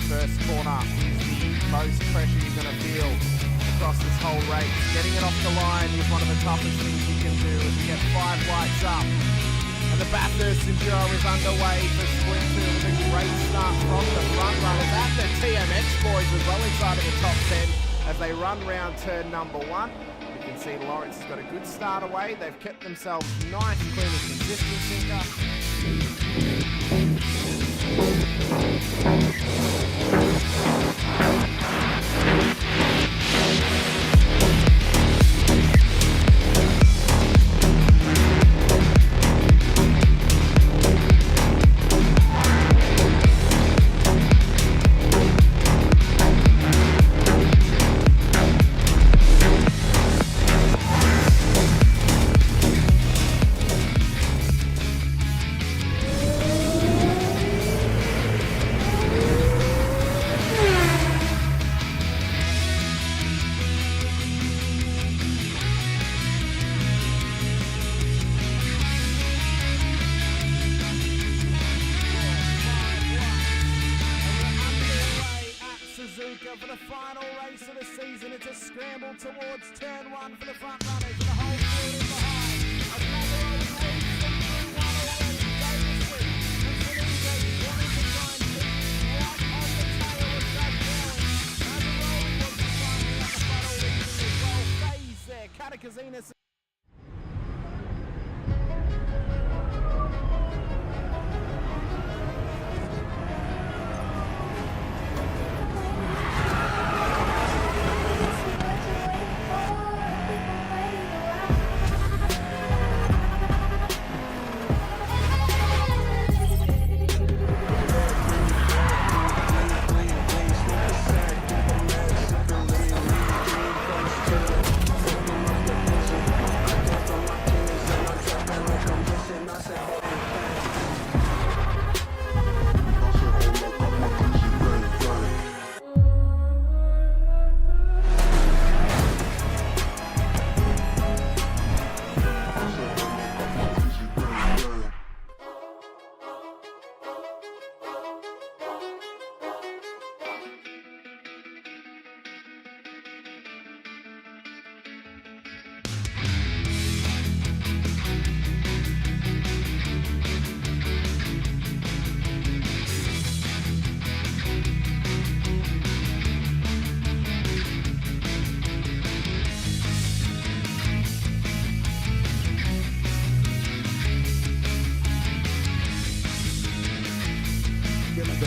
first corner is the most pressure you're going to feel across this whole race. Getting it off the line is one of the toughest things you can do as you get 5 lights up. And the Bathurst Enduro is underway for sprint 2 with a great start from the front runners at the TMX boys as well inside of the top 10 as they run round turn number 1. You can see Lawrence has got a good start away. They've kept themselves nice, clean and consistent, Sinka. For the final race of the season, it's a scramble towards turn 1 for the front runners and the whole field is behind. Another old lead from through 1 already. Davis and Sinka wanting to try and keep right on the tail of Doug Bell. As a rolling was finally at the front all evening as well. Phase there, Katakazina.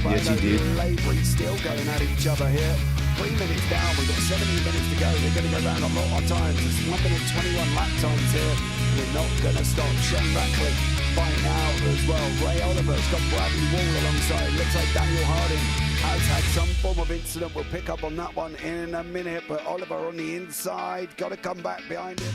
Yes, he did. Laboring, still going at each other here. 3 minutes down, we've got 17 minutes to go. They're going to go round a lot of times. It's 1 minute 21 lap times here. We're not going to stop. Shane Rackley fighting out as well. Ray Oliver's got Bradley Wall alongside. Looks like Daniel Harding has had some form of incident. We'll pick up on that one in a minute. But Oliver on the inside, got to come back behind him.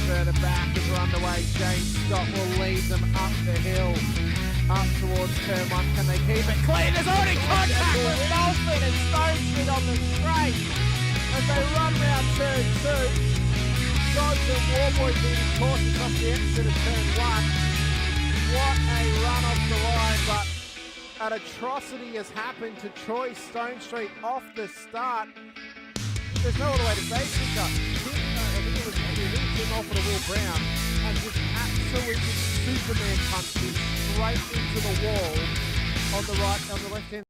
Further back as we're underway. James Scott will lead them up the hill, up towards turn 1. Can they keep it clean? There's already contact with Dolphin and Stone Street on the straight as they run round turn 2. Dodge and Warboy being cautious off the exit of turn 1. What a run off the line, but an atrocity has happened to Troy Stone Street off the start. There's no other way to say it, Sinka. I think it was Tim off of Will Brown and just absolutely Superman punched him straight into the wall on the left hand.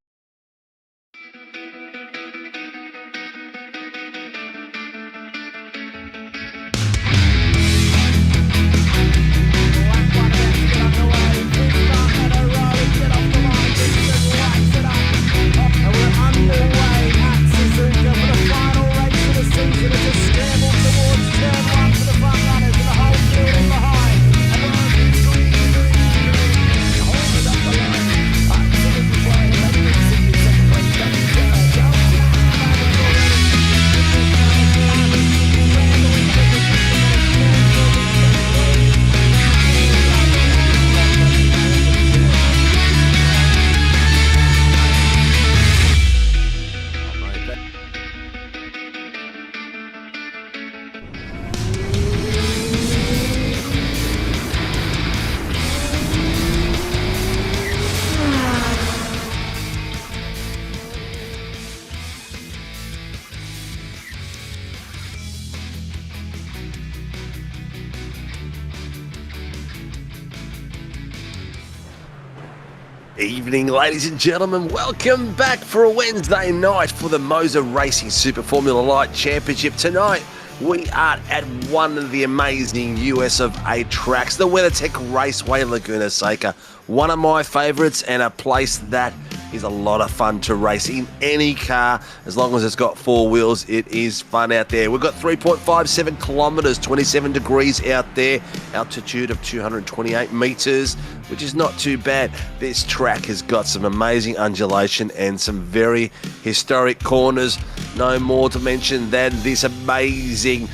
Evening, ladies and gentlemen. Welcome back for a Wednesday night for the MOZA Racing Super Formula Light Championship. Tonight, we are at one of the amazing US of A tracks, the WeatherTech Raceway, Laguna Seca. One of my favourites and a place that is a lot of fun to race in any car. As long as it's got four wheels, it is fun out there. We've got 3.57 kilometres, 27 degrees out there, altitude of 228 metres, which is not too bad. This track has got some amazing undulation and some very historic corners. No more to mention than this amazing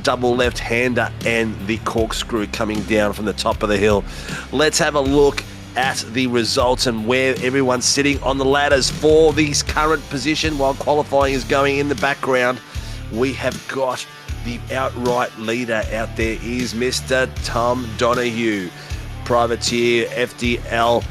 double left-hander and the corkscrew coming down from the top of the hill. Let's have a look at the results and where everyone's sitting on the ladders for this current position while qualifying is going in the background. We have got the outright leader out there is Mr. Tom Donahue, privateer FDL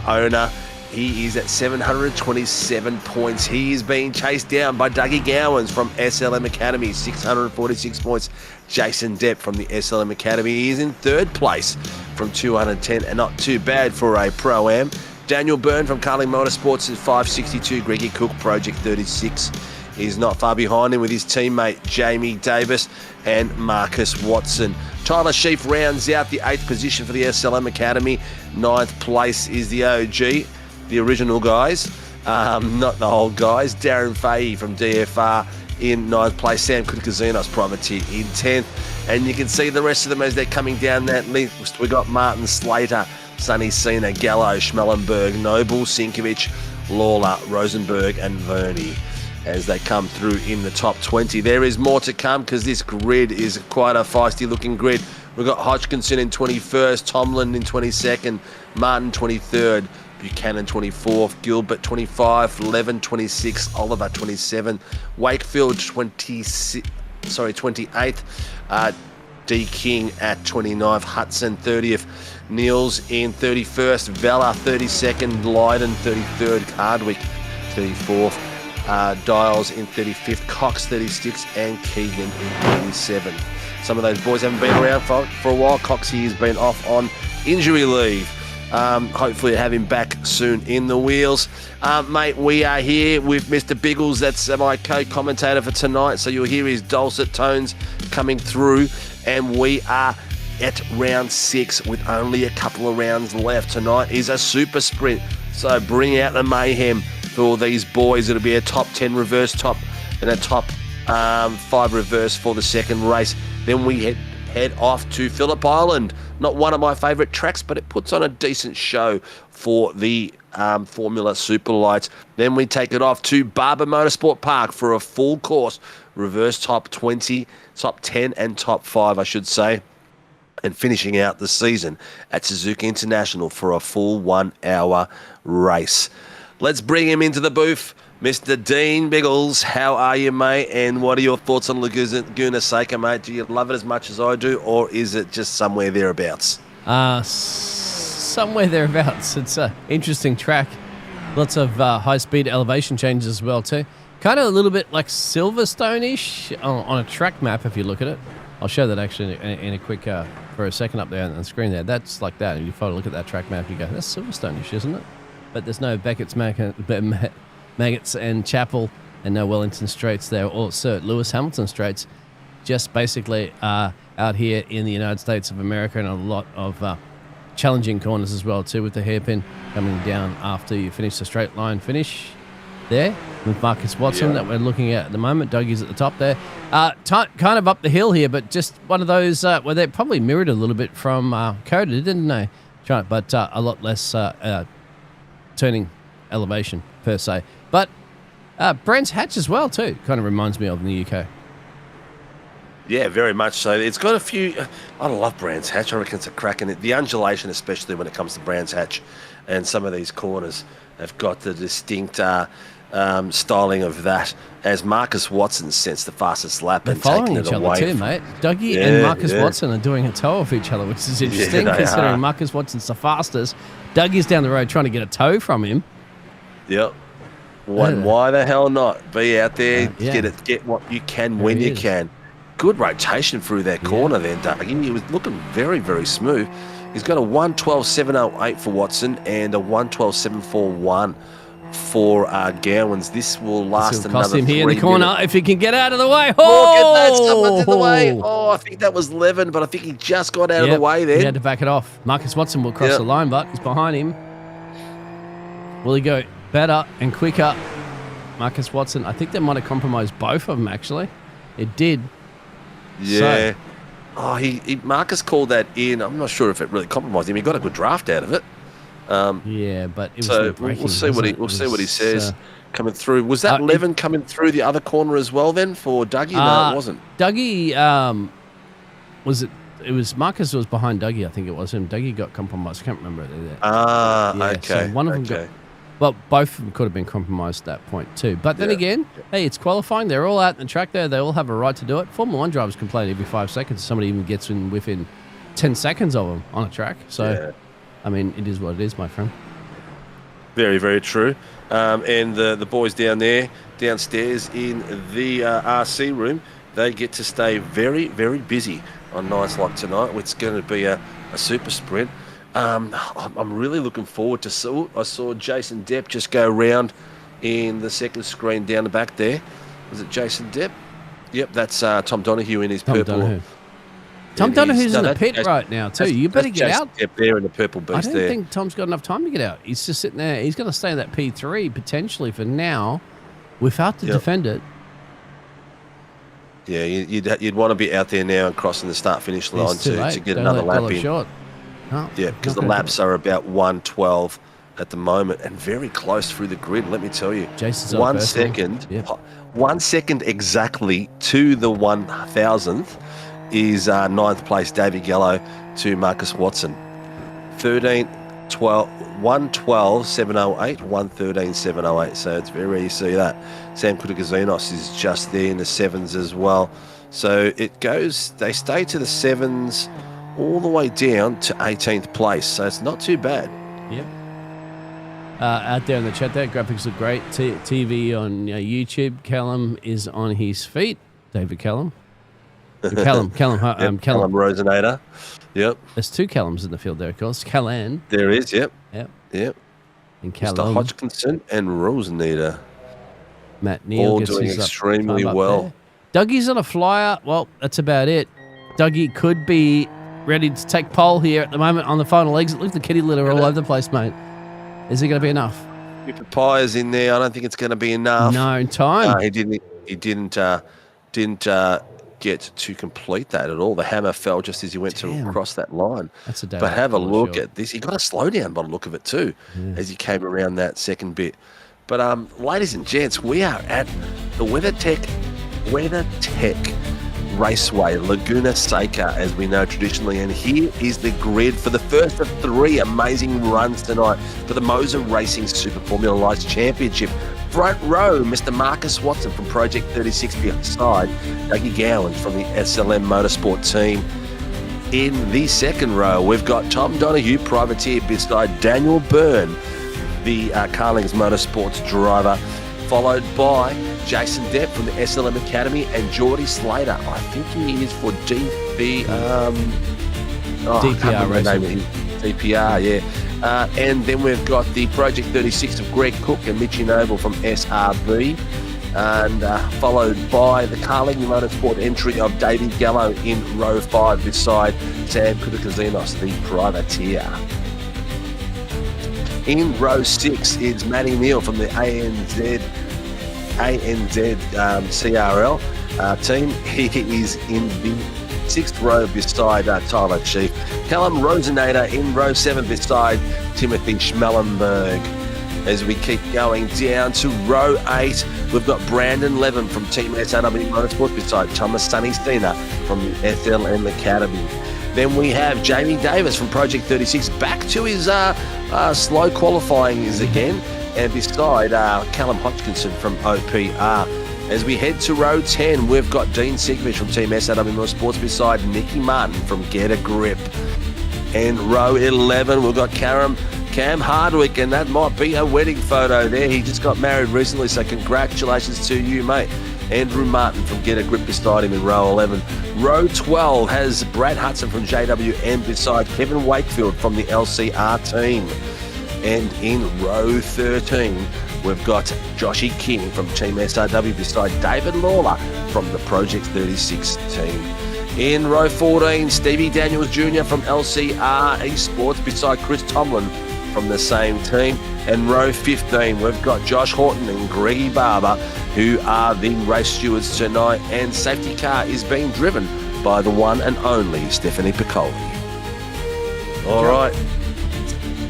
owner. He is at 727 points. He is being chased down by Dougie Gowans from SLM Academy, 646 points. Jason Depp from the SLM Academy. He is in third place from 210, and not too bad for a Pro-Am. Daniel Byrne from Carling Motorsports is 562. Greggy Cook, Project 36, is not far behind him with his teammate Jamie Davis and Marcus Watson. Tyler Sheaf rounds out the 8th position for the SLM Academy. 9th place is the OG, the original guys, not the old guys. Darren Fahey from DFR in 9th place. Sam Kutkazinos, privateer, in 10th. And you can see the rest of them as they're coming down that list. We got Martin Slater, Sonny Cena, Gallo, Schmellenberg, Noble, Sinkovich, Lawler, Rosenberg, and Verney as they come through in the top 20. There is more to come because this grid is quite a feisty looking grid. We've got Hodgkinson in 21st, Tomlin in 22nd, Martin 23rd, Buchanan 24th, Gilbert 25, Levin 26, Oliver 27, Wakefield 28th, D King at 29th, Hudson 30th, Niels in 31st, Vella 32nd, Lydon 33rd, Hardwick 34th, Dials in 35th, Cox 36th, and Keegan in 37th. Some of those boys haven't been around for a while. Cox here has been off on injury leave. Hopefully have him back soon in the wheels. Mate, we are here with Mr. Biggles. That's my co-commentator for tonight. So you'll hear his dulcet tones coming through. And we are at round 6 with only a couple of rounds left. Tonight is a super sprint. So bring out the mayhem for these boys. It'll be a top 10 reverse top and a top 5 reverse for the second race. Then we head off to Phillip Island. Not one of my favourite tracks, but it puts on a decent show for the Formula Super Lights. Then we take it off to Barber Motorsport Park for a full course, reverse top 20, top 10 and top 5, I should say. And finishing out the season at Suzuka International for a full 1 hour race. Let's bring him into the booth. Mr. Dean Biggles, how are you, mate? And what are your thoughts on Laguna Seca, mate? Do you love it as much as I do, or is it just somewhere thereabouts? Somewhere thereabouts. It's an interesting track. Lots of high-speed elevation changes as well, too. Kind of a little bit like Silverstone-ish on a track map, if you look at it. I'll show that actually in a quick, for a second up there on the screen there. That's like that. And you look at that track map, you go, that's Silverstone-ish, isn't it? But there's no Beckett's Maggots and Chapel, and no Wellington Straits there, or Sir Lewis Hamilton Straits. Just basically out here in the United States of America, and a lot of challenging corners as well too, with the hairpin coming down after you finish the straight line finish there with Marcus Watson that we're looking at the moment. Dougie's at the top there. Kind of up the hill here, but just one of those where they probably mirrored a little bit from Coda, didn't they? But a lot less turning elevation per se. But Brands Hatch as well too kind of reminds me of in the UK. Yeah, very much so. It's got a few. I love Brands Hatch. I reckon it's a crack in it. The undulation, especially when it comes to Brands Hatch, and some of these corners have got the distinct styling of that. As Marcus Watson sets the fastest lap and taking it away. Too, mate. Dougie and Marcus Watson are doing a tow off each other, which is interesting considering Marcus Watson's the fastest. Dougie's down the road trying to get a tow from him. Yep. Why the hell not? Be out there, get what you can when you can. Good rotation through that corner there, Dougie. He was looking very, very smooth. He's got a 112.708 for Watson and a 112.741 for Gowans. This will last another cost him 3 here in the corner minutes. if he can get out of the way. Look at that, someone's in the way. Oh, I think that was Levin, but I think he just got out of the way He then. had to back it off. Marcus Watson will cross the line, but he's behind him. Will he go better and quicker? Marcus Watson, I think they might have compromised both of them, actually. It did. Yeah. Marcus called that in. I'm not sure if it really compromised him. He got a good draft out of it. Yeah, but it was So braking, we'll see what he says coming through. Was that Levin coming through the other corner as well then for Dougie? No, it wasn't. Dougie, was it? It was Marcus was behind Dougie, I think it was him. Dougie got compromised. I can't remember it. Okay. So one of them got. Well, both of them could have been compromised at that point too. But then again, hey, it's qualifying. They're all out in the track there. They all have a right to do it. Formula One drivers complain every 5 seconds. Somebody even gets in within 10 seconds of them on a track. So, I mean, it is what it is, my friend. Very, very true. And the boys downstairs in the RC room, they get to stay very, very busy on nights like tonight. It's going to be a super sprint. I'm really looking forward to. I saw Jason Depp just go round in the second screen down the back there. Was it Jason Depp? Yep, that's Tom Donahue in his purple. Tom Donahue's in the pit right now too. You better get out. Depp there in the purple beast. I don't think Tom's got enough time to get out. He's just sitting there. He's going to stay in that P3 potentially for now, without to defend it. Yeah, you'd want to be out there now and crossing the start-finish line to get another lap in. Short. Oh, yeah, because the laps are about 1:12 at the moment and very close through the grid, let me tell you. Jason's 1 second, 1 second exactly to the 1,000th is ninth place Davey Gallo to Marcus Watson. 112.708, 113.708. So it's very easy to see that. Sam Kutagazinos is just there in the sevens as well. So it goes, they stay to the sevens all the way down to 18th place. So it's not too bad. Yep. Out there in the chat there, graphics look great. TV on YouTube. Callum is on his feet. David Callum. Callum Rosenator. Yep. There's two Callums in the field there, of course. Callan. There is, yep. Yep. And Mr. Callum. Hodgkinson and Rosenator. Matt Neal all gets doing his extremely time up well. there. Dougie's on a flyer. Well, that's about it. Dougie could be ready to take pole here at the moment on the final exit. Look at the kitty litter all over the place, mate. Is it going to be enough? If the Pire's in there, I don't think it's going to be enough. No, in time. He didn't get to complete that at all. The hammer fell just as he went to cross that line. That's a day. But have a look at this. He got a slow down by the look of it too, as he came around that second bit. But ladies and gents, we are at the WeatherTech Raceway, Laguna Seca, as we know traditionally. And here is the grid for the first of 3 amazing runs tonight for the MOZA Racing Super Formula Lights Championship. Front row, Mr. Marcus Watson from Project 36 beside Dougie Gowans from the SLM Motorsport team. In the second row, we've got Tom Donahue, privateer, beside Daniel Byrne, the Carlings Motorsports driver, followed by Jason Depp from the SLM Academy and Geordie Slater. I think he is for DPR Racing. DPR, yeah. And then we've got the Project 36 of Greg Cook and Mitchy Noble from SRB, and followed by the Carling Motorsport entry of Davey Gallo in row 5 beside Sam Kutakazinos, the privateer. In row 6 is Matty Neal from the ANZ CRL team. He is in the 6th row beside Tyler Chief. Callum Rosenator in row 7 beside Timothy Schmellenberg. As we keep going down to row 8, we've got Brandon Levin from Team SRW Motorsport beside Thomas Sunny Steiner from the SLM Academy. Then we have Jamie Davis from Project 36 back to his slow qualifying again, and beside Callum Hodgkinson from OPR. As we head to row 10, we've got Dean Sinkovich from Team SRW Motorsports beside Nicky Martin from Get a Grip. And row 11, we've got Cam Hardwick, and that might be a wedding photo there. He just got married recently, so congratulations to you, mate. Andrew Martin from Get a Grip beside him in row 11. Row 12 has Brad Hudson from JWM beside Kevin Wakefield from the LCR team. And in row 13, we've got Joshy King from Team SRW beside David Lawler from the Project 36 team. In row 14, Stevie Daniels Jr. from LCR Esports beside Chris Tomlin from the same team. And row 15, we've got Josh Horton and Greggy Barber, who are the race stewards tonight. And safety car is being driven by the one and only Stephanie Piccoli. All right.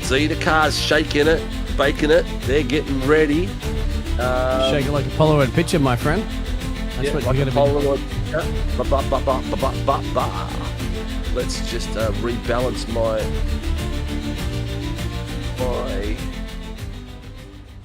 See the cars shaking it, baking it. They're getting ready. Shake it like a Polaroid picture, my friend. That's what you're going to be. Let's just rebalance my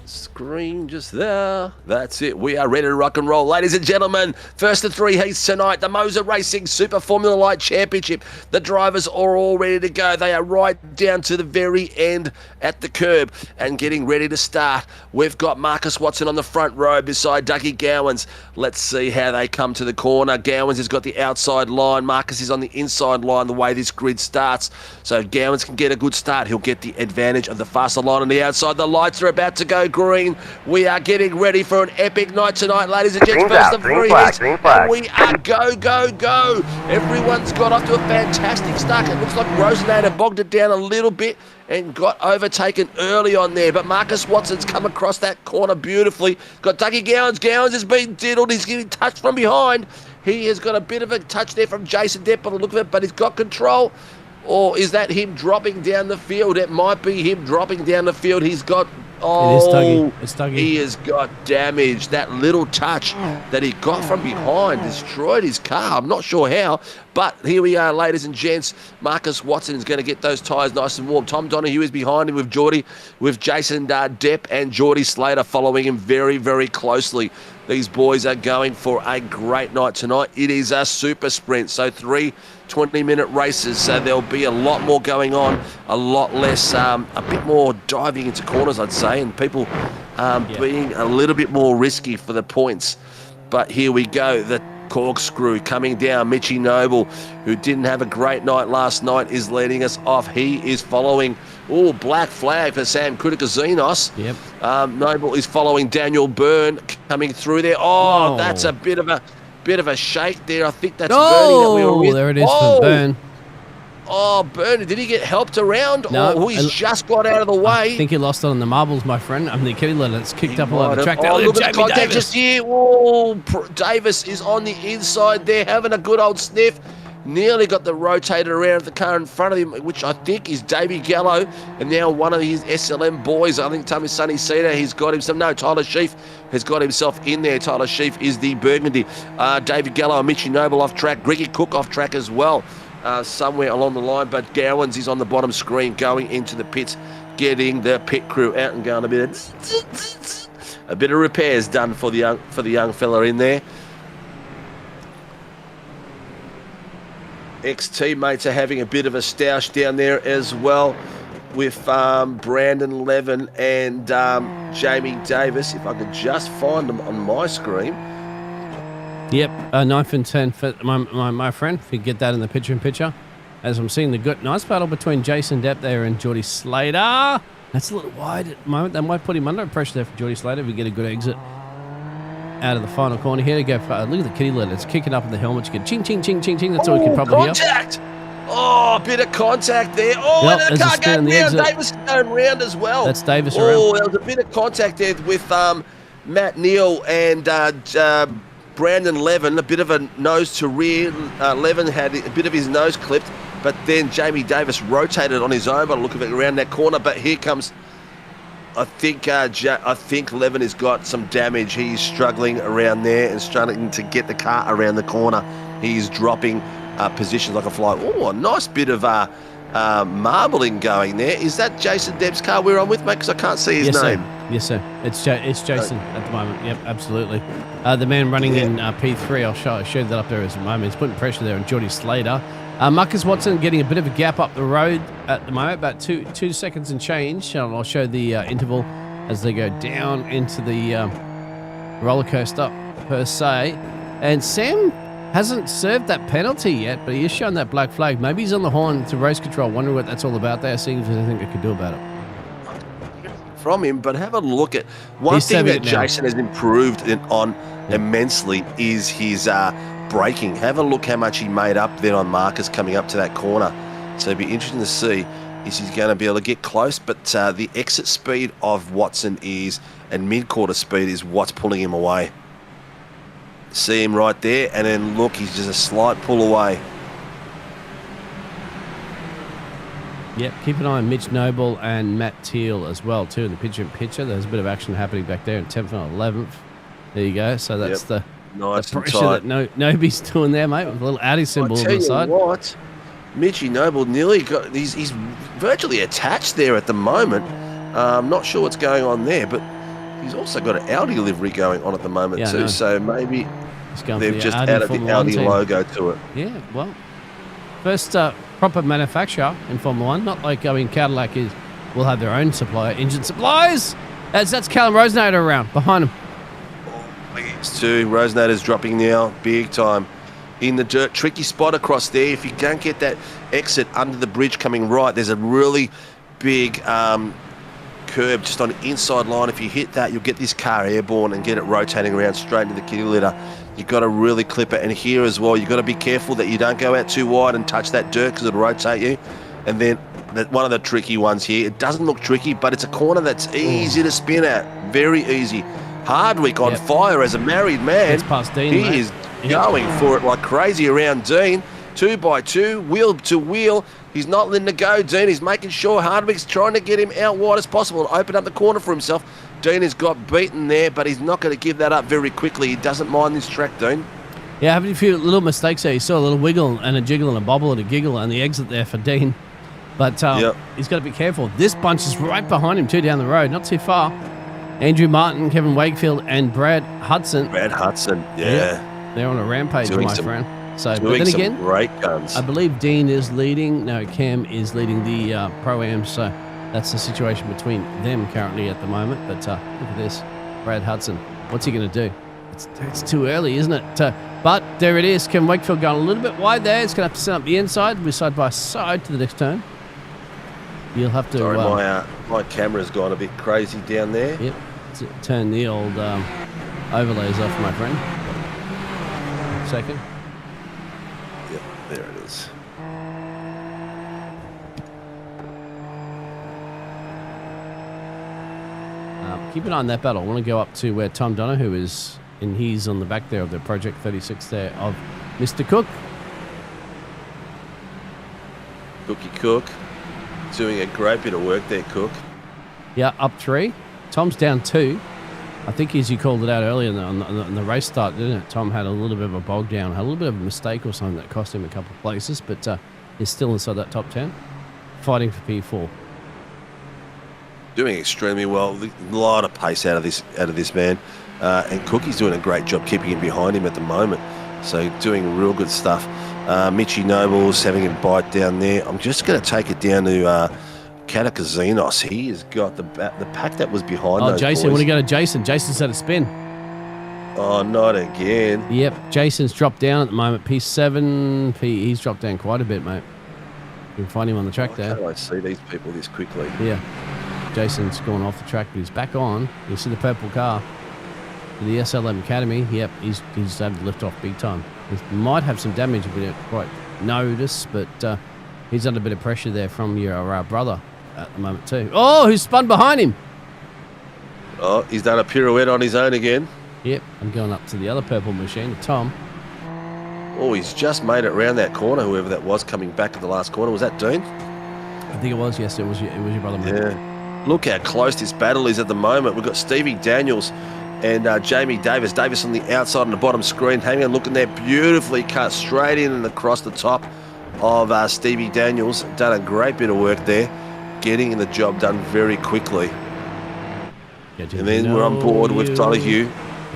screen just there. That's it. We are ready to rock and roll. Ladies and gentlemen, first of three heats tonight, the MOZA Racing Super Formula Light Championship. The drivers are all ready to go. They are right down to the very end at the curb and getting ready to start. We've got Marcus Watson on the front row beside Dougie Gowans. Let's see how they come to the corner. Gowans has got the outside line. Marcus is on the inside line the way this grid starts. So if Gowans can get a good start, he'll get the advantage of the faster line on the outside. The lights are about to go green. We are getting ready for an epic night tonight, ladies and gents. First of three hits, and we are go, go, go. Everyone's got off to a fantastic start. It looks like Rosanator bogged it down a little bit and got overtaken early on there. But Marcus Watson's come across that corner beautifully. Got Dougie Gowans. Gowans has been diddled. He's getting touched from behind. He has got a bit of a touch there from Jason Depp by the look of it, but he's got control. Or is that him dropping down the field? It might be him dropping down the field. He's got... It is Dougie. It's Dougie. He has got damage. That little touch that he got from behind destroyed his car. I'm not sure how, but here we are, ladies and gents. Marcus Watson is going to get those tyres nice and warm. Tom Donahue is behind him with Geordie, with Jason Depp and Geordie Slater following him very, very closely. These boys are going for a great night tonight. It is a super sprint, so 3 20-minute races, so there'll be a lot more going on, a lot less, a bit more diving into corners, I'd say, and people being a little bit more risky for the points. But here we go, the corkscrew coming down. Mitchie Noble, who didn't have a great night last night, is leading us off. He is following, black flag for Sam Kutikazinos. Yep. Noble is following Daniel Byrne coming through there. Whoa. That's a bit of a shake there. I think that's Bernie that we were with. There it is for Byrne. Oh, Byrne, did he get helped around? No. Or he's just got out of the way? I think he lost it on the marbles, my friend. The kitty litter. It's kicked up all over the track. Look at the contact just here. Davis is on the inside there having a good old sniff. Nearly got the rotator around the car in front of him, which I think is Davey Gallo, and now one of his SLM boys. I think Tommy Sonny Cedar, he's got himself. No, Tyler Sheaf has got himself in there. Tyler Sheaf is the Burgundy. David Gallo and Mitchie Noble off track. Greggy Cook off track as well, somewhere along the line. But Gowans is on the bottom screen going into the pits, getting the pit crew out and going a bit of repairs done for the young fella in there. Ex-teammates are having a bit of a stoush down there as well with Brandon Levin and Jamie Davis. If I could just find them on my screen. Yep, 9th and 10th for my friend. If you get that in the picture-in-picture. As I'm seeing the good, nice battle between Jason Depp there and Geordie Slater. That's a little wide at the moment. They might put him under pressure there for Geordie Slater if we get a good exit out of the final corner. Here to go. Look at the kitty litter. It's kicking up in the helmet. You get ching, ching, ching, ching, ching. That's all we can probably hear. Oh, a bit of contact there. Yep, and the car going round. Davis is going round as well. That's Davis around. Oh, there was a bit of contact there with Matt Neal and Brandon Levin. A bit of a nose to rear. Levin had a bit of his nose clipped, but then Jamie Davis rotated on his own by the look of it around that corner. But here comes... I think Levin has got some damage. He's struggling around there and struggling to get the car around the corner. He's dropping positions like a fly. Oh, a nice bit of marbling going there. Is that Jason Depp's car we're on with, mate? Because I can't see his name. Yes, sir. It's Jason at the moment. Yep, absolutely. The man running in P3, I'll show that up there as a moment. He's putting pressure there on Geordie Slater. Marcus Watson getting a bit of a gap up the road at the moment, about 2 seconds and change. I'll show the interval as they go down into the roller coaster. per se. And Sam hasn't served that penalty yet, but he is showing that black flag. Maybe he's on the horn to race control, wondering what that's all about there, seeing if there's anything they could do about it. From him, but have a look at one thing that Jason has improved on immensely is his braking. Have a look how much he made up then on Marcus coming up to that corner. So it'd be interesting to see is he's going to be able to get close, but the exit speed of Watson is, and mid-quarter speed is what's pulling him away. See him right there, and then look, he's just a slight pull away. Yep, keep an eye on Mitch Noble and Matt Teal as well, too, in the picture-in-picture. There's a bit of action happening back there in 10th and 11th. There you go. So that's the pressure that Noby's doing there, mate, with a little Audi symbol on the side. What? Mitchy Noble nearly got, he's virtually attached there at the moment. Not sure what's going on there, but he's also got an Audi livery going on at the moment too. So maybe they've just added the Audi logo to it. Yeah, well, first proper manufacturer in Formula One. Not like, Cadillac will have their own supplier, engine suppliers. That's Callum Rosenader around behind him. It's two. Rosenader's dropping now, big time. In the dirt, tricky spot across there. If you don't get that exit under the bridge coming right, there's a really big curb just on the inside line. If you hit that, you'll get this car airborne and get it rotating around straight into the kitty litter. You've got to really clip it. And here as well, you've got to be careful that you don't go out too wide and touch that dirt because it'll rotate you. And then one of the tricky ones here, it doesn't look tricky, but it's a corner that's easy to spin at. Very easy. Hardwick on fire as a married man. It's past Dean, he is going for it like crazy around Dean. 2 by 2, wheel to wheel. He's not letting it go, Dean. He's making sure Hardwick's trying to get him out wide as possible and open up the corner for himself. Dean has got beaten there, but he's not going to give that up very quickly. He doesn't mind this track, Dean. Yeah, having a few little mistakes there. You saw a little wiggle and a jiggle and a bobble and a giggle and the exit there for Dean. But he's got to be careful. This bunch is right behind him too, down the road, not too far. Andrew Martin, Kevin Wakefield, and Brad Hudson. Yeah. They're on a rampage, my friend. So, but doing then again, some great guns. I believe Dean is leading. No, Cam is leading the Pro-Am. So that's the situation between them currently at the moment. But look at this. Brad Hudson. What's he going to do? It's too early, isn't it? But there it is. Kevin Wakefield going a little bit wide there. He's going to have to set up the inside. We're side by side to the next turn. You'll have to... Sorry, my camera's gone a bit crazy down there. Yep. Turn the old overlays off, my friend. Second. Yep, there it is. Keep an eye on that battle. I want to go up to where Tom Donoghue is, and he's on the back there of the Project 36 there of Mr. Cook. Cookie Cook. Doing a great bit of work there, Cook. Yeah, up 3. Tom's down 2. I think as you called it out earlier on the race start, didn't it? Tom had a little bit of a bog down, had a little bit of a mistake or something that cost him a couple of places, but he's still inside that top 10, fighting for P4. Doing extremely well. A lot of pace out of this man, and Cookie's doing a great job keeping him behind him at the moment. So doing real good stuff. Mitchy Noble's having a bite down there. I'm just going to take it down to Katakazinos. He has got the pack that was behind those Jason, boys. want to go to Jason? Jason's had a spin. Oh, not again. Yep, Jason's dropped down at the moment. P7, he's dropped down quite a bit, mate. You can find him on the track there. How do I see these people this quickly? Yeah, Jason's gone off the track, but he's back on. You see the purple car. The SLM Academy, yep, he's had to lift off big time. He might have some damage we don't quite notice, but he's under a bit of pressure there from your brother at the moment too. Oh, who's spun behind him? Oh, he's done a pirouette on his own again. Yep, I'm going up to the other purple machine, Tom. Oh, he's just made it around that corner, whoever that was coming back at the last corner. Was that Dean? I think it was, yes, it was your brother. Mate. Yeah. Look how close this battle is at the moment. We've got Stevie Daniels and Jamie Davis. Davis on the outside on the bottom screen. Hang on, looking there, beautifully cut straight in and across the top of Stevie Daniels. Done a great bit of work there, getting the job done very quickly. And then we're on board with Donoghue.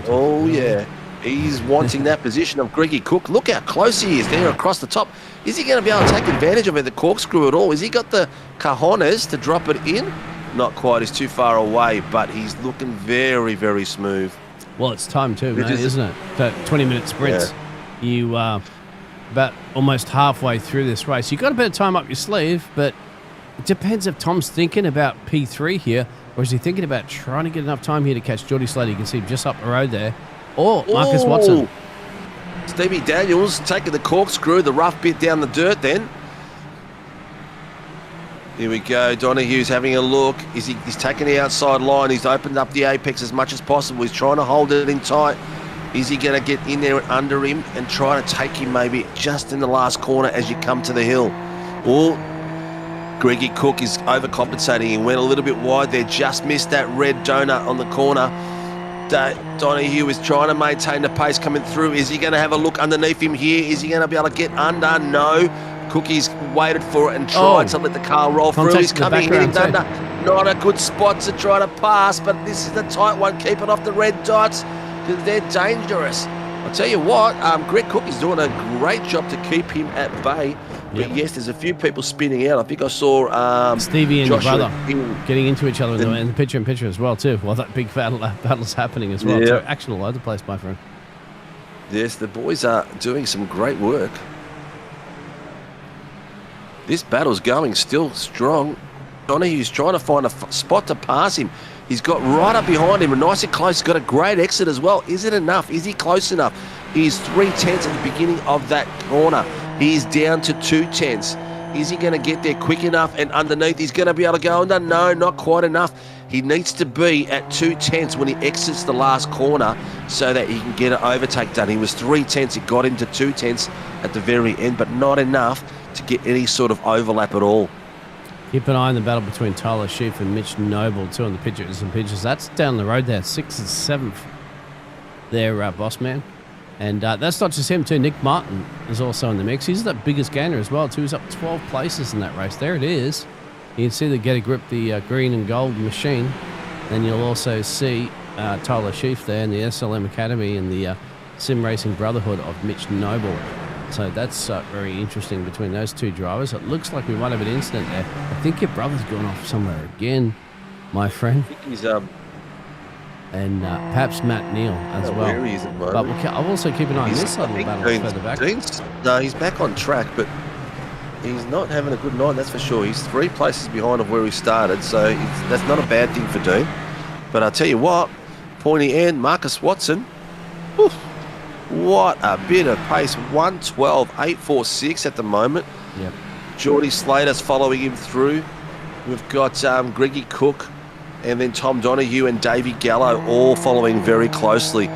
Oh, yeah. He's wanting that position of Greggy Cook. Look how close he is there across the top. Is he going to be able to take advantage of the corkscrew at all? Has he got the cojones to drop it in? Not quite. He's too far away, but he's looking very, very smooth. Well, it's time too, It mate, is. isn't it? The 20-minute sprints. You about almost halfway through this race. You've got a bit of time up your sleeve, but it depends if Tom's thinking about P3 here, or is he thinking about trying to get enough time here to catch Geordie Slater? You can see him just up the road there. Or Marcus Watson. Stevie Daniels taking the corkscrew, the rough bit down the dirt then. Here we go. Donohue's having a look. He's taking the outside line. He's opened up the apex as much as possible. He's trying to hold it in tight. Is he going to get in there under him and try to take him maybe just in the last corner as you come to the hill? Or Greggy Cook is overcompensating. He went a little bit wide there. Just missed that red donut on the corner. Donohue is trying to maintain the pace coming through. Is he going to have a look underneath him here? Is he going to be able to get under? No. Cookie's waited for it and tried to let the car roll through. He's coming in under. Not a good spot to try to pass, but this is the tight one. Keep it off the red dots because they're dangerous. I'll tell you what, Greg Cook is doing a great job to keep him at bay. But yes, there's a few people spinning out. I think I saw Stevie and Joshua your brother getting into each other in the picture-in-picture as well too. Well, that big battle's happening as well. So action all over the place, my friend. Yes, the boys are doing some great work. This battle's going still strong. Donohue's trying to find a spot to pass him. He's got right up behind him and nice and close. He's got a great exit as well. Is it enough? Is he close enough? He's 3/10 at the beginning of that corner. He's down to 2/10. Is he going to get there quick enough and underneath? He's going to be able to go under. No, not quite enough. He needs to be at 2/10 when he exits the last corner so that he can get an overtake done. He was 3/10. It got him to 2/10 at the very end, but not enough to get any sort of overlap at all. Keep an eye on the battle between Tyler Sheaf and Mitch Noble, too, on the pictures and pitches. That's down the road there, 6th and 7th there, boss man. And that's not just him, too. Nick Martin is also in the mix. He's the biggest gainer as well, too. He's up 12 places in that race. There it is. You can see the Get a Grip, the green and gold machine. Then you'll also see Tyler Sheaf there in the SLM Academy and the Sim Racing Brotherhood of Mitch Noble. So that's very interesting between those two drivers. It looks like we might have an incident there. I think your brother's gone off somewhere again, my friend. I think he's and perhaps Matt Neal as well. Where he is at the moment. But I'll also keep an eye on this side of the battle further back. No, he's back on track, but he's not having a good night, that's for sure. He's 3 places behind of where he started, so that's not a bad thing for Dean. But I'll tell you what, pointy end, Marcus Watson. Whew, what a bit of pace. 1:12.846 at the moment. Yep. Geordie Slater's following him through. We've got Greggy Cook and then Tom Donohue and Davey Gallo all following very closely.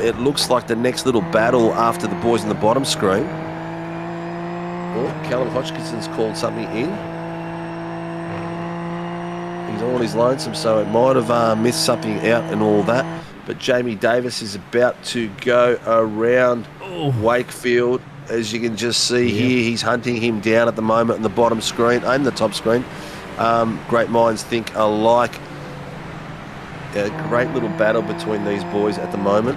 It looks like the next little battle after the boys in the bottom screen. Oh, Callum Hodgkinson's called something in. He's on his lonesome, so it might have missed something out and all that. But Jamie Davis is about to go around Wakefield. As you can just see here, he's hunting him down at the moment in the bottom screen and the top screen. Great minds think alike. A great little battle between these boys at the moment.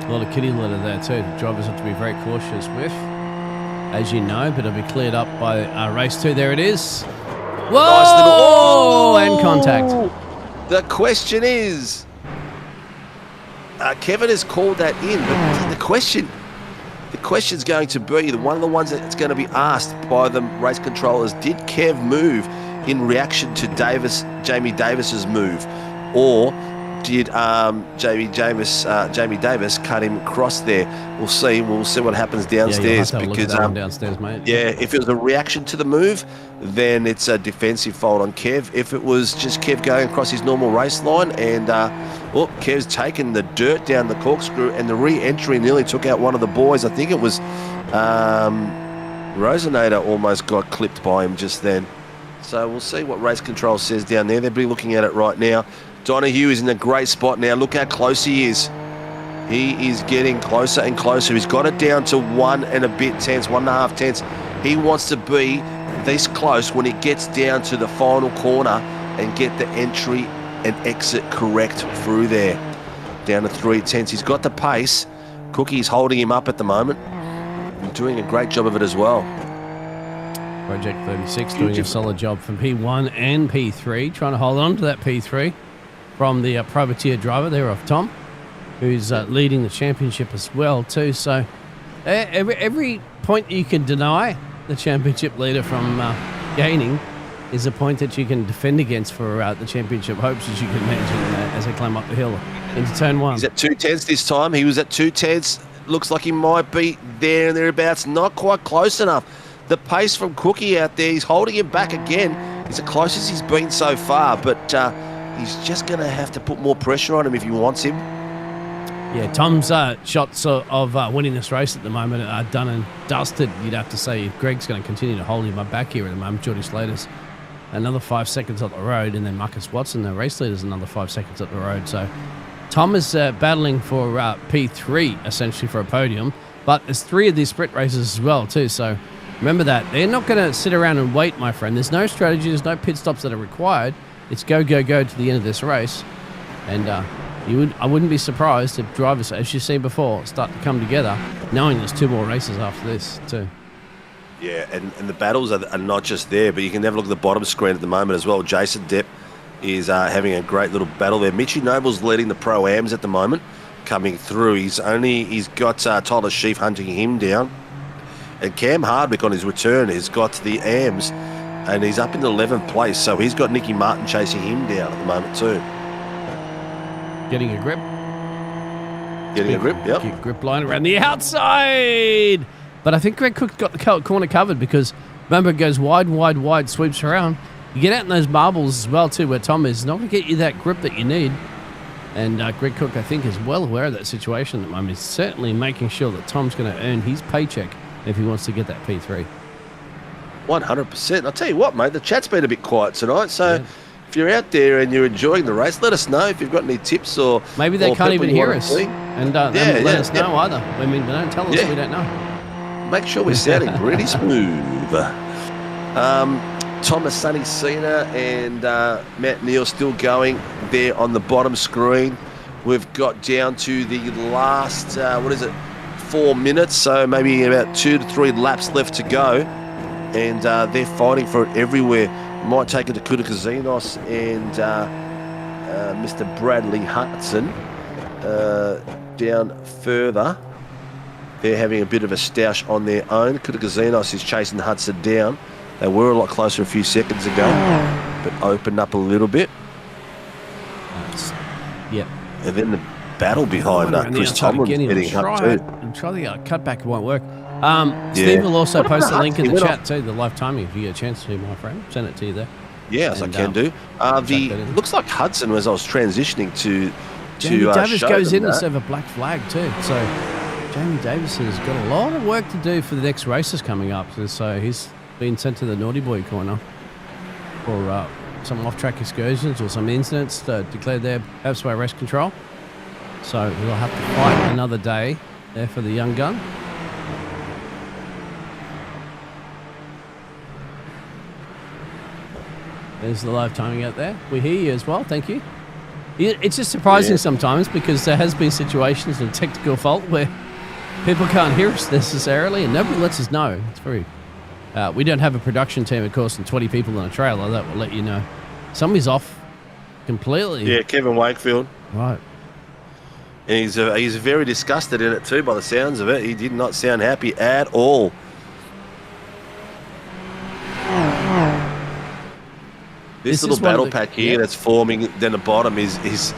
A lot of kitty litter there too. The drivers have to be very cautious with, as you know, but it'll be cleared up by race 2. There it is. Whoa! Nice little, and contact. The question is, Kevin has called that in, but the question's going to be, one of the ones that's going to be asked by the race controllers, did Kev move in reaction to Jamie Davis's move, or did Jamie Davis cut him across there? We'll see what happens downstairs. Yeah, because downstairs, mate. Yeah, if it was a reaction to the move, then it's a defensive fault on Kev. If it was just Kev going across his normal race line and Kev's taken the dirt down the corkscrew and the re-entry nearly took out one of the boys. I think it was Rosinator almost got clipped by him just then. So we'll see what race control says down there. They'll be looking at it right now. Donohue is in a great spot now. Look how close he is. He is getting closer and closer. He's got it down to 1 and a bit tenths, 1.5 tenths. He wants to be this close when he gets down to the final corner and get the entry and exit correct through there. Down to 3 tenths. He's got the pace. Cookie's holding him up at the moment. And doing a great job of it as well. Project 36 doing a solid job from P1 and P3, trying to hold on to that P3. from the privateer driver there of Tom, who's leading the championship as well too. So every point you can deny the championship leader from gaining is a point that you can defend against for the championship hopes, as you can imagine, as they climb up the hill into turn 1. He's at 2/10 this time. He was at 2/10. Looks like he might be there and thereabouts. Not quite close enough. The pace from Cookie out there, he's holding him back again. He's the closest he's been so far, but he's just going to have to put more pressure on him if he wants him. Yeah, Tom's shots of winning this race at the moment are done and dusted, you'd have to say. If Greg's going to continue to hold him back here at the moment, Geordie Slater's another 5 seconds up the road, and then Marcus Watson, the race leader's another 5 seconds up the road. So Tom is battling for P3, essentially, for a podium, but there's 3 of these sprint races as well, too. So remember that. They're not going to sit around and wait, my friend. There's no strategy. There's no pit stops that are required. It's go, go, go to the end of this race. And I wouldn't be surprised if drivers, as you've seen before, start to come together, knowing there's 2 more races after this, too. Yeah, and the battles are not just there, but you can have a look at the bottom screen at the moment as well. Jason Depp is having a great little battle there. Mitchie Noble's leading the Pro-Ams at the moment, coming through. He's got Tyler Sheaf hunting him down. And Cam Hardwick on his return has got the AMs, and he's up in the 11th place. So he's got Nicky Martin chasing him down at the moment too. Getting a grip. Getting a grip, yep. Big grip line around the outside. But I think Greg Cook got the corner covered because, remember, it goes wide, wide, wide, sweeps around. You get out in those marbles as well too, where Tom is not going to get you that grip that you need. And Greg Cook, I think, is well aware of that situation at the moment. He's certainly making sure that Tom's going to earn his paycheck if he wants to get that P3. 100%. I'll tell you what, mate, the chat's been a bit quiet tonight, so if you're out there and you're enjoying the race, let us know if you've got any tips or... Maybe they can't even hear us. See. And they haven't let us know either. I mean, they don't tell us, we don't know. Make sure we're sounding pretty smooth. Thomas Sonny Cena and Matt Neal still going there on the bottom screen. We've got down to the last, 4 minutes, so maybe about 2 to 3 laps left to go. And they're fighting for it everywhere. Might take it to Kutakazinos and Mr. Bradley Hudson down further. They're having a bit of a stoush on their own. Kutakazinos is chasing Hudson down. They were a lot closer a few seconds ago, but opened up a little bit. Yep. And then the battle behind Chris Tomlin's heading up too. I'm trying to cutback, it won't work. Steve will also post a link in the chat too, the live timing, if you get a chance to, my friend. Send it to you there. Yes, I can do. Looks like Hudson, as I was transitioning to Jamie Davis goes in instead of and a black flag too. So Jamie Davis has got a lot of work to do for the next races coming up. So he's been sent to the naughty boy corner for some off-track excursions or some incidents declared there perhaps by race control. So he'll have to fight another day there for the young gun. There's the live timing out there. We hear you as well. Thank you. It's just surprising sometimes because there has been situations of technical fault where people can't hear us necessarily and nobody lets us know. It's very... we don't have a production team, of course, and 20 people in a trailer. That will let you know. Somebody's off completely. Yeah, Kevin Wakefield. Right. And he's very disgusted in it too, by the sounds of it. He did not sound happy at all. This little battle pack here that's forming down the bottom is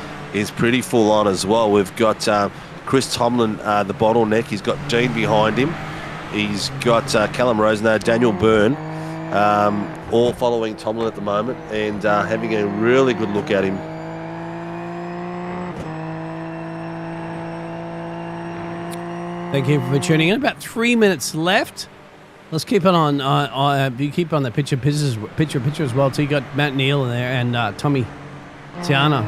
pretty full on as well. We've got Chris Tomlin, the bottleneck. He's got Dean behind him. He's got Callum Rosenau, Daniel Byrne, all following Tomlin at the moment and having a really good look at him. Thank you for tuning in. About 3 minutes left. Let's keep it on. You keep on the picture as well. So you got Matt Neal in there and Tommy Tiana.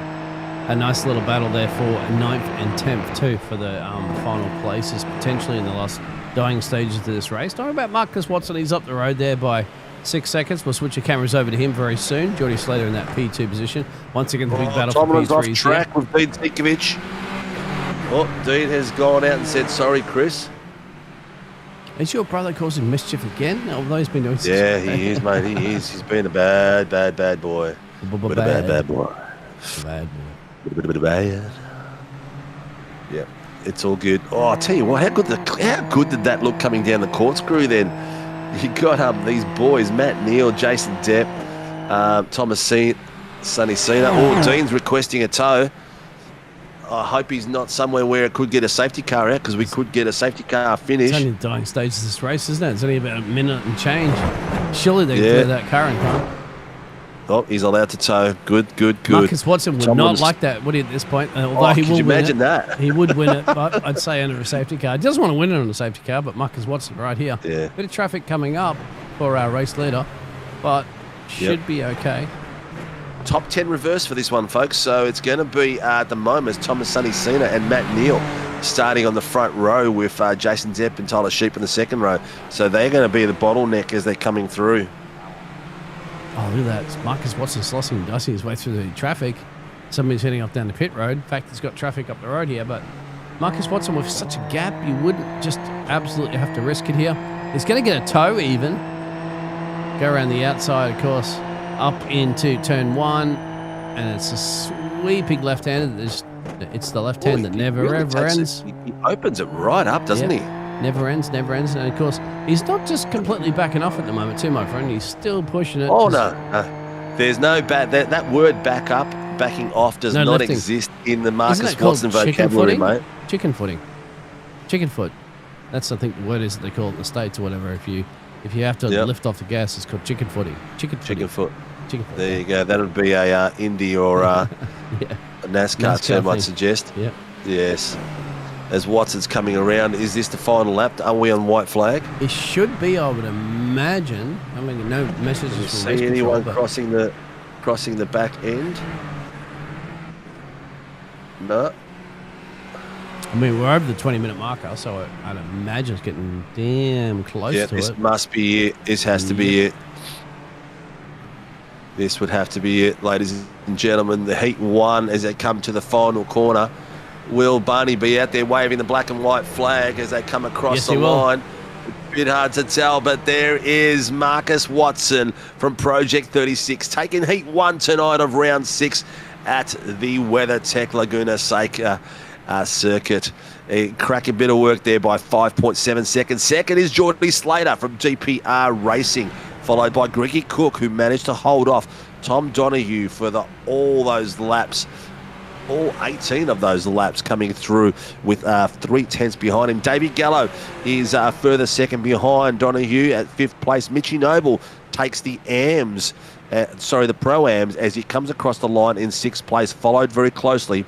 A nice little battle there for 9th and 10th too for the final places potentially in the last dying stages of this race. Talking about Marcus Watson, he's up the road there by 6 seconds. We'll switch the cameras over to him very soon. Geordie Slater in that P2 position. Once again, the big battle Tomlin's for P3. Off track with Dean Sinkovic. Oh, Dean has gone out and said, sorry, Chris. Is your brother causing mischief again? Although he's been doing Yeah, he is, mate. He is. He's been a bad boy. Bad boy. Bad boy. Bad boy. A bit bad. Yeah, it's all good. Oh, I'll tell you what, how good did that look coming down the corkscrew then? You got these boys, Matt Neal, Jason Depp, Thomas Sonny Cena. Oh, Dean's requesting a tow. I hope he's not somewhere where it could get a safety car out, because we could get a safety car finish. It's only the dying stage of this race, isn't it? It's only about a minute and change. Surely they can clear that car in time. Oh, he's allowed to tow. Good. Marcus Watson would not like that, would he, at this point? Although he will imagine that? He would win it, but I'd say under a safety car. He doesn't want to win it on a safety car, but Marcus Watson right here. Yeah. Bit of traffic coming up for our race leader, but should be okay. Top 10 reverse for this one, folks. So it's going to be, at the moment, Thomas Sonny Cena and Matt Neal starting on the front row with Jason Depp and Tyler Sheep in the second row. So they're going to be the bottleneck as they're coming through. Oh, look at that. Marcus Watson slossing and dicing his way through the traffic. Somebody's heading off down the pit road. In fact, there's got traffic up the road here, but Marcus Watson with such a gap, you wouldn't just absolutely have to risk it here. He's going to get a tow even. Go around the outside, of course, up into turn one, and it's a sweeping left-handed. It's the left hand that never ever ends. He opens it right up, doesn't he? Never ends. And of course, he's not just completely backing off at the moment too, my friend. He's still pushing it. Oh, no. There's no that word backing off does not exist in the Marcus Watson vocabulary, mate. Chicken footing. Chicken foot. That's, I think, the word is that they call it in the States or whatever. If you have to lift off the gas, it's called chicken footing. Chicken foot. There you go. That would be a Indy or a NASCAR term, I'd suggest. Yep. Yes. As Watson's coming around, is this the final lap? Are we on white flag? It should be, I would imagine. I mean, no messages from see race anyone control, crossing the back end? No. I mean, we're over the 20-minute marker, so I'd imagine it's getting damn close to this it. Must be it. This has to be it. This would have to be it, ladies and gentlemen. The heat one as they come to the final corner. Will Barney be out there waving the black and white flag as they come across the line? A bit hard to tell, but there is Marcus Watson from Project 36 taking heat one tonight of round 6 at the WeatherTech Laguna Seca circuit. A cracking bit of work there by 5.7 seconds. Second is Geordie Slater from GPR Racing, followed by Greggy Cook, who managed to hold off Tom Donahue for all those laps. All 18 of those laps coming through with 3 tenths behind him. Davey Gallo is further second behind Donahue at 5th place. Mitchy Noble takes the Pro-Ams as he comes across the line in 6th place, followed very closely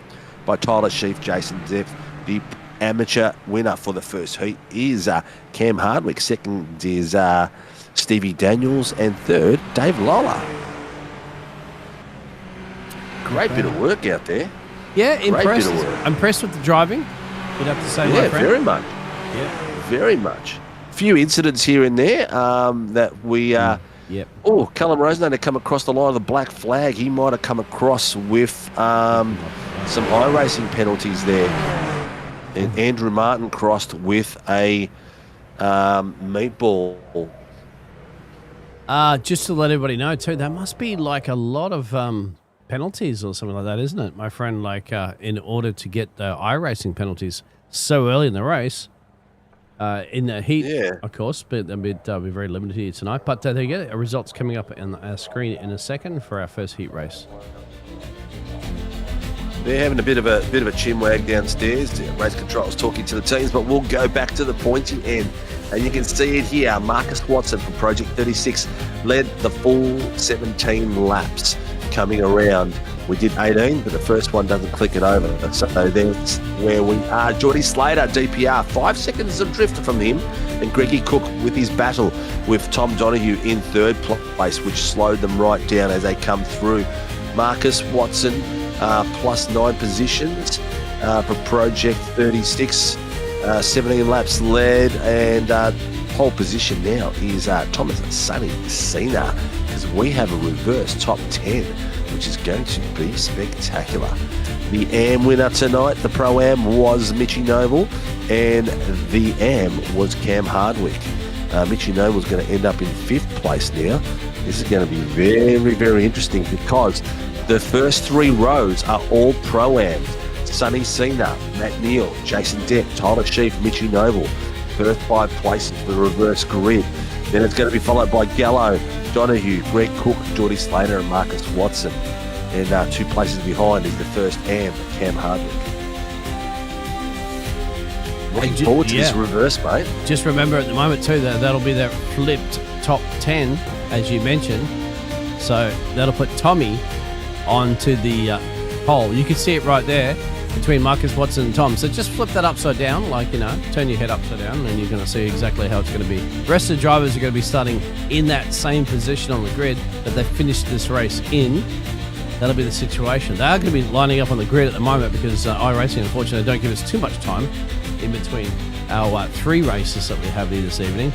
by Tyler Sheaf, Jason Depp. The amateur winner for the first heat is Cam Hardwick. Second is Stevie Daniels, and third, Dave Lawler. Great bit of work out there. Yeah, impressed with the driving. You'd have to say, my friend. Very much. Yeah, very much. Few incidents here and there that we. Oh, Callum Rosenay to come across the line of the black flag. He might have come across with some iRacing penalties there. And Andrew Martin crossed with a meatball. Just to let everybody know too, that must be like a lot of penalties or something like that, isn't it, my friend? Like in order to get the iRacing penalties so early in the race, in the heat, of course, but they'll be very limited here tonight. But there you go. Our results coming up on our screen in a second for our first heat race. They're having a bit of a chinwag downstairs. Race control's talking to the teams, but we'll go back to the pointy end. And you can see it here. Marcus Watson from Project 36 led the full 17 laps coming around. We did 18, but the first one doesn't click it over. So that's where we are. Geordie Slater, DPR, 5 seconds of drift from him. And Greggy Cook with his battle with Tom Donahue in 3rd place, which slowed them right down as they come through. Marcus Watson, plus 9 positions for Project 36. 17 laps led, and pole position now is Thomas Sonny Cena, because we have a reverse top 10, which is going to be spectacular. The AM winner tonight, the Pro-Am, was Mitchy Noble, and the AM was Cam Hardwick. Mitchy Noble's going to end up in 5th place now. This is going to be very, very interesting because The first 3 rows are all Pro-Ams. Sonny Cena, Matt Neal, Jason Depp, Tyler Sheaf, Mitchie Noble. First 5 places for the reverse grid. Then it's going to be followed by Gallo, Donahue, Greg Cook, Geordie Slater and Marcus Watson. And 2 places behind is the first AM, Cam Hardwick. Looking forward to this reverse, mate. Just remember at the moment too that that'll be that flipped top 10, as you mentioned. So that'll put Tommy onto the pole. You can see it right there between Marcus Watson and Tom. So just flip that upside down, like, you know, turn your head upside down, and you're going to see exactly how it's going to be. The rest of the drivers are going to be starting in that same position on the grid that they finished this race in. That'll be the situation. They are going to be lining up on the grid at the moment because Iracing, unfortunately, don't give us too much time in between our 3 races that we have here this evening.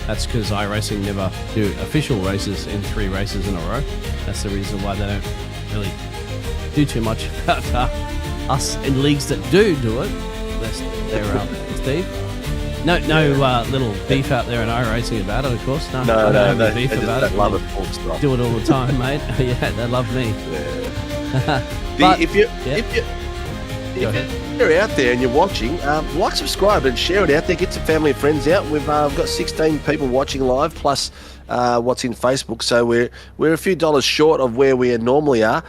That's because Iracing never do official races in 3 races in a row. That's the reason why they don't really do too much about us in leagues that do it. That's their Steve. No little beef out there in Iracing about it, of course. No, they beef just about it. Love it, full stop. Do it all the time, mate. Yeah, they love me. Yeah. But, if you're out there and you're watching, like, subscribe and share it out there. Get some family and friends out. We've got 16 people watching live plus what's in Facebook, so we're a few dollars short of where we normally are.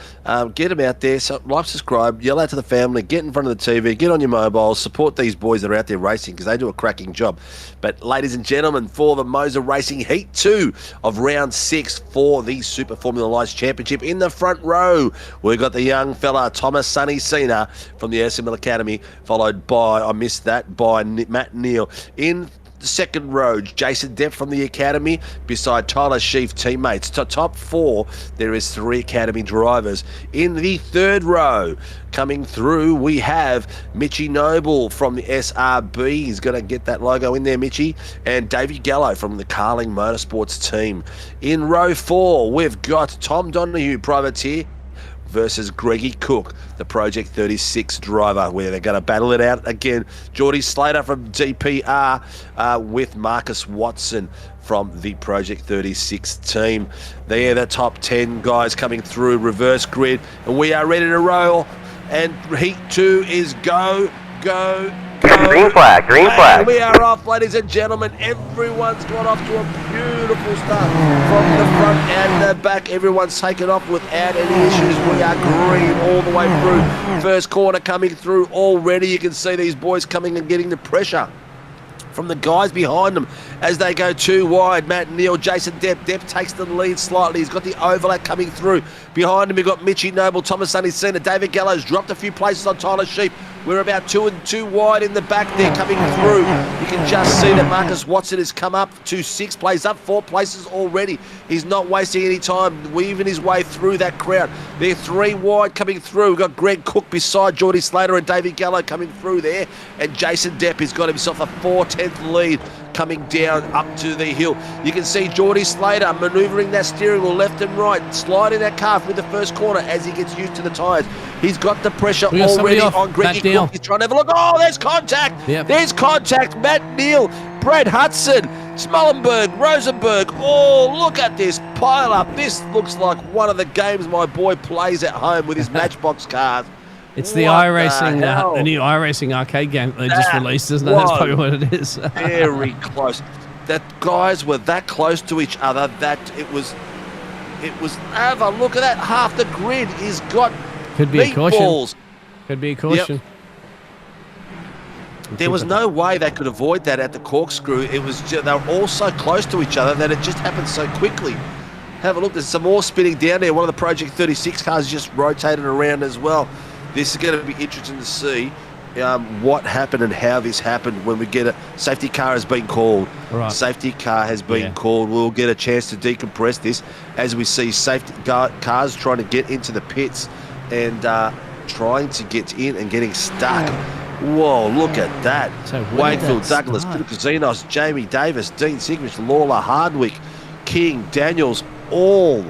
Get them out there, so like, subscribe, yell out to the family, get in front of the TV, get on your mobiles, support these boys that are out there racing because they do a cracking job. But ladies and gentlemen, for the MOZA Racing Heat 2 of round 6 for the Super Formula Lights Championship, in the front row we've got the young fella Thomas Sonny Cena from the SFL Academy, followed by, I missed that, by Matt Neal. In the second row, Jason Depp from the Academy beside Tyler Sheaf teammates. To top 4, there is 3 Academy drivers. In the third row, coming through, we have Mitchie Noble from the SRB. He's going to get that logo in there, Mitchie. And Davey Gallo from the Carling Motorsports team. In row 4, we've got Tom Donahue, privateer, versus Greggy Cook, the Project 36 driver, where they're going to battle it out again. Geordie Slater from DPR with Marcus Watson from the Project 36 team. They're the top 10 guys coming through reverse grid, and we are ready to roll. And Heat 2 is go. Green flag, green flag. And we are off, ladies and gentlemen. Everyone's got off to a beautiful start from the front and the back. Everyone's taken off without any issues. We are green all the way through. First corner coming through already. You can see these boys coming and getting the pressure from the guys behind them as they go 2 wide. Matt Neal, Jason Depp. Depp takes the lead slightly. He's got the overlap coming through. Behind him, we've got Mitchie Noble, Thomas Sonny Cena. David Gallo's dropped a few places on Tyler Sheep. We're about 2 and 2 wide in the back there coming through. You can just see that Marcus Watson has come up to 6 places, up 4 places already. He's not wasting any time, weaving his way through that crowd. They're 3 wide coming through. We've got Greg Cook beside Geordie Slater and David Gallo coming through there. And Jason Depp has got himself a 4/10 lead coming down up to the hill. You can see Geordie Slater manoeuvring that steering wheel left and right, sliding that car through the first corner as he gets used to the tyres. He's got the pressure already on Greggy Cook. He's trying to have a look. Oh, there's contact. Yep. There's contact. Matt Neal, Brad Hudson, Smollenberg, Rosenberg. Oh, look at this pile up. This looks like one of the games my boy plays at home with his Matchbox cars. It's the Iracing, the new Iracing arcade game they just released, isn't it? That's probably what it is. Very close. That guys were that close to each other that it was. Have a look at that. Half the grid is got Could be a caution. meatballs. Could be a caution. Yep. There was no way they could avoid that at the corkscrew. It was just, they were all so close to each other that it just happened so quickly. Have a look. There's some more spinning down there. One of the Project 36 cars just rotated around as well. This is going to be interesting to see what happened and how this happened when we get a safety car has been called. Right. Safety car has been called. We'll get a chance to decompress this as we see safety cars trying to get into the pits and trying to get in and getting stuck. Whoa, look at that. So Wakefield, Douglas, Casinos, Jamie Davis, Dean Sigmund, Lawler, Hardwick, King, Daniels, all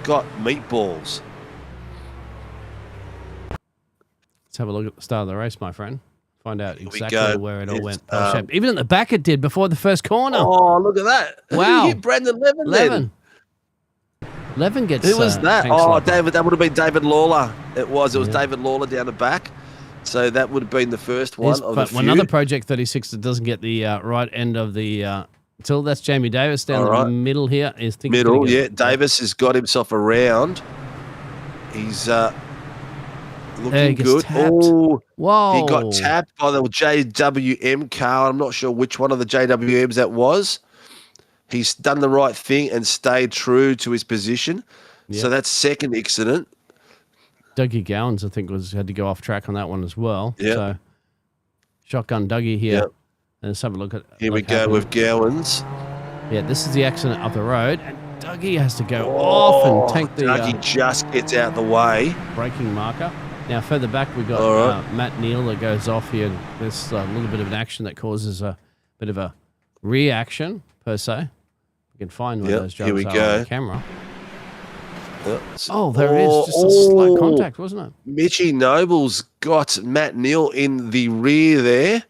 got meatballs. Let's have a look at the start of the race, my friend. Find out exactly where it all went. Even at the back it did before the first corner. Oh, look at that. Wow. Who hit Brendan Levin then? 11 gets. Who was that? Hank Oh, Slot. David. That would have been David Lawler. It was. It was Yeah. David Lawler down the back. So that would have been the first one Here's of the few. another Project 36 that doesn't get the right end of the till. That's Jamie Davis down All right. the middle here. Is Middle, yeah. Davis has got himself around. He's He looking gets good. tapped. Oh, Whoa! he got tapped by the JWM car. I'm not sure which one of the JWMs that was. He's done the right thing and stayed true to his position. Yep. So that's second accident. Dougie Gowans, I think, had to go off track on that one as well. Yep. So shotgun Dougie here. Yep. And let's have a look at. Here we what go happened. with Gowans. Yeah, this is the accident up the road, and Dougie has to go off and take the Dougie just gets out the way. braking marker. Now further back we got All right. Matt Neal that goes off here. There's a little bit of an action that causes a bit of a reaction per se. You can find one Yep, of those here jumps we on go. the camera. Oops. Oh, there it is. Just a slight contact, wasn't it? Mitchy Noble's got Matt Neal in the rear there.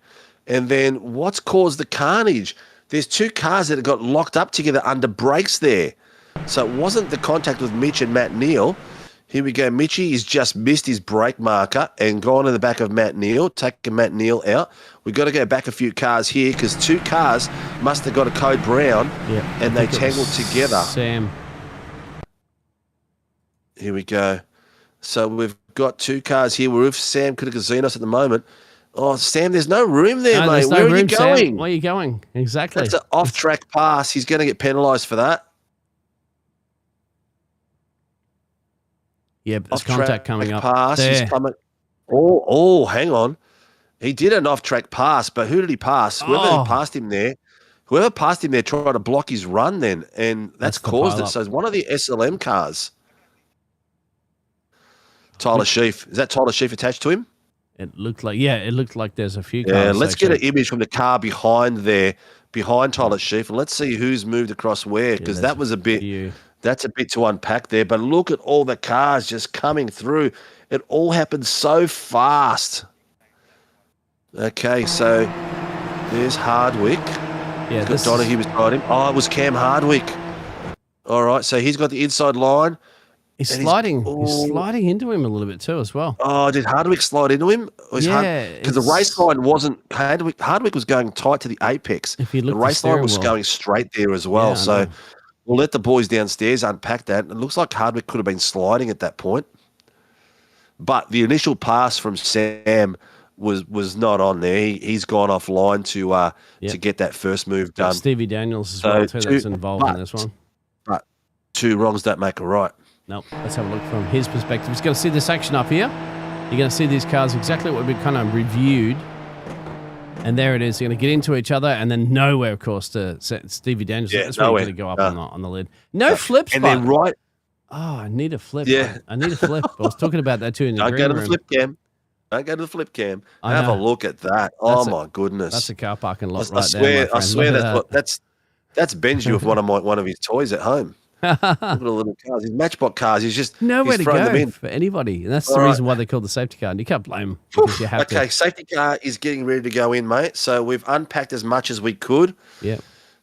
And then what's caused the carnage? There's two cars that have got locked up together under brakes there. So it wasn't the contact with Mitch and Matt Neal. Here we go. Mitchy has just missed his brake marker and gone in the back of Matt Neal, taking Matt Neal out. We've got to go back a few cars here because two cars must have got a code brown and they tangled together. Sam. Here we go. So we've got two cars here. We're with Sam Kutakazinos at the moment. Oh, Sam, there's no room there, No, mate. there's no Where are you room, Sam. going? Where are you going? Exactly. That's an off-track pass. He's going to get penalised for that. Yeah, but there's Off-track contact coming up. pass. There. He's coming. Oh, hang on. He did an off-track pass, but who did he pass? Whoever passed him there tried to block his run then, and that's the caused it. pile-up. So it's one of the SLM cars. Tyler Sheaf. Is that Tyler Sheaf attached to him? It looked like there's a few cars. Yeah, let's get an actually. image from the car behind there, behind Tyler Sheaf, and let's see who's moved across where, because there's that was a bit. few. That's a bit to unpack there. But look at all the cars just coming through. It all happened so fast. Okay, so there's Hardwick. Yeah, Got Donahue beside him. Oh, it was Cam Hardwick. All right, so he's got the inside line. He's and sliding. oh. He's sliding into him a little bit too, as well. Oh, did Hardwick slide into him? Yeah, Because the race line wasn't Hardwick was going tight to the apex. If you The look at the race line steering was wheel. going straight there as well. Yeah, I So know. we'll let the boys downstairs unpack that. It looks like Hardwick could have been sliding at that point. But the initial pass from Sam was not on there. He's gone offline to get that first move done. Stevie Daniels as So well too. That's two- involved in but- this one. But two wrongs don't make a right. Nope. Let's have a look from his perspective. He's going to see this action up here. You're going to see these cars exactly what we kind of reviewed. And there it is. You're going to get into each other and then nowhere, of course, to Stevie Daniels. Yeah, That's where you're nowhere. going to go up No. on the lid. No flips, And but then right, oh, I need a flip. Yeah. I need a flip. I was talking about that too in the don't green go to the room. flip cam. Don't go to the flip cam. I Have a know. look at that. Oh That's a- my goodness. That's a car parking lot I right swear, there, my friend. I swear Look at that's Benji with one of his toys at home. Look at the little cars. His Matchbox cars. He's nowhere to thrown them go in. for anybody. And that's the All right. reason why they call the safety car. And you can't blame them because you have Okay, to. safety car is getting ready to go in, mate. So we've unpacked as much as we could. Yeah.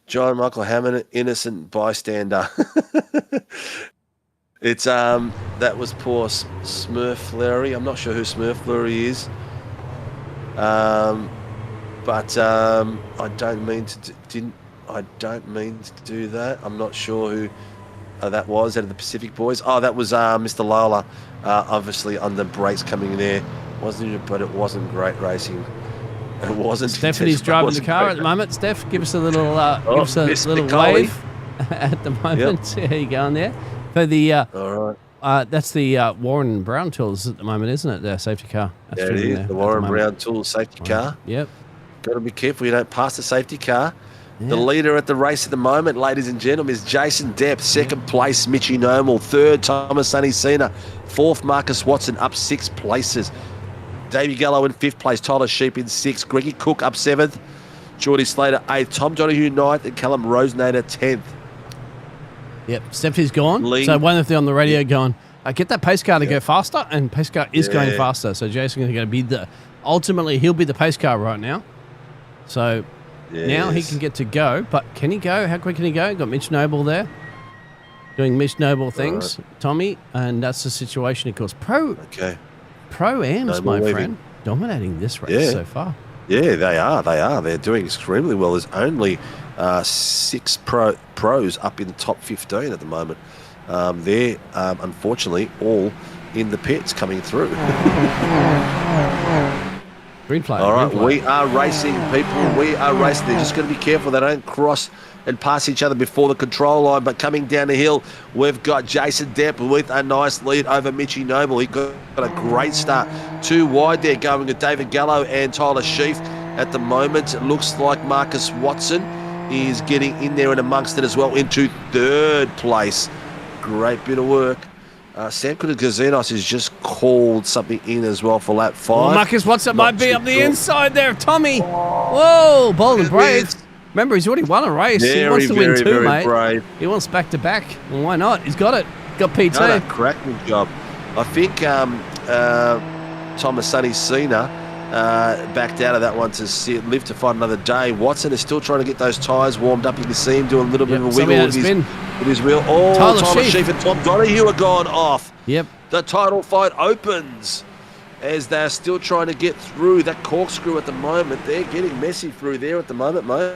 John Michael Hammond, innocent bystander. It's that was poor Smurf Fleury. I'm not sure who Smurf Fleury is. But I don't mean to do that. I'm not sure who that was out of the Pacific boys. Oh, that was Mr. Lawler, obviously on the brakes coming in there. Wasn't it? But it wasn't great racing. It wasn't. Stephanie's it driving the wasn't car great at the moment. Steph, give us a little, Miss little Nicole. wave at the moment. How you going there? For the, All right. that's the Warren Brown Tools at the moment, isn't it? The safety car. That's There it fitting is. there The at Warren moment. Brown Tools safety car. Yep. Got to be careful you don't pass the safety car. The Yeah. leader at the race at the moment, ladies and gentlemen, is Jason Depp. Second place, Mitchy Noble. Third, Thomas Sonny Cena. Fourth, Marcus Watson, up 6 places. Davey Gallo in 5th place. Tyler Sheep in 6th. Greggy Cook up 7th. Geordie Slater 8th. Tom Donahue 9th. And Callum Rosenader 10th. Yep. Stephanie's gone. Lee- So one of them on the radio going, get that pace car to go faster. And pace car is going Yeah. faster. So Jason's going to be ultimately he'll be the pace car right now. So now he Yes. can get to go. But can he go? How quick can he go? Got Mitch Noble there. doing Mitch Noble things, Tommy, and that's the situation. Of course, Pro Ams, Noble my leaving. friend, dominating this race so far. Yeah, they are. They're doing extremely well. There's only 6 pros up in the top 15 at the moment. They're unfortunately all in the pits coming through. Green flag. All right, we are racing, people. We are racing. They're just going to be careful they don't cross and pass each other before the control line. But coming down the hill, we've got Jason Depp with a nice lead over Mitchy Noble. He got a great start. 2 wide there, going with David Gallo and Tyler Sheaf. At the moment, it looks like Marcus Watson is getting in there and amongst it as well into 3rd place. Great bit of work. Sam Gazinos has just called something in as well for lap 5. Well, Marcus Watson might be up the inside there, Tommy. Whoa, bold and brave. Remember, he's already won a race. He wants to win too, mate. Brave. He wants back-to-back. Well, why not? He's got it. Got P2. Done a cracking job. I think Thomas Sonny Cena backed out of that one to live to fight another day. Watson is still trying to get those tyres warmed up. You can see him doing a little bit of a wiggle with his wheel. Oh, Tyler Sheaf and Tom Donahue are gone off. Yep. The title fight opens as they're still trying to get through that corkscrew at the moment. They're getting messy through there at the moment, mate.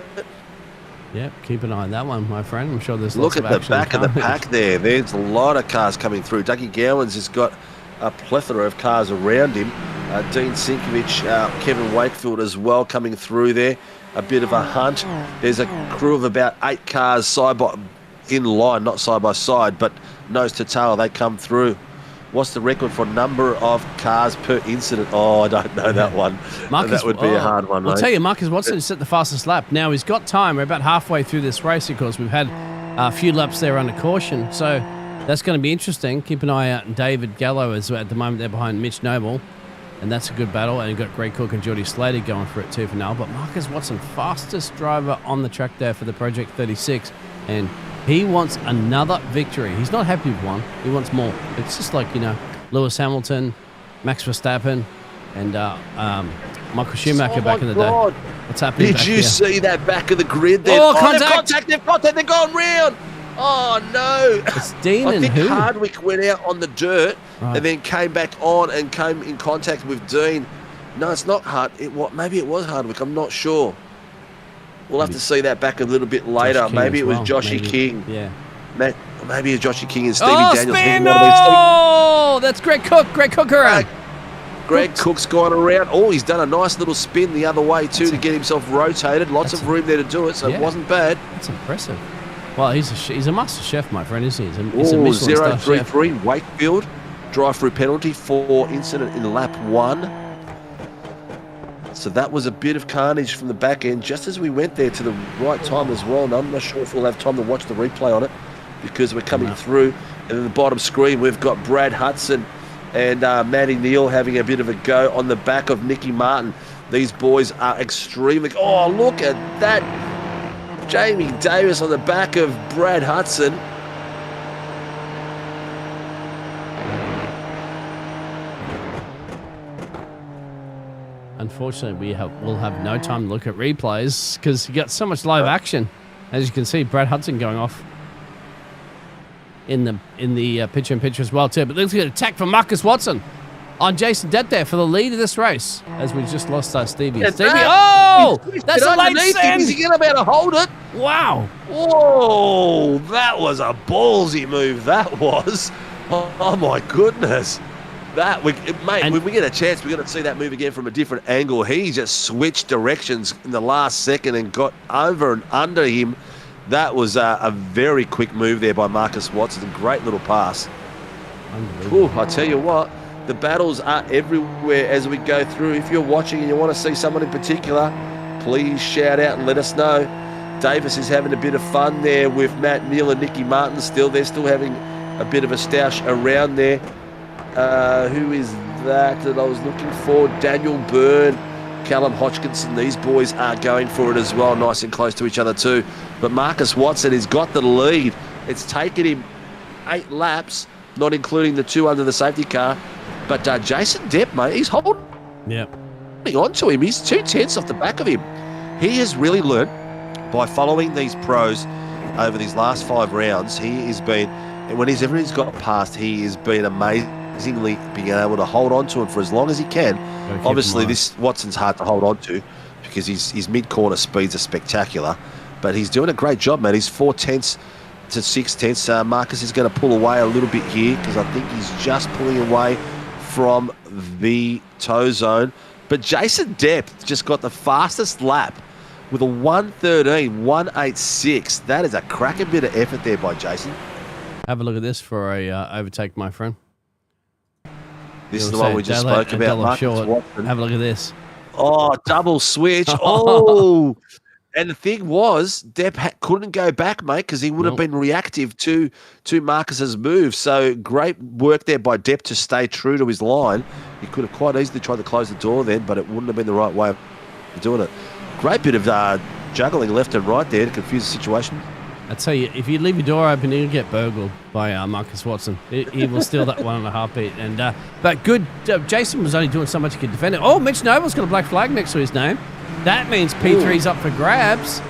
Yep, keep an eye on that one, my friend. I'm sure there's Look lots at of the action back of the coming. pack there. There's a lot of cars coming through. Dougie Gowans has got a plethora of cars around him. Dean Sinkovich, Kevin Wakefield as well coming through there. A bit of a hunt. There's a crew of about 8 cars in line, not side by side, but nose to tail. They come through. What's the record for number of cars per incident? Oh, I don't know that one. That would be a hard one, I'll mate. tell you, Marcus Watson set the fastest lap. Now, he's got time. We're about halfway through this race, of course. We've had a few laps there under caution, so that's going to be interesting. Keep an eye out. And David Gallo is at the moment there behind Mitch Noble, and that's a good battle. And you've got Greg Cook and Geordie Slater going for it too for now. But Marcus Watson, fastest driver on the track there for the Project 36, and he wants another victory. He's not happy with one. He wants more. It's just like, Lewis Hamilton, Max Verstappen, and Michael Schumacher back in the day. What's happening Did back you here? see that back of the grid there? Oh, contact! They've gone round. Oh, no. It's Dean I and think who? Hardwick went out on the dirt and then came back on and came in contact with Dean. No, it's not maybe it was Hardwick. I'm not sure. We'll have to see that back a little bit later. Maybe it was Joshy King. Yeah. Maybe it's Joshy King and Stevie Daniels. Spin! Oh, that's Greg Cook. Greg Cook around. Greg Cook's gone around. Oh, he's done a nice little spin the other way too to get himself rotated. Lots of room there to do it, so it wasn't bad. That's impressive. Well, he's a master chef, my friend, isn't he? He's a Michelin star chef. 033 Wakefield drive-through penalty for incident in lap 1. So that was a bit of carnage from the back end, just as we went there to the right time as well. And I'm not sure if we'll have time to watch the replay on it because we're coming through. And in the bottom screen, we've got Brad Hudson and Matty Neal having a bit of a go on the back of Nicky Martin. These boys are extremely... Oh, look at that. Jamie Davis on the back of Brad Hudson. Unfortunately, we'll have no time to look at replays because you got so much live action. As you can see, Brad Hudson going off in the picture-in-picture as well too. But let's get an attack from Marcus Watson on Jason Dett there for the lead of this race as we just lost Stevie. Oh, that's a late send. Is he going to be able to hold it? Wow. Whoa, that was a ballsy move. That was. Oh my goodness. When we get a chance, we're going to see that move again from a different angle. He just switched directions in the last second and got over and under him. That was a very quick move there by Marcus Watson. Great little pass. Ooh, I tell you what, the battles are everywhere as we go through. If you're watching and you want to see someone in particular, please shout out and let us know. Davis is having a bit of fun there with Matt Neal and Nicky Martin still. They're still having a bit of a stoush around there. Who is that I was looking for? Daniel Byrne, Callum Hodgkinson. These boys are going for it as well, nice and close to each other too. But Marcus Watson has got the lead. It's taken him 8 laps, not including the 2 under the safety car. But Jason Depp, mate, he's holding on to him. He's 2/10 off the back of him. He has really learnt by following these pros over these last 5 rounds. He has been And whenever he's got past, he has been amazingly being able to hold on to him for as long as he can. Obviously, this Watson's hard to hold on to because his mid-corner speeds are spectacular. But he's doing a great job, man. He's 4/10 to 6/10. Marcus is going to pull away a little bit here because I think he's just pulling away from the tow zone. But Jason Depp just got the fastest lap with a 1:13.186. That is a cracking bit of effort there by Jason. Have a look at this for a overtake, my friend. This is the one we just spoke about, Marcus Watson. Have a look at this. Oh, double switch. Oh, and the thing was, Depp couldn't go back, mate, because he would have been reactive to Marcus's move. So great work there by Depp to stay true to his line. He could have quite easily tried to close the door then, but it wouldn't have been the right way of doing it. Great bit of juggling left and right there to confuse the situation. I tell you, if you leave your door open, you'll get burgled by Marcus Watson. He will steal that one in a heartbeat. And but good, Jason was only doing so much he could defend it. Oh, Mitch Noble's got a black flag next to his name. That means P3's up for grabs.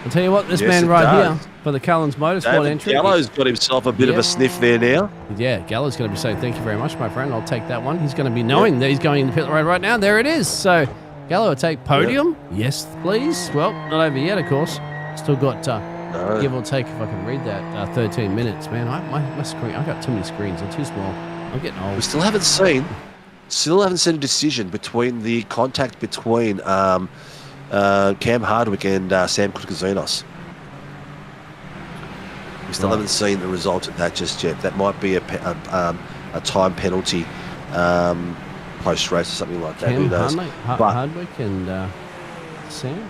I'll tell you what, this man right here for the Cullens Motorsport entry. Gallo's got himself a bit of a sniff there now. Yeah, Gallo's going to be saying, thank you very much, my friend. I'll take that one. He's going to be knowing that he's going in the pit road right now. There it is. So Gallo will take podium. Yes, please. Well, not over yet, of course. Still got... give or take, if I can read that, 13 minutes, man. My screen, I've got too many screens. They're too small. I'm getting old. We still haven't seen a decision between the contact between Cam Hardwick and Sam Kutkazinos. We still haven't seen the result of that just yet. That might be a time penalty post-race or something like that. Cam Who knows? Hardwick and Sam?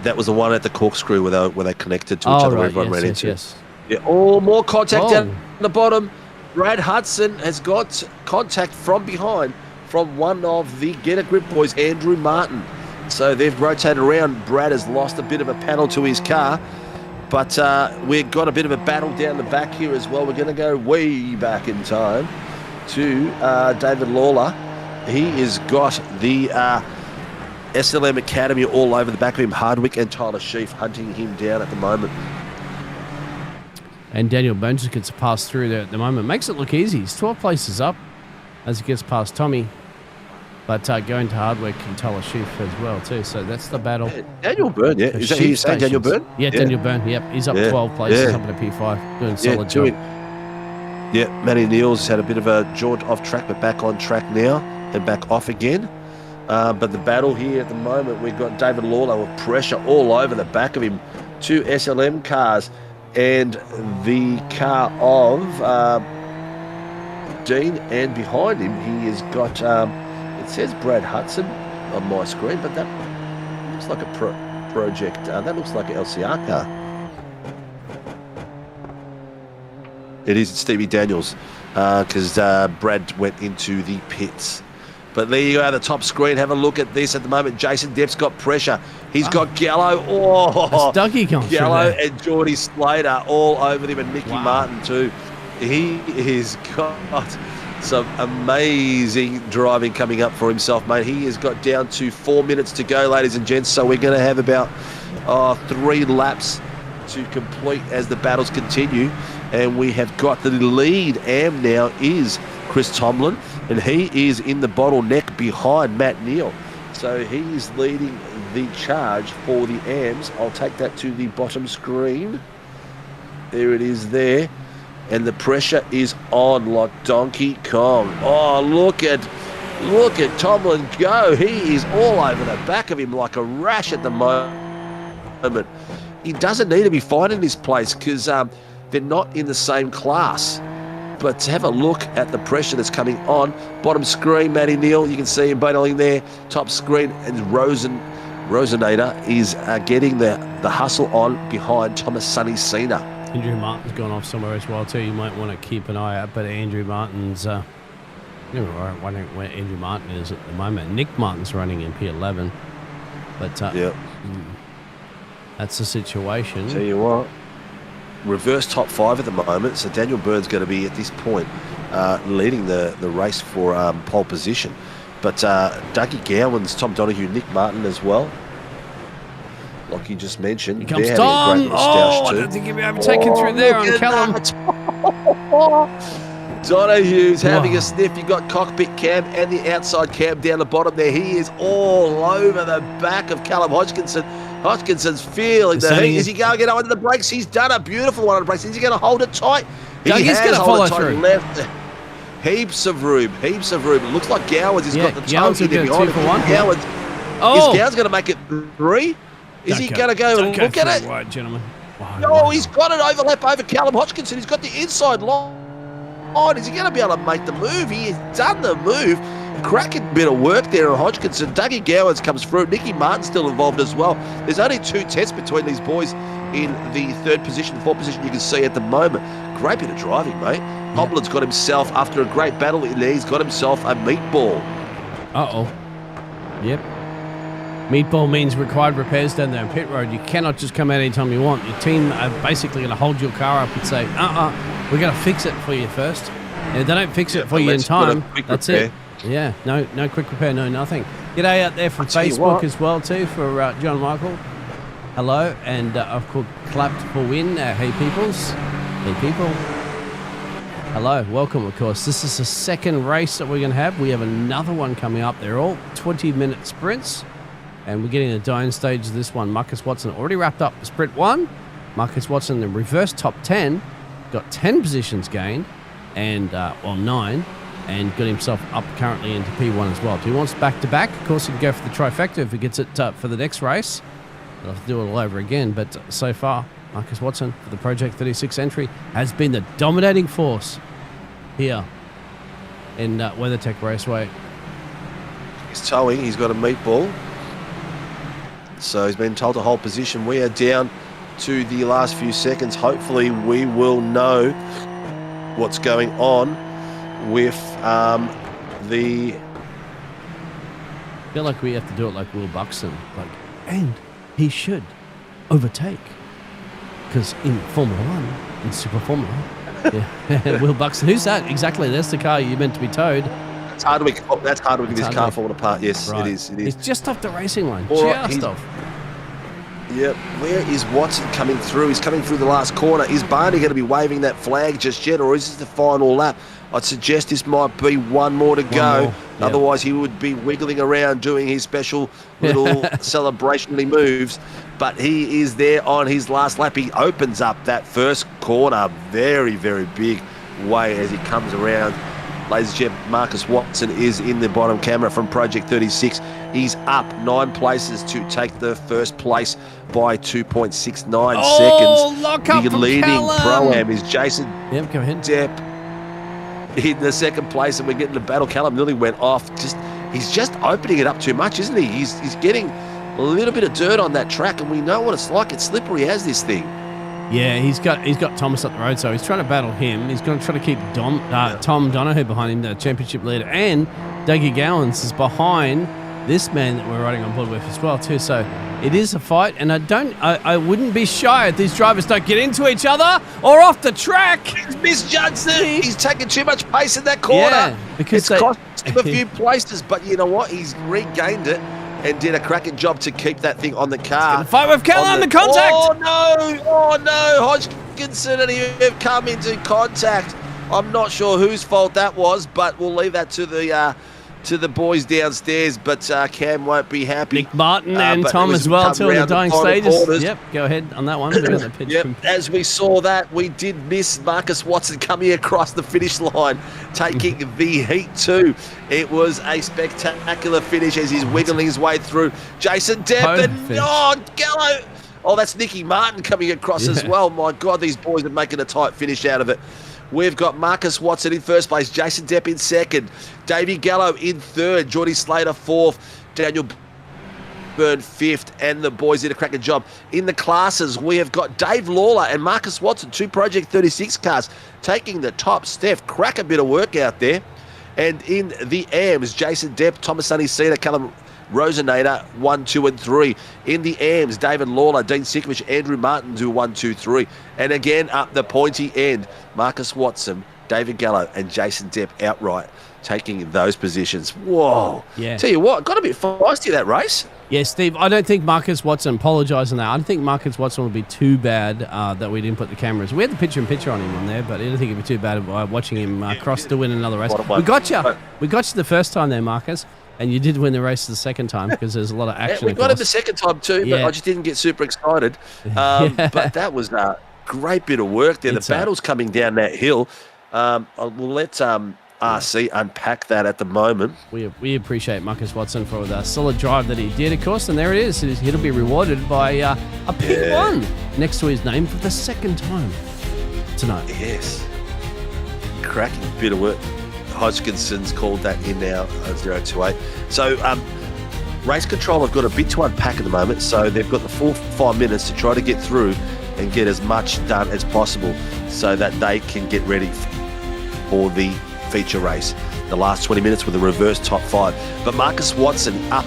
That was the one at the corkscrew where they connected to each other. Right. Everyone ran into. Yes. Yeah. Oh, more contact down the bottom. Brad Hudson has got contact from behind from one of the Get a Grip boys, Andrew Martin. So they've rotated around. Brad has lost a bit of a panel to his car, but we've got a bit of a battle down the back here as well. We're going to go way back in time to David Lawler. He has got the SLM Academy all over the back of him. Hardwick and Tyler Sheaf hunting him down at the moment. And Daniel Burns gets a pass through there at the moment. Makes it look easy. He's 12 places up as he gets past Tommy. But going to Hardwick and Tyler Sheaf as well, too. So that's the battle. Daniel Byrne, yeah. Is that who you're saying, Daniel Byrne? Yeah, Daniel Byrne, yep. He's up 12 places, up in a P5. Doing a solid job. Yeah, Matty Neal's had a bit of a jaunt off track, but back on track now and back off again. But the battle here at the moment, we've got David Lawler with pressure all over the back of him. Two SLM cars and the car of Dean, and behind him he has got, it says Brad Hudson on my screen, but that looks like a project, that looks like an LCR car. It is Stevie Daniels, because Brad went into the pits. But there you go, the top screen. Have a look at this at the moment. Jason Depp's got pressure. He's got Gallo. Oh, Gallo and Geordie Slater all over him, and Mickey Martin too. He has got some amazing driving coming up for himself, mate. He has got down to 4 minutes to go, ladies and gents. So we're going to have about 3 laps to complete as the battles continue. And we have got the lead. Am now is Chris Tomlin, and he is in the bottleneck behind Matt Neal. So he's leading the charge for the AMs. I'll take that to the bottom screen. There it is there. And the pressure is on like Donkey Kong. Oh, look at Tomlin go. He is all over the back of him like a rash at the moment. He doesn't need to be fighting this place because they're not in the same class. But have a look at the pressure that's coming on. Bottom screen, Matty Neal, you can see him battling there. Top screen, and Rosenator is getting the hustle on behind Thomas Sonny Cena. Andrew Martin's gone off somewhere as well too. You might want to keep an eye out. But Andrew Martin's, I don't know where Andrew Martin is at the moment. Nick Martin's running in P11. But that's the situation. Tell you what. Reverse top 5 at the moment, so Daniel Byrne's going to be at this point leading the race for pole position. But Dougie Gowans, Tom Donoghue, Nick Martin as well. like you just mentioned. Here comes they're having a Tom. great moustache Oh, I too. don't think he'll be overtaken through there on look at Callum. that. Donohue's having a sniff. You got cockpit cam and the outside cam down the bottom there. He is all over the back of Callum Hodgkinson. Hodgkinson's feeling the heat. Is he going to get under the brakes? He's done a beautiful one on the brakes. Is he going to hold it tight? He's going to follow through. Left. Heaps of room. It looks like Gowans has got the toe in there behind him. Gowans. Oh. Is Gowans going to make it 3? Is he going to go and look at it? Wide, gentlemen. No, he's got an overlap over Callum Hodgkinson. He's got the inside line. Is he going to be able to make the move? He has done the move. Cracking bit of work there on Hodgkinson. Dougie Gowans comes through. Nicky Martin's still involved as well. There's only 2 tenths between these boys in the 3rd position, 4th position you can see at the moment. Great bit of driving, mate. Hoblin's got himself, after a great battle in there, he's got himself a meatball. Uh-oh. Yep. Meatball means required repairs down there on pit road. You cannot just come out anytime you want. Your team are basically going to hold your car up and say, we're going to fix it for you first. And if they don't fix it for you in time, that's it. Yeah, no quick repair, no nothing. G'day out there from Facebook as well too for John Michael. Hello, and I've called clapped for win. Hey peoples. Hey people. Hello, welcome of course. This is the 2nd race that we're going to have. We have another one coming up. They're all 20-minute sprints. And we're getting a dying stage of this one. Marcus Watson already wrapped up sprint 1. Marcus Watson, the reverse top 10, got 10 positions gained, and 9, and got himself up currently into P1 as well. If he wants back-to-back, of course he can go for the trifecta if he gets it for the next race. He'll have to do it all over again, but so far, Marcus Watson for the Project 36 entry has been the dominating force here in WeatherTech Raceway. He's towing. He's got a meatball. So he's been told to hold position. We are down to the last few seconds. Hopefully we will know what's going on with the... I feel like we have to do it like Will Buxton. And he should overtake. Because in Formula 1, in Super Formula, Will Buxton. Who's that? Exactly, that's the car you're meant to be towed. That's Hardwick. That's Hardwick. This car falling apart. Yes, right. It is. He's just off the racing line. Just off. Yep. Where is Watson coming through? He's coming through the last corner. Is Barney going to be waving that flag just yet, or is this the final lap? I'd suggest this might be one more to go. Yep. Otherwise, he would be wiggling around doing his special little celebrationary moves. But he is there on his last lap. He opens up that first corner very, very big way as he comes around. Ladies and gentlemen, Marcus Watson is in the bottom camera from Project 36. He's up 9 places to take the first place by 2.69 seconds. Lock up the from leading Callum. Pro-Am is Jason Go ahead. Depp in the 2nd place, and we're getting the battle. Callum nearly went off. He's just opening it up too much, isn't he? He's getting a little bit of dirt on that track, and we know what it's like. It's slippery as this thing. Yeah, he's got Thomas up the road, so he's trying to battle him. He's going to try to keep Tom Donohue behind him, the championship leader, and Dougie Gowans is behind this man that we're riding on board with as well too. So it is a fight, and I wouldn't be shy if these drivers don't get into each other or off the track. He's misjudged it. He's taking too much pace in that corner. Yeah, because it's cost him a few places, but you know what? He's regained it and did a cracking job to keep that thing on the car. Fight with Callum, the contact! Oh no, Hodgkinson and him have come into contact. I'm not sure whose fault that was, but we'll leave that to the boys downstairs. But Cam won't be happy. Nick Martin and Tom as well, too, in the dying stages. Yep, go ahead on that one. As we saw that, we did miss Marcus Watson coming across the finish line, taking the heat too. It was a spectacular finish as he's wiggling his way through. Jason Depp and Gallo. Oh, that's Nicky Martin coming across as well. My God, these boys are making a tight finish out of it. We've got Marcus Watson in 1st place, Jason Depp in 2nd, Davey Gallo in 3rd, Geordie Slater 4th, Daniel Byrne 5th, and the boys did a cracking job. In the classes, we have got Dave Lawler and Marcus Watson, 2 Project 36 cars, taking the top step. Crack a bit of work out there. And in the AMs, Jason Depp, Thomas Sonny Cena, Callum Rosenator, 1, 2, and 3. In the AMs, David Lawler, Dean Sikovich, Andrew Martin do 1, 2, 3. And again, up the pointy end, Marcus Watson, David Gallo and Jason Depp outright taking those positions. Whoa. Yeah. Tell you what, got a bit feisty that race. Yeah, Steve, I don't think Marcus Watson, apologise on that, I don't think Marcus Watson would be too bad that we didn't put the cameras. We had the picture-in-picture on him on there, but I don't think it'd be too bad watching him cross to win another race. We got you. We got you the first time there, Marcus, and you did win the race the second time because there's a lot of action. We got him the second time too, but I just didn't get super excited. But that was a great bit of work there. The battle's coming down that hill. We'll let RC unpack that at the moment. We appreciate Marcus Watson for the solid drive that he did, of course, and there it is. He'll be rewarded by a P1 next to his name for the second time tonight. Yes. Cracking bit of work. Hodgkinson's called that in now, 028. So race control have got a bit to unpack at the moment, so they've got the full 5 minutes to try to get through and get as much done as possible so that they can get ready for the feature race. The last 20 minutes with a reverse top 5. But Marcus Watson up,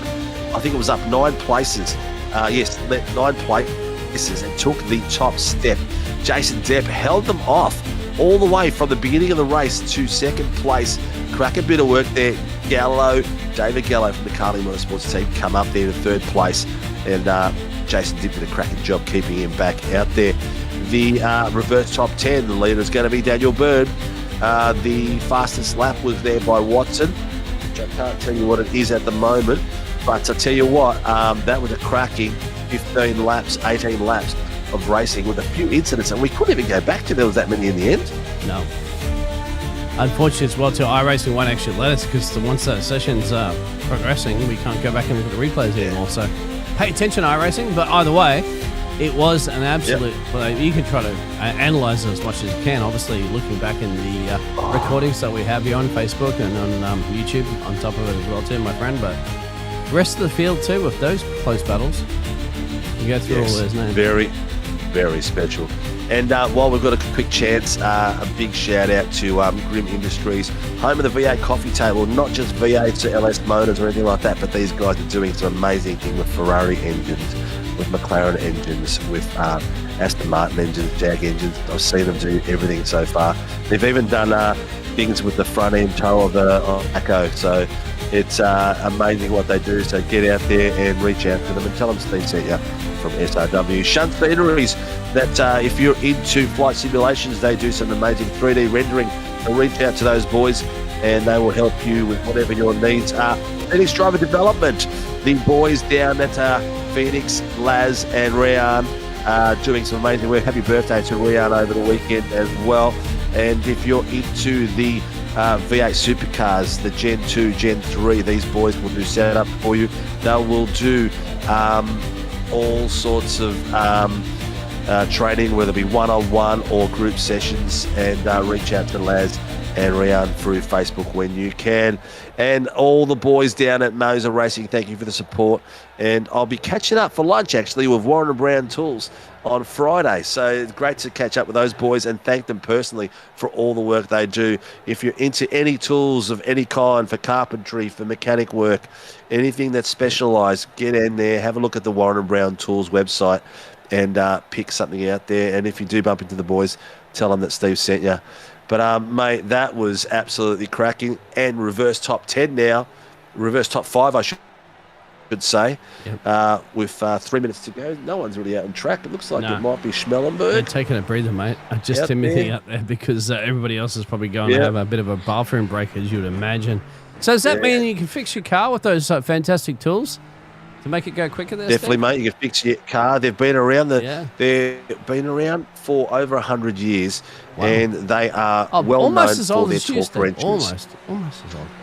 I think it was up 9 places. 9 places and took the top step. Jason Depp held them off all the way from the beginning of the race to second place. Crack a bit of work there. David Gallo from the Carly Motorsports team come up there to third place, and Jason Depp did a cracking job keeping him back out there. The reverse top 10, the leader is going to be Daniel Byrne. The fastest lap was there by Watson, which I can't tell you what it is at the moment, but I tell you what, that was a cracking 15 laps, 18 laps of racing with a few incidents, and we couldn't even go back to there was that many in the end. No. Unfortunately as well too, iRacing won't actually let us because once that session's progressing, we can't go back and look at the replays anymore. So pay attention, iRacing, but either way, it was an absolute. Well, you can try to analyze it as much as you can. Obviously, looking back in the recordings that we have here on Facebook and on YouTube, on top of it as well too, my friend. But the rest of the field too, with those close battles, you go through all those names. Very, very special. And while we've got a quick chance, a big shout out to Grim Industries, home of the V8 coffee table. Not just V8s or LS motors or anything like that, but these guys are doing some amazing things with Ferrari engines, with McLaren engines, with Aston Martin engines, Jag engines. I've seen them do everything so far. They've even done things with the front end toe of the Echo. So it's amazing what they do. So get out there and reach out to them and tell them Steve sent you from SRW. Shunt Sceneries, that if you're into flight simulations, they do some amazing 3D rendering. So reach out to those boys and they will help you with whatever your needs are. Phoenix Driver Development, the boys down at Phoenix, Laz and Rian, doing some amazing work. Happy birthday to Rian over the weekend as well. And if you're into the V8 supercars, the Gen 2, Gen 3, these boys will do setup for you. They will do all sorts of training, whether it be one-on-one or group sessions, and reach out to Laz and Rian through Facebook when you can. And all the boys down at MOZA Racing, thank you for the support. And I'll be catching up for lunch, actually, with Warren & Brown Tools on Friday. So it's great to catch up with those boys and thank them personally for all the work they do. If you're into any tools of any kind, for carpentry, for mechanic work, anything that's specialised, get in there, have a look at the Warren & Brown Tools website and pick something out there. And if you do bump into the boys, tell them that Steve sent you. But, mate, that was absolutely cracking. And reverse top 10 now. Reverse top 5, I should say. Yep. With 3 minutes to go. No one's really out on track. It looks like it might be Schmellenberg. They're taking a breather, mate. Just Timothy out there because everybody else is probably going to have a bit of a bathroom break, as you'd imagine. So does that mean you can fix your car with those fantastic tools to make it go quicker there? Definitely, Steve? mate. You can fix your car. They've been around they've been around for over 100 years, and they are well known for their torque engines.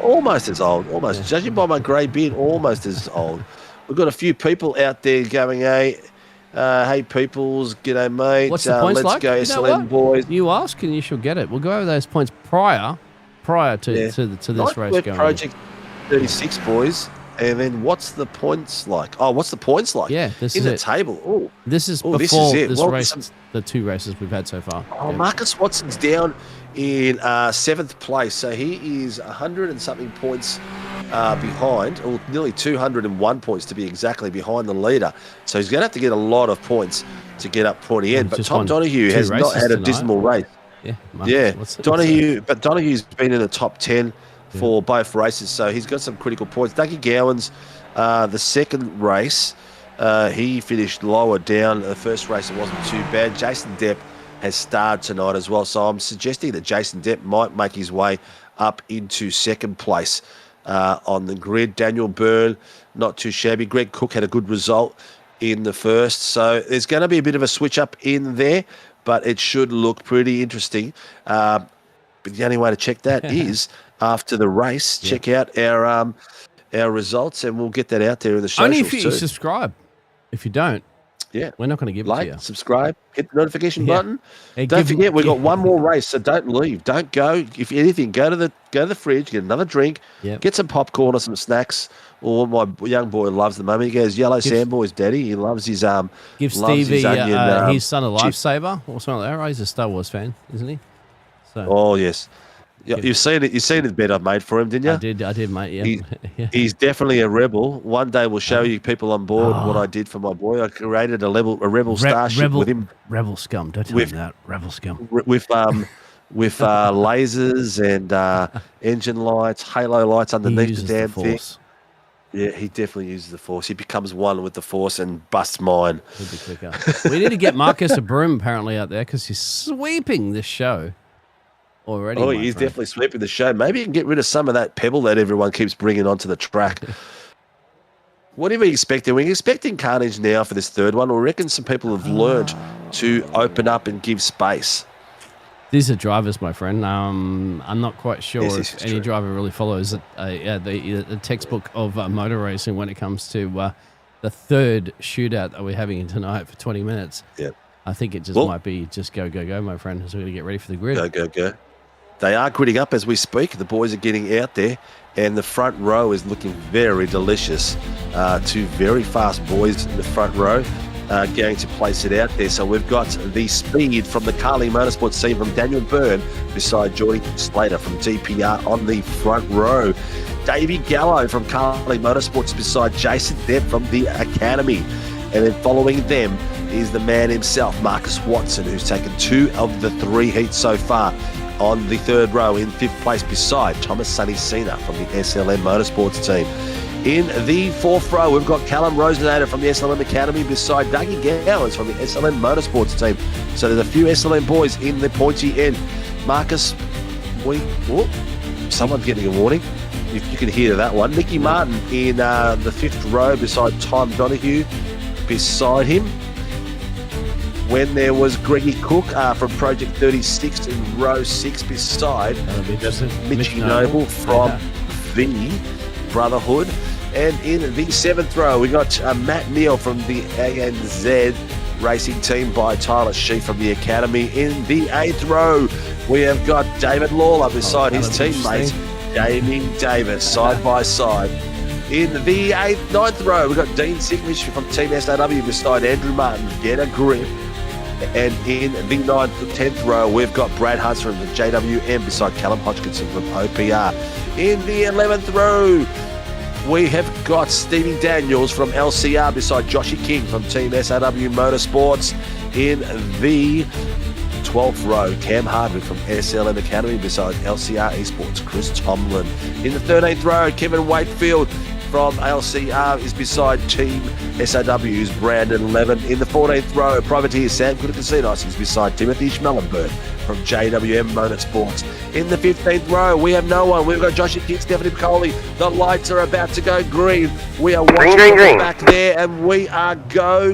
Almost as old. Judging by my grey beard, almost as old. We've got a few people out there going, hey, peoples, g'day, mate. What's the points let's like? go, SLM boys. You ask and you shall get it. We'll go over those points prior to this race going. Project 36, boys. And then what's the points like? Oh, what's the points like? Yeah, this in is the it. Table. Oh, this is before this race. The 2 races we've had so far. Oh, Marcus Watson's down in 7th place, so he is 100 and something points behind, or nearly 201 points to be exactly behind the leader. So he's going to have to get a lot of points to get up pointy end. But Tom Donahue has not had a dismal race. Yeah. Marcus Yeah, Watson. Donohue's been in the top 10 for both races, so he's got some critical points. Dougie Gowans, the second race, he finished lower down. The first race, it wasn't too bad. Jason Depp has starred tonight as well, so I'm suggesting that Jason Depp might make his way up into second place on the grid. Daniel Byrne, not too shabby. Greg Cook had a good result in the first, so there's going to be a bit of a switch up in there, but it should look pretty interesting. But the only way to check that is after the race. Check out our results, and we'll get that out there in the socials. Only if you too. subscribe. If you don't, we're not going to give it to you. Subscribe, hit the notification button. Hey, Don't forget, we've got one more race, so don't leave. Don't go. If anything, go to the fridge, get another drink, get some popcorn or some snacks. Or my young boy loves the moment. He goes, Yellow Sandboy's daddy. He loves his Give loves Stevie his onion, his son a lifesaver or something like that. Right? He's a Star Wars fan, isn't he? So. Oh yes. You've seen it. You've seen the bed I've made for him, didn't you? I did, mate. Yeah. He's definitely a rebel. One day we'll show you people on board what I did for my boy. I created a rebel starship with him. Rebel scum. Don't tell him that. Rebel scum. With lasers and engine lights, halo lights underneath the damn thing. Yeah, he definitely uses the Force. He becomes one with the Force and busts mine. He'll be quicker. We need to get Marcus a broom apparently out there because he's sweeping this show already. Oh, he's definitely sweeping the show. Maybe you can get rid of some of that pebble that everyone keeps bringing onto the track. What are we expecting? We're expecting carnage now for this third one. We reckon some people have learned to open up and give space. These are drivers, my friend. I'm not quite sure if any driver really follows the textbook of motor racing when it comes to the third shootout that we're having tonight for 20 minutes. Yeah, I think it might be just go, my friend. So we're going to get ready for the grid. Go. They are gridding up as we speak. The boys are getting out there, and the front row is looking very delicious. Two very fast boys in the front row. Going to place it out there. So we've got the speed from the Carly Motorsports team from Daniel Byrne beside Geordie Slater from DPR on the front row. Davey Gallo from Carly Motorsports beside Jason Depp from the Academy. And then following them is the man himself, Marcus Watson, who's taken 2 of the 3 heats so far on the third row in 5th place beside Thomas Sonny Cena from the SLM Motorsports team. In the 4th row, we've got Callum Rosenator from the SLM Academy beside Dougie Gowans from the SLM Motorsports team. So there's a few SLM boys in the pointy end. Marcus, someone's getting a warning. If you can hear that one. Nicky Martin in the 5th row beside Tom Donohue beside him. When there was Greggy Cook from Project 36 in row 6 beside Mitchie Noble from the Brotherhood. And in the 7th row, we got Matt Neal from the ANZ Racing team by Tyler Sheaf from the Academy. In the 8th row, we have got David Lawler beside his teammate, Jamie Davis, side by side. In the 9th row, we've got Dean Sigmish from Team SAW beside Andrew Martin. Get a grip. And in the 10th row, we've got Brad Hunts from the JWM beside Callum Hodgkinson from OPR. In the 11th row, we have got Stevie Daniels from LCR beside Joshy King from Team SAW Motorsports. In the 12th row, Cam Hardwick from SLM Academy beside LCR Esports, Chris Tomlin. In the 13th row, Kevin Wakefield from LCR is beside Team SAW's Brandon Levin. In the 14th row, Privateer Sam Kudakasinos is beside Timothy Schmellenberg from JWM Motorsports. In the 15th row, we have no one. We've got Joshua King, Stephanie Coley. The lights are about to go green. We are watching green. back there, and we are go.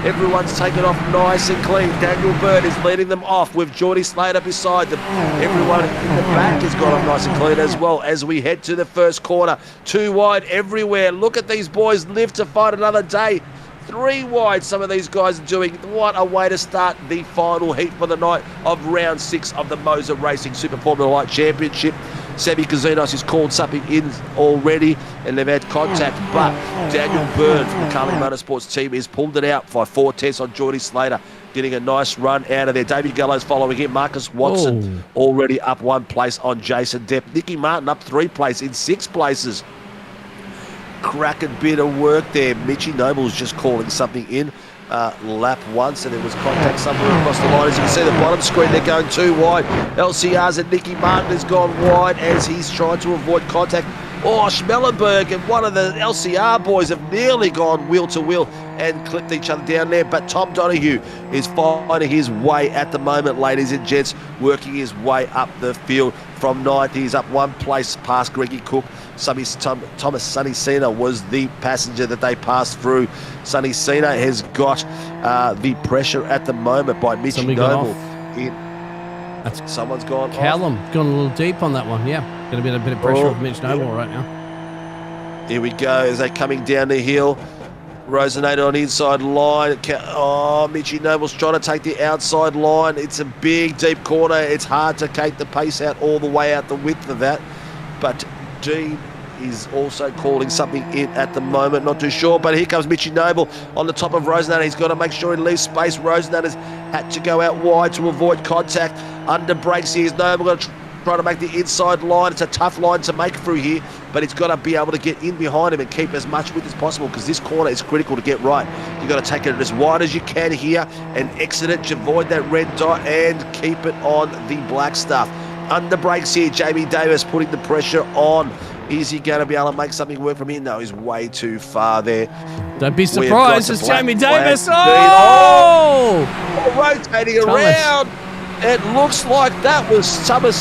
Everyone's taken off nice and clean. Daniel Bird is leading them off with Geordie Slater beside them. Everyone in the back has got off nice and clean as well as we head to the first corner. 2 wide everywhere. Look at these boys live to fight another day. 3 wide some of these guys are doing. What a way to start the final heat for the night of round 6 of the MOZA Racing Super Formula Light Championship. Sammy Kazinos has called something in already and they've had contact, but Daniel Byrne from the Carling Motorsports team has pulled it out by 4 tenths on Geordie Slater, getting a nice run out of there. Davey Gallo's following him. Marcus Watson already up 1 place on Jason Depp. Nicky Martin up 3 places in 6 places. Cracking bit of work there. Mitchie Noble's just calling something in. lap once, and there was contact somewhere across the line. As you can see, the bottom screen, they're going too wide. LCRs and Nicky Martin has gone wide as he's trying to avoid contact. Oh, Schmellenberg and one of the LCR boys have nearly gone wheel to wheel and clipped each other down there. But Tom Donahue is finding his way at the moment, ladies and gents, working his way up the field from ninth. He's up one place past Greggy Cook. Thomas Sonny Cena was the passenger that they passed through. Sonny Cena has got the pressure at the moment by Mitch Noble. Someone's gone Callum, off. gone a little deep on that one, yeah. Going to be a bit of pressure with Mitch Noble right now. Here we go as they're coming down the hill. Rosenator on the inside line. Oh, Mitchy Noble's trying to take the outside line. It's a big, deep corner. It's hard to take the pace out all the way out the width of that. But Dean is also calling something in at the moment. Not too sure, but here comes Mitchy Noble on the top of Rosenator. He's got to make sure he leaves space. Rosenator's had to go out wide to avoid contact. Under brakes here is Noble going to try to make the inside line. It's a tough line to make through here, but he's got to be able to get in behind him and keep as much width as possible because this corner is critical to get right. You've got to take it as wide as you can here and exit it to avoid that red dot and keep it on the black stuff. Under brakes here, Jamie Davis putting the pressure on. Is he going to be able to make something work from here? No, he's way too far there. Don't be surprised, it's Jamie Davis. Oh! Rotating around. It looks like that was Thomas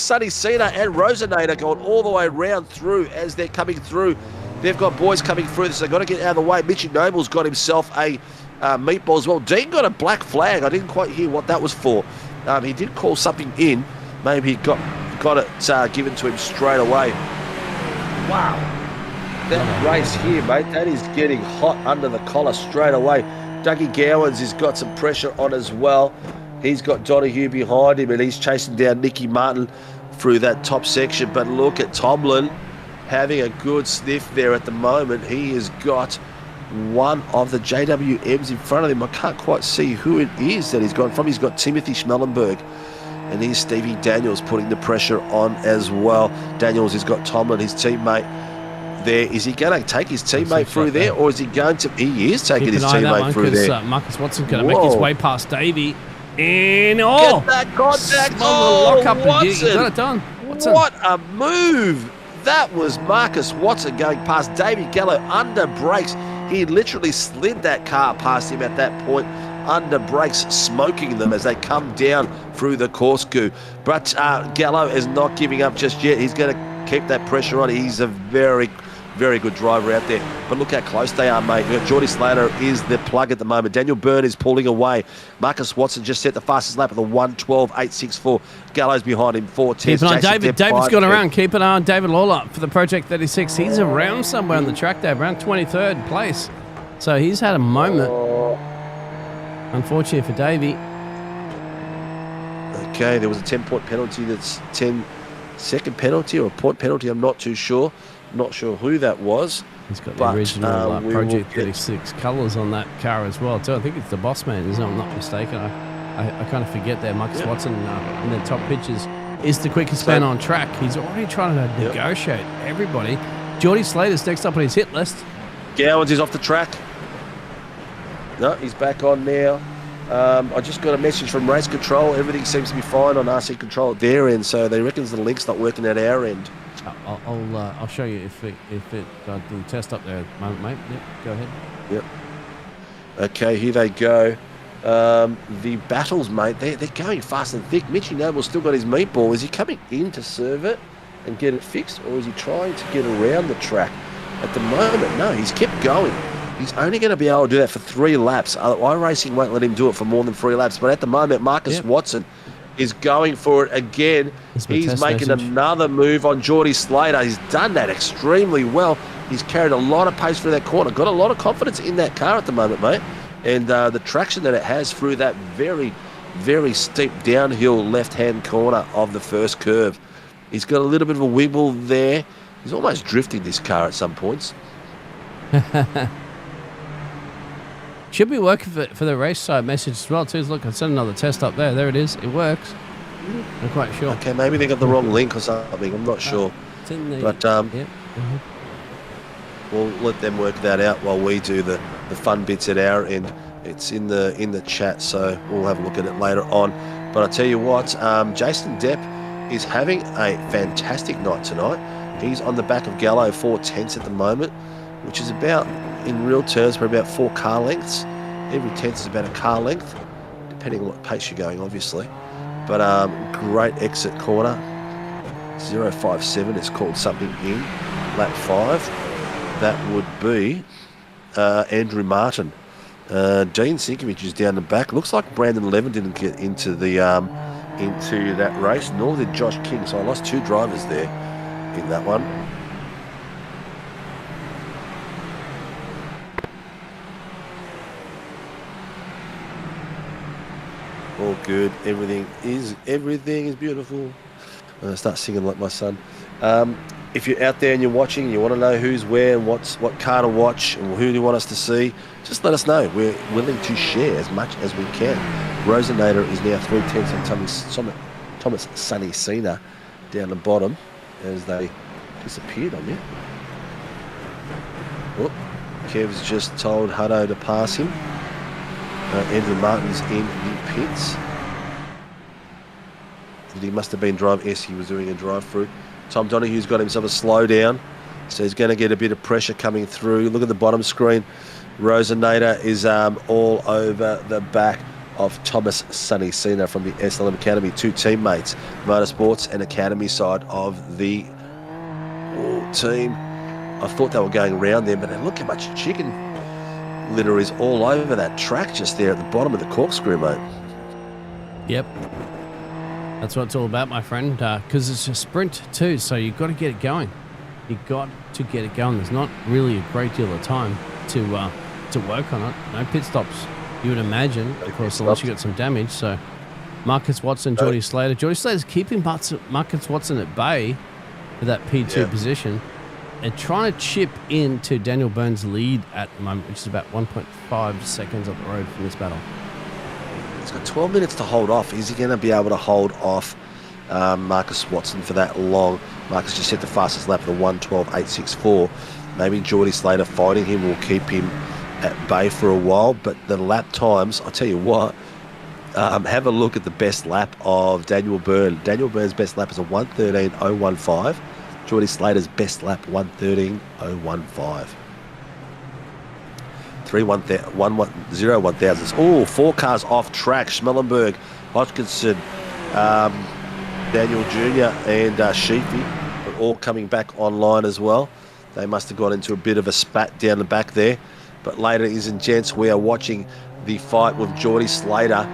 Sonny Cena and Rosenator going all the way around through as they're coming through. They've got boys coming through, so they've got to get out of the way. Mitchy Noble's got himself a meatball as well. Dean got a black flag. I didn't quite hear what that was for. He did call something in. Maybe he got it given to him straight away. Wow. That race here, mate, that is getting hot under the collar straight away. Dougie Gowans has got some pressure on as well. He's got Donahue behind him and he's chasing down Nicky Martin through that top section. But look at Tomlin having a good sniff there at the moment. He has got one of the JWMs in front of him. I can't quite see who it is that he's gone from. He's got Timothy Schmellenberg. And here's Stevie Daniels putting the pressure on as well. Daniels has got Tomlin, his teammate, there. Is he going to take his teammate through there, or is he going to? He is taking his teammate through there. Marcus Watson going to make his way past Davey. And get that contact! Lock up Watson! You got it done. Watson. What a move! That was Marcus Watson going past Davey Gallo under brakes. He literally slid that car past him at that point. Under brakes, smoking them as they come down through the Corkscrew. But Gallo is not giving up just yet. He's going to keep that pressure on. He's a very, very good driver out there. But look how close they are, mate. Geordie Slater is the plug at the moment. Daniel Byrne is pulling away. Marcus Watson just set the fastest lap of the 1:12.864. Gallo's behind him, 4 tenths. Keep an eye on David. David's gone around. Keep an eye on David Lawler for the Project 36. He's around somewhere on the track there, around 23rd place. So he's had a moment. Unfortunately for Davey. Okay, there was a 10-point penalty. That's 10-second penalty or a point penalty. I'm not too sure. Not sure who that was. He's got the original Project 36 colours on that car as well, too. I think it's the boss man, if I'm not mistaken. I kind of forget there. Marcus Watson in the top pitches is the quickest man on track. He's already trying to negotiate everybody. Geordie Slater's next up on his hit list. Gowans is off the track. No, he's back on now. I just got a message from Race Control. Everything seems to be fine on RC Control at their end, so they reckon the link's not working at our end. I'll show you if it the test up there at the moment, mate. Yep, go ahead. Yep. Okay, here they go. The battles, mate, they're going fast and thick. Mitchy Noble's still got his meatball. Is he coming in to serve it and get it fixed, or is he trying to get around the track? At the moment, no, he's kept going. He's only going to be able to do that for 3 laps. Iracing won't let him do it for more than 3 laps. But at the moment, Marcus Watson is going for it again. He's making another move on Geordie Slater. He's done that extremely well. He's carried a lot of pace through that corner. Got a lot of confidence in that car at the moment, mate. And the traction that it has through that very, very steep downhill left-hand corner of the first curve. He's got a little bit of a wiggle there. He's almost drifting this car at some points. Should be working for the race side message as well, too. Look, I sent another test up there. There it is. It works. I'm quite sure. Okay, maybe they got the wrong link or something. I'm not sure. It's in the, but we'll let them work that out while we do the the fun bits at our end. It's in the chat, so we'll have a look at it later on. But I tell you what, Jason Depp is having a fantastic night tonight. He's on the back of Gallo 4/10 at the moment, which is about, in real terms, for about 4 car lengths. Every 10th is about a car length, depending on what pace you're going, obviously. But great exit corner. 057 is called something in lap 5. That would be Andrew Martin. Dean Sinkovich is down the back. Looks like Brandon Levin didn't get into the into that race, nor did Josh King. So I lost 2 drivers there in that one. All good. Everything is beautiful. I start singing like my son. If you're out there and you're watching, and you want to know who's where and what car to watch and who do you want us to see, just let us know. We're willing to share as much as we can. Rosinator is now 3/10 on Thomas Sunny Cena down the bottom as they disappeared on me. Oh, Kev's just told Hutto to pass him. Andrew Martin's in the pits. He must have been driving. Yes, he was doing a drive-through. Tom Donohue's got himself a slowdown, so he's going to get a bit of pressure coming through. Look at the bottom screen. Rosinator is all over the back of Thomas Sunny Cena from the SLM Academy. 2 teammates, Motorsports and Academy side of the team. I thought they were going around there, but look how much chicken litter is all over that track just there at the bottom of the corkscrew, mate. Yep. That's what it's all about, my friend, because it's a sprint too, so you've got to get it going. You've got to get it going. There's not really a great deal of time to work on it. No pit stops, you would imagine, of course, unless you got some damage. So Marcus Watson, Geordie Slater. Geordie Slater's keeping Marcus Watson at bay for that P2 position and trying to chip into Daniel Burns' lead at the moment, which is about 1.5 seconds up the road from this battle. He's got 12 minutes to hold off. Is he going to be able to hold off Marcus Watson for that long? Marcus just set the fastest lap of the 1:12.864. Maybe Geordie Slater fighting him will keep him at bay for a while, but the lap times, I'll tell you what, have a look at the best lap of Daniel Byrne. Daniel Byrne's best lap is a 1:13.015. Geordie Slater's best lap, 1:13.015. 1,000s. Oh, 4 cars off track. Schmellenberg, Hodgkinson, Daniel Jr. and Sheepy are all coming back online as well. They must have got into a bit of a spat down the back there. But ladies and gents, we are watching the fight with Geordie Slater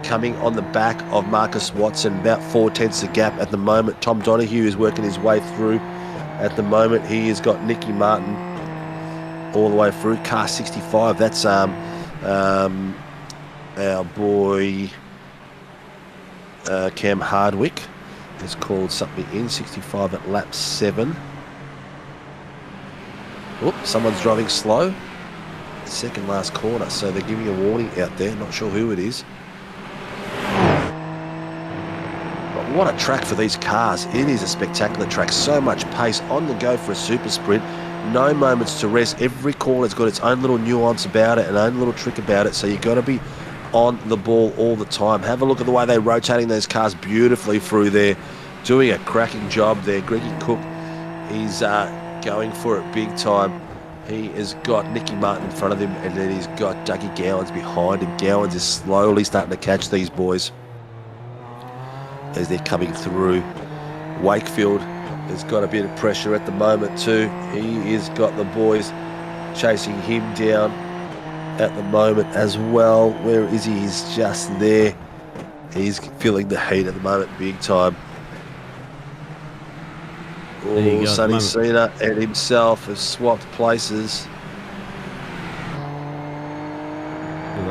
coming on the back of Marcus Watson, about 4/10 of gap at the moment. Tom Donohue is working his way through at the moment. He has got Nicky Martin all the way through. Car 65, that's our boy Cam Hardwick is called something in 65 at lap 7. Oop, someone's driving slow. Second last corner, so they're giving a warning out there. Not sure who it is. But what a track for these cars. It is a spectacular track. So much pace on the go for a super sprint. No moments to rest. Every corner's got its own little nuance about it, an own little trick about it. So you've got to be on the ball all the time. Have a look at the way they're rotating those cars beautifully through there. Doing a cracking job there. Greggy Cook, he's going for it big time. He has got Nicky Martin in front of him, and then he's got Dougie Gowans behind him. Gowans is slowly starting to catch these boys as they're coming through. Wakefield has got a bit of pressure at the moment too. He has got the boys chasing him down at the moment as well. Where is he? He's just there. He's feeling the heat at the moment big time. Oh, Sonny Cena and himself have swapped places.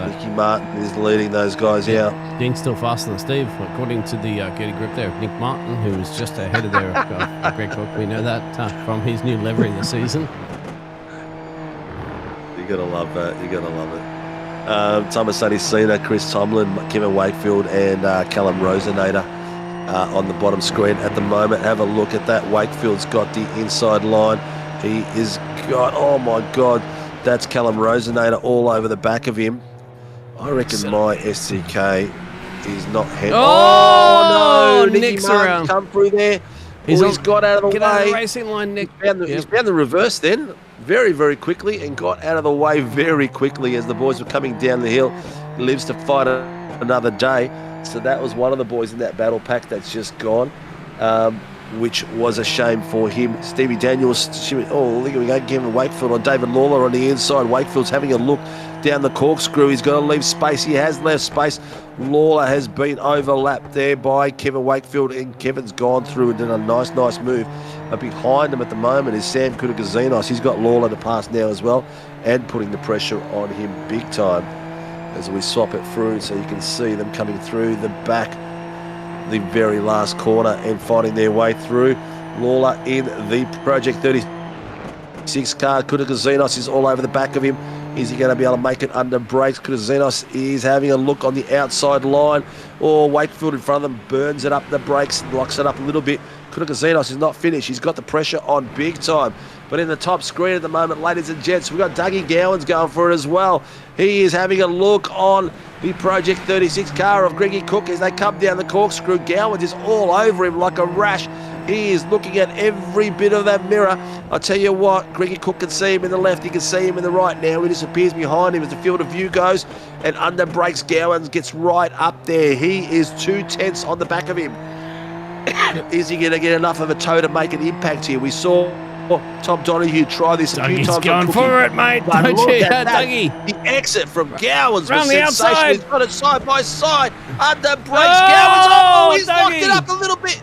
Nicky Martin is leading those guys out. Dean's still faster than Steve, according to the Getty grip there. Nick Martin, who was just ahead of their Greg Cook. We know that from his new livery this season. You gotta love that. You gotta love it. Thomas Sonny Cena, Chris Tomlin, Kevin Wakefield, and Callum Rosinator on the bottom screen at the moment. Have a look at that. Wakefield's got the inside line. He is got, oh my God, That's Callum Rosenator all over the back of him. I reckon my SCK is not head. Oh, no! Nicky Nick's Martin around. come through there. He's got out of the Get way. out of the racing line, Nick. He's found the reverse then very, very quickly and got out of the way very quickly as the boys were coming down the hill. He lives to fight another day. So that was one of the boys in that battle pack that's just gone, which was a shame for him. Stevie Daniels, look at we go, Kevin Wakefield on David Lawler on the inside. Wakefield's having a look down the corkscrew. He's got to leave space. He has left space. Lawler has been overlapped there by Kevin Wakefield, and Kevin's gone through and done a nice move. But behind him at the moment is Sam Koutoukasinos. He's got Lawler to pass now as well, and putting the pressure on him big time as we swap it through, so you can see them coming through the back, the very last corner, and fighting their way through. Lawler in the Project 36 car. Koutoukasinos is all over the back of him. Is he going to be able to make it under brakes? Koutoukasinos is having a look on the outside line. Wakefield in front of them burns it up the brakes, locks it up a little bit. Koutoukasinos is not finished. He's got the pressure on big time. But in the top screen at the moment, ladies and gents, we've got Dougie Gowans going for it as well. He is having a look on the Project 36 car of Greggy Cook as they come down the corkscrew. Gowans is all over him like a rash. He is looking at every bit of that mirror. I tell you what, Greggy Cook can see him in the left, he can see him in the right now. He disappears behind him as the field of view goes, and under brakes Gowans gets right up there. He is 2/10 on the back of him. Is he going to get enough of a toe to make an impact here? We saw Tom Donahue try this a few Dougie's times. going for it, mate. But Don't look you, at that. Dougie. The exit from Gowans Round was the sensational. outside. He's got it side by side. Under brakes, Oh, Gowans. He's locked Dougie. it up a little bit.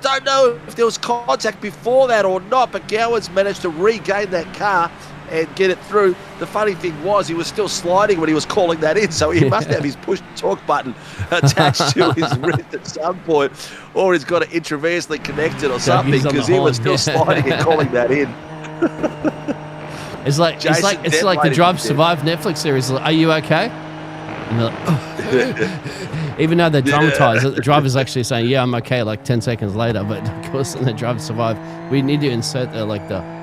Don't know if there was contact before that or not, but Gowans managed to regain that car and get it through. The funny thing was he was still sliding when he was calling that in, so he must have his push-to-talk button attached to his wrist at some point, or he's got it intravenously connected or something, Dougie's on because the he was horn, still yeah. sliding and calling that in. It's like Jason it's Depp like the might Drive have been Survive Netflix series. Are you okay? And they're like, "Oh." Even though they're dramatized, the driver's actually saying, "Yeah, I'm okay," like 10 seconds later. But of course, in the Drive Survive, we need to insert the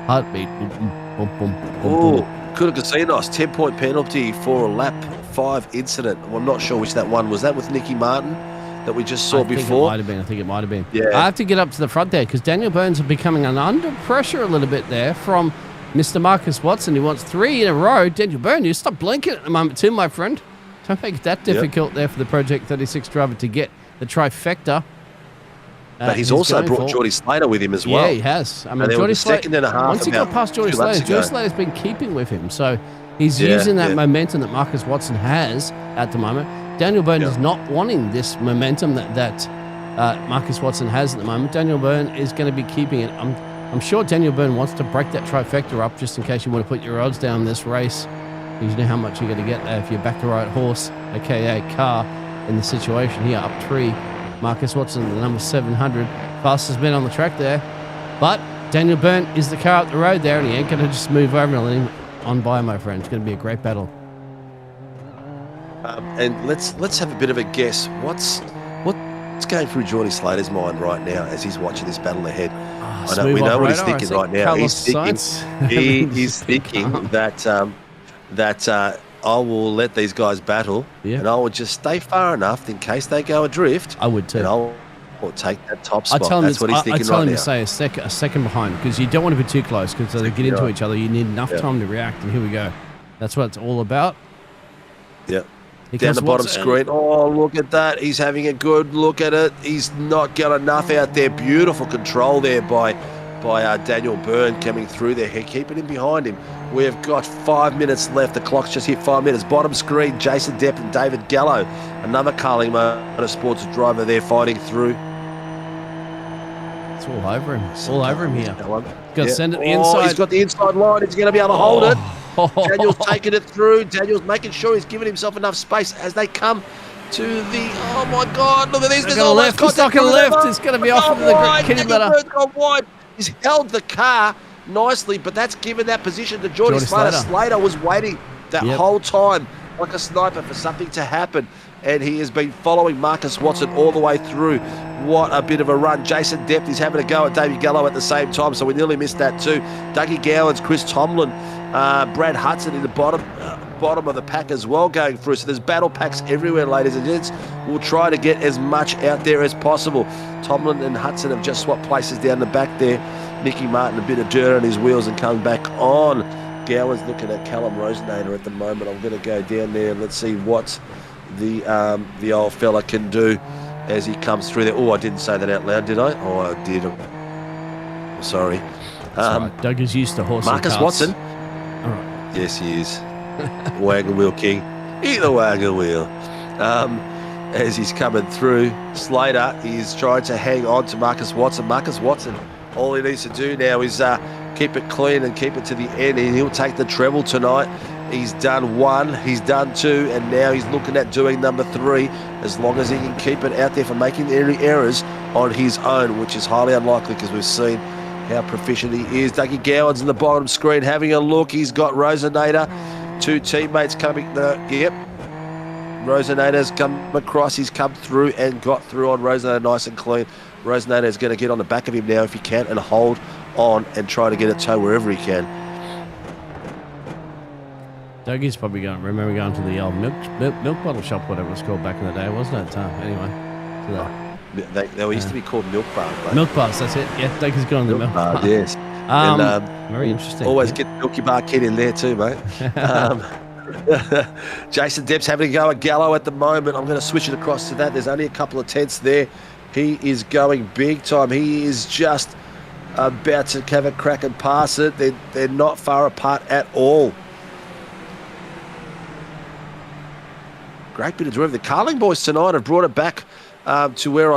heartbeat. Boom, boom, boom, boom, Oh, boom. Koutoukasinos, 10-point penalty for a lap 5 incident. Well, I'm not sure which that one was. That with Nicky Martin that we just saw I think before? I think it might have been. Yeah. I have to get up to the front there because Daniel Burns is becoming under pressure a little bit there from Mr. Marcus Watson. He wants 3 in a row. Daniel Burns, you stop blinking at the moment too, my friend. Don't make it that difficult there for the Project 36 driver to get the trifecta. But he's also going brought for. Geordie Slater with him as well. Yeah, he has. I mean, there was Geordie a second and a half once he got about past Geordie 2 laps Slater, ago. Geordie Slater's been keeping with him. So he's Yeah, using that yeah. momentum that Marcus Watson has at the moment. Daniel Byrne is not wanting this momentum that Marcus Watson has at the moment. Daniel Byrne is going to be keeping it. I'm sure Daniel Byrne wants to break that trifecta up just in case you want to put your odds down in this race. You know how much you're going to get if you back the right horse, aka car, in the situation here. Up 3, Marcus Watson, the number 700, fastest man on the track there. But Daniel Byrne is the car up the road there, and he ain't going to just move over and let him on by, my friend. It's going to be a great battle. And let's have a bit of a guess. What's going through Geordie Slater's mind right now as he's watching this battle ahead? I know, we know what he's thinking right now. He's thinking that I will let these guys battle, and I will just stay far enough in case they go adrift. I would too. And I'll take that top I spot. tell him That's what he's thinking I tell right him now. to stay a second behind because you don't want to be too close because they get into each other. You need enough time to react, and here we go. That's what it's all about. Yep. Here Down comes the bottom Watson. screen. Oh, look at that. He's having a good look at it. He's not got enough out there. Beautiful control there by Daniel Byrne coming through there, keeping him behind him. We've got 5 minutes left. The clock's just hit 5 minutes. Bottom screen, Jason Depp and David Gallo. Another Carling Motorsports driver there fighting through. It's all over him. It's all over him here. Got to send it the inside. He's got the inside line. He's going to be able to hold it. Oh. Daniel's taking it through. Daniel's making sure he's giving himself enough space as they come to the... Oh, my God. Look at this. He's not going to lift. It's going to be off into the kitty Daniel litter. Byrne's gone wide. He's held the car nicely, but that's given that position to Geordie Slater. Slater was waiting that whole time like a sniper for something to happen, and he has been following Marcus Watson all the way through. What a bit of a run. Jason Depp is having a go at Davey Gallo at the same time, so we nearly missed that too. Dougie Gowans, Chris Tomlin Brad Hudson in the bottom of the pack as well going through. So there's battle packs everywhere, ladies and gents. We'll try to get as much out there as possible. Tomlin and Hudson have just swapped places down the back there. Nicky Martin, a bit of dirt on his wheels and coming back on. Gowan's looking at Callum Rosenader at the moment. I'm going to go down there and let's see what the old fella can do as he comes through there. Oh, I didn't say that out loud, did I? Oh, I did. Sorry. Right. Doug is used to horse Marcus and carts. Watson. All right. Yes, he is. Wagon wheel king. Eat the wagon wheel. As he's coming through, Slater is trying to hang on to Marcus Watson. Marcus Watson, all he needs to do now is keep it clean and keep it to the end, and he'll take the treble tonight. He's done 1, he's done 2, and now he's looking at doing number 3, as long as he can keep it out there for making any errors on his own, which is highly unlikely because we've seen how proficient he is. Dougie Gowan's in the bottom screen having a look. He's got Rosenader, 2 teammates coming. Rosenader's come across. He's come through and got through on Rosenader nice and clean. Rosenader is going to get on the back of him now if he can and hold on and try to get a toe wherever he can. Dougie's probably remember going to the old milk bottle shop, whatever it was called back in the day, wasn't it? Anyway. So They used to be called milk bars. Mate. Milk bars, that's it. Yeah, Dougie's gone to the milk bar. Yes. Very interesting. Always get the Milky Bar kid in there too, mate. Jason Depp's having a go at Gallo at the moment. I'm going to switch it across to that. There's only a couple of tenths there. He is going big time. He is just about to have a crack and pass it. They're not far apart at all. Great bit of drive. The Carling boys tonight have brought it back to where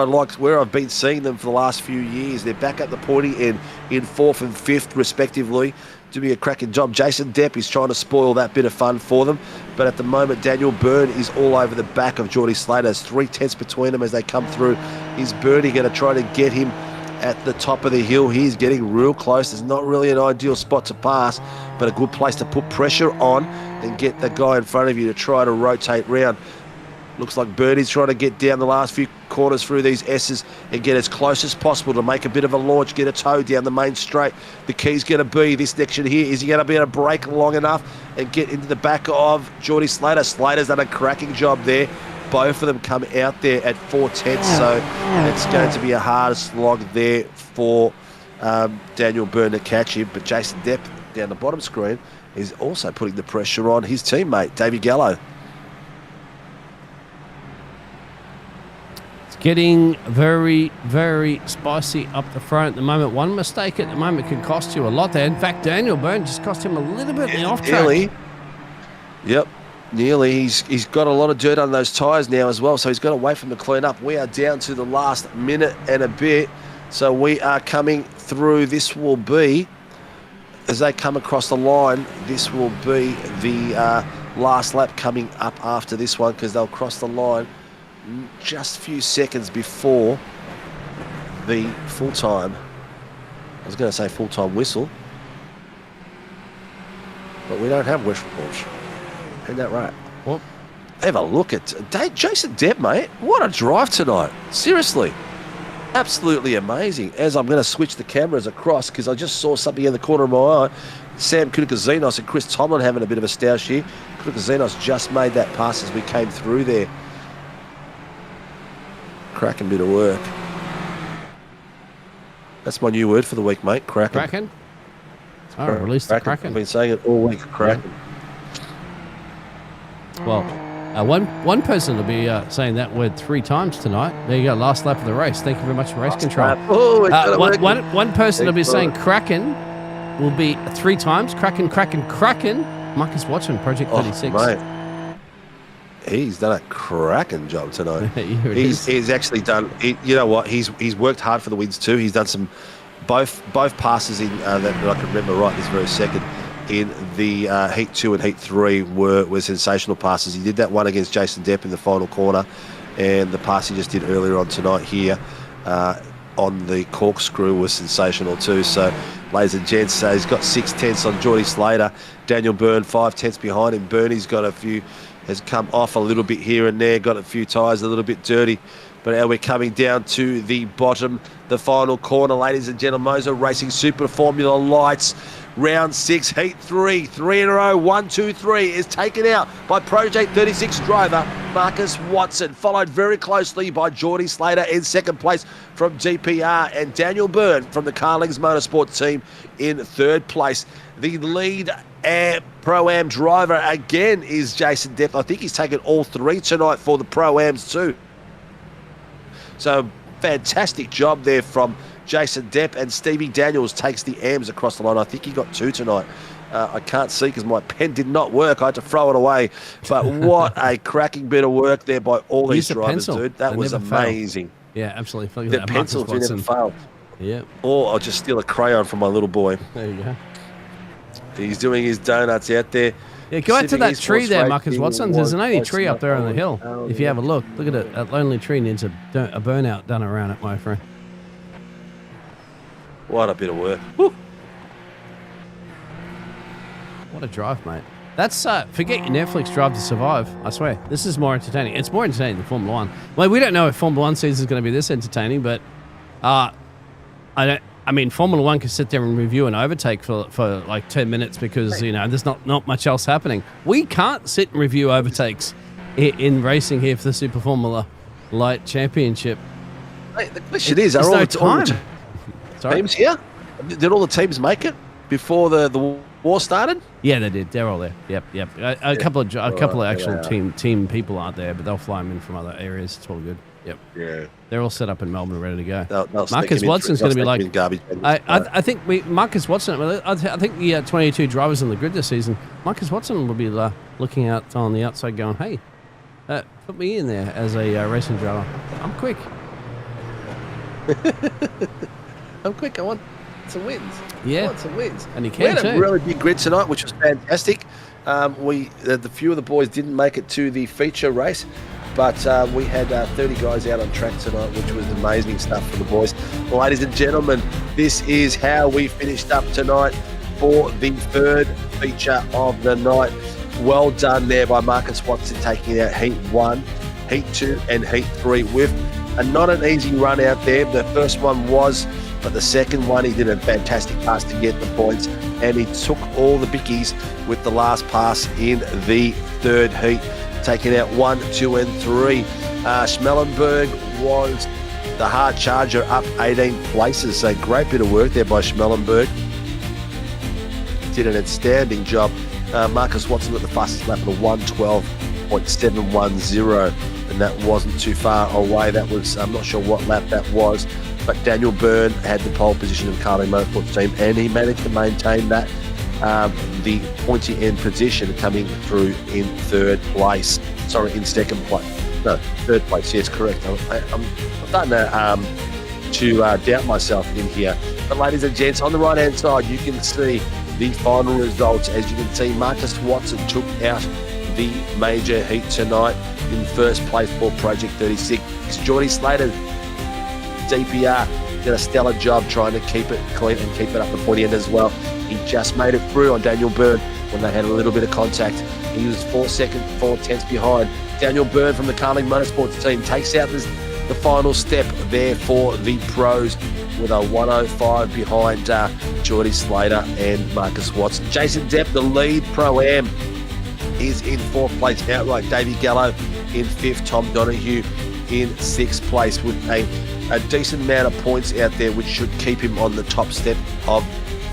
I've been seeing them for the last few years. They're back at the pointy end in 4th and 5th respectively, doing a cracking job. Jason Depp is trying to spoil that bit of fun for them, but at the moment Daniel Byrne is all over the back of Geordie Slater. There's 3 tenths between them as they come through. Is Bernie going to try to get him at the top of the hill? He's getting real close. There's not really an ideal spot to pass, but a good place to put pressure on and get the guy in front of you to try to rotate round. Looks like Birdie's trying to get down the last few corners through these S's and get as close as possible to make a bit of a launch, get a toe down the main straight. The key's going to be this section here. Is he going to be able to break long enough and get into the back of Geordie Slater? Slater's done a cracking job there. Both of them come out there at 4 tenths, so it's going to be a hard slog there for Daniel Byrne to catch him. But Jason Depp down the bottom screen is also putting the pressure on his teammate, Davey Gallo. Getting very, very spicy up the front at the moment. One mistake at the moment can cost you a lot there. In fact, Daniel Byrne just cost him a little bit in the off track. Nearly. Yep, nearly. He's got a lot of dirt on those tyres now as well, so he's got to wait for him to clean up. We are down to the last minute and a bit, so we are coming through. This will be, as they come across the line, this will be the last lap coming up after this one, because they'll cross the line just a few seconds before the full-time, I was going to say full-time whistle, but we don't have whistle balls. Isn't that right? Well, have a look at Jason Depp, mate. What a drive tonight. Seriously. Absolutely amazing. As I'm going to switch the cameras across, because I just saw something in the corner of my eye. Sam Kudukazinos and Chris Tomlin having a bit of a stoush here. Kudukazinos just made that pass as we came through there. Cracking bit of work. That's my new word for the week, mate. Cracking. Kraken? Oh, release the Kraken. I've been saying it all week. Cracking. Well, one person will be saying that word 3 times tonight. There you go, last lap of the race. Thank you very much for race control. One person will be saying Kraken will be 3 times. Kraken, Kraken, Kraken. Marcus Watson, Project 36. Mate. He's done a cracking job tonight. He's actually done. You know what? He's worked hard for the wins too. He's done some both passes in that I can remember right this very second in the Heat 2 and Heat 3 were sensational passes. He did that one against Jason Depp in the final corner, and the pass he just did earlier on tonight here on the corkscrew was sensational too. So, ladies and gents, he's got 6 tenths on Geordie Slater. Daniel Byrne 5 tenths behind him. Bernie's got a few. Has come off a little bit here and there, got a few tyres a little bit dirty. But now we're coming down to the bottom, the final corner, ladies and gentlemen. MOZA Racing Super Formula Lights. round 6, heat 3, 3 in a row, 1, 2, 3 is taken out by Project 36 driver Marcus Watson, followed very closely by Geordie Slater in second place from GPR, and Daniel Byrne from the Carlings Motorsport team in third place. The lead Pro-Am driver again is Jason Depp. I think he's taken all 3 tonight for the Pro-Ams too. So fantastic job there from Jason Depp, and Stevie Daniels takes the AMs across the line. I think he got 2 tonight. I can't see because my pen did not work. I had to throw it away. But what a cracking bit of work there by all these drivers, dude. That was amazing. Yeah, absolutely. The pencils do never fail. Yeah. Or I'll just steal a crayon from my little boy. There you go. He's doing his donuts out there. Yeah, go out to that tree there, Marcus Watson. There's an only tree up there on the hill. If you have a look at it. That lonely tree needs a burnout done around it, my friend. What a bit of work. Woo. What a drive, mate. That's, forget your Netflix Drive to Survive, I swear. This is more entertaining. It's more entertaining than Formula 1. Well, we don't know if Formula 1 season is going to be this entertaining, but I mean, Formula 1 can sit there and review an overtake for like 10 minutes because, you know, there's not much else happening. We can't sit and review overtakes in racing here for the Super Formula Light Championship. Mate, the question is, are all all the the teams here? Did all the teams make it before the war started? Yeah, they did. They're all there. Yep. A couple of actual team people aren't there, but they'll fly them in from other areas. It's all good. Yep. Yeah. They're all set up in Melbourne, ready to go. They'll Marcus Watson's going to be like garbage. I think Marcus Watson. I think the 22 drivers on the grid this season. Marcus Watson will be looking out on the outside, going, "Hey, put me in there as a racing driver. I'm quick. I'm quick. I want some wins. Yeah, I want some wins." And he can We had too. a really big grid tonight, which was fantastic. The few of the boys didn't make it to the feature race, but we had 30 guys out on track tonight, which was amazing stuff for the boys. Well, ladies and gentlemen, this is how we finished up tonight for the third feature of the night. Well done there by Marcus Watson, taking out Heat 1, Heat 2 and Heat 3 with not an easy run out there. The first one was, but the second one he did a fantastic pass to get the points, and he took all the bickies with the last pass in the third heat, taking out 1, 2 and 3. Schmellenberg was the hard charger, up 18 places, so great bit of work there by Schmellenberg. Did an outstanding job. Marcus Watson got the fastest lap of 1:12.710, and that wasn't too far away. That was, I'm not sure what lap that was, but Daniel Byrne had the pole position of the Carling Motorsport team, and he managed to maintain that, the pointy end position, coming through in third place. Sorry, in second place. No, third place. Yes, correct. I'm starting to doubt myself in here. But ladies and gents, on the right-hand side, you can see the final results. As you can see, Marcus Watson took out the major heat tonight in first place for Project 36. Geordie Slater, DPR, did a stellar job trying to keep it clean and keep it up the pointy end as well. He just made it through on Daniel Byrne when they had a little bit of contact. He was 4 seconds, 4 tenths behind. Daniel Byrne from the Carling Motorsports team takes out the final step there for the pros with a 105 behind Geordie Slater and Marcus Watson. Jason Depp, the lead Pro-Am, is in fourth place outright. Davey Gallo in fifth. Tom Donahue in sixth place with a decent amount of points out there, which should keep him on the top step of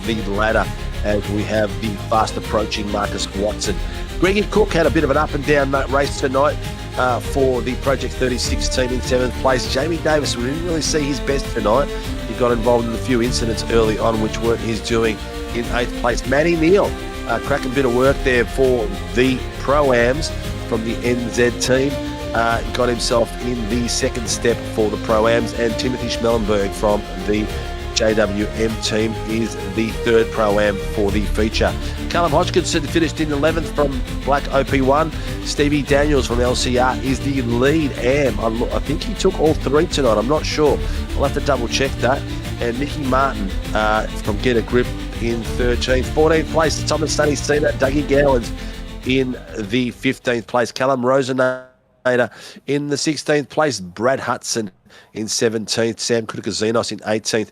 the ladder as we have the fast approaching Marcus Watson. Greggy Cook had a bit of an up and down race tonight for the Project 36 team in seventh place. Jamie Davis, we didn't really see his best tonight. He got involved in a few incidents early on, which weren't his doing, in eighth place. Matty Neal, cracking bit of work there for the Pro-Ams from the NZ team. Got himself in the second step for the Pro-Ams, and Timothy Schmellenberg from the JWM team is the third Pro-Am for the feature. Callum Hodgkinson finished in 11th from Black OP1. Stevie Daniels from LCR is the lead Am. I think he took all 3 tonight. I'm not sure. I'll have to double check that. And Nicky Martin from Get a Grip in 13th. 14th place, Thomas Sunny Cena, Dougie Gowans in the 15th place. Callum Rosenau In the 16th place, Brad Hudson in 17th, Sam Kutakazinos in 18th.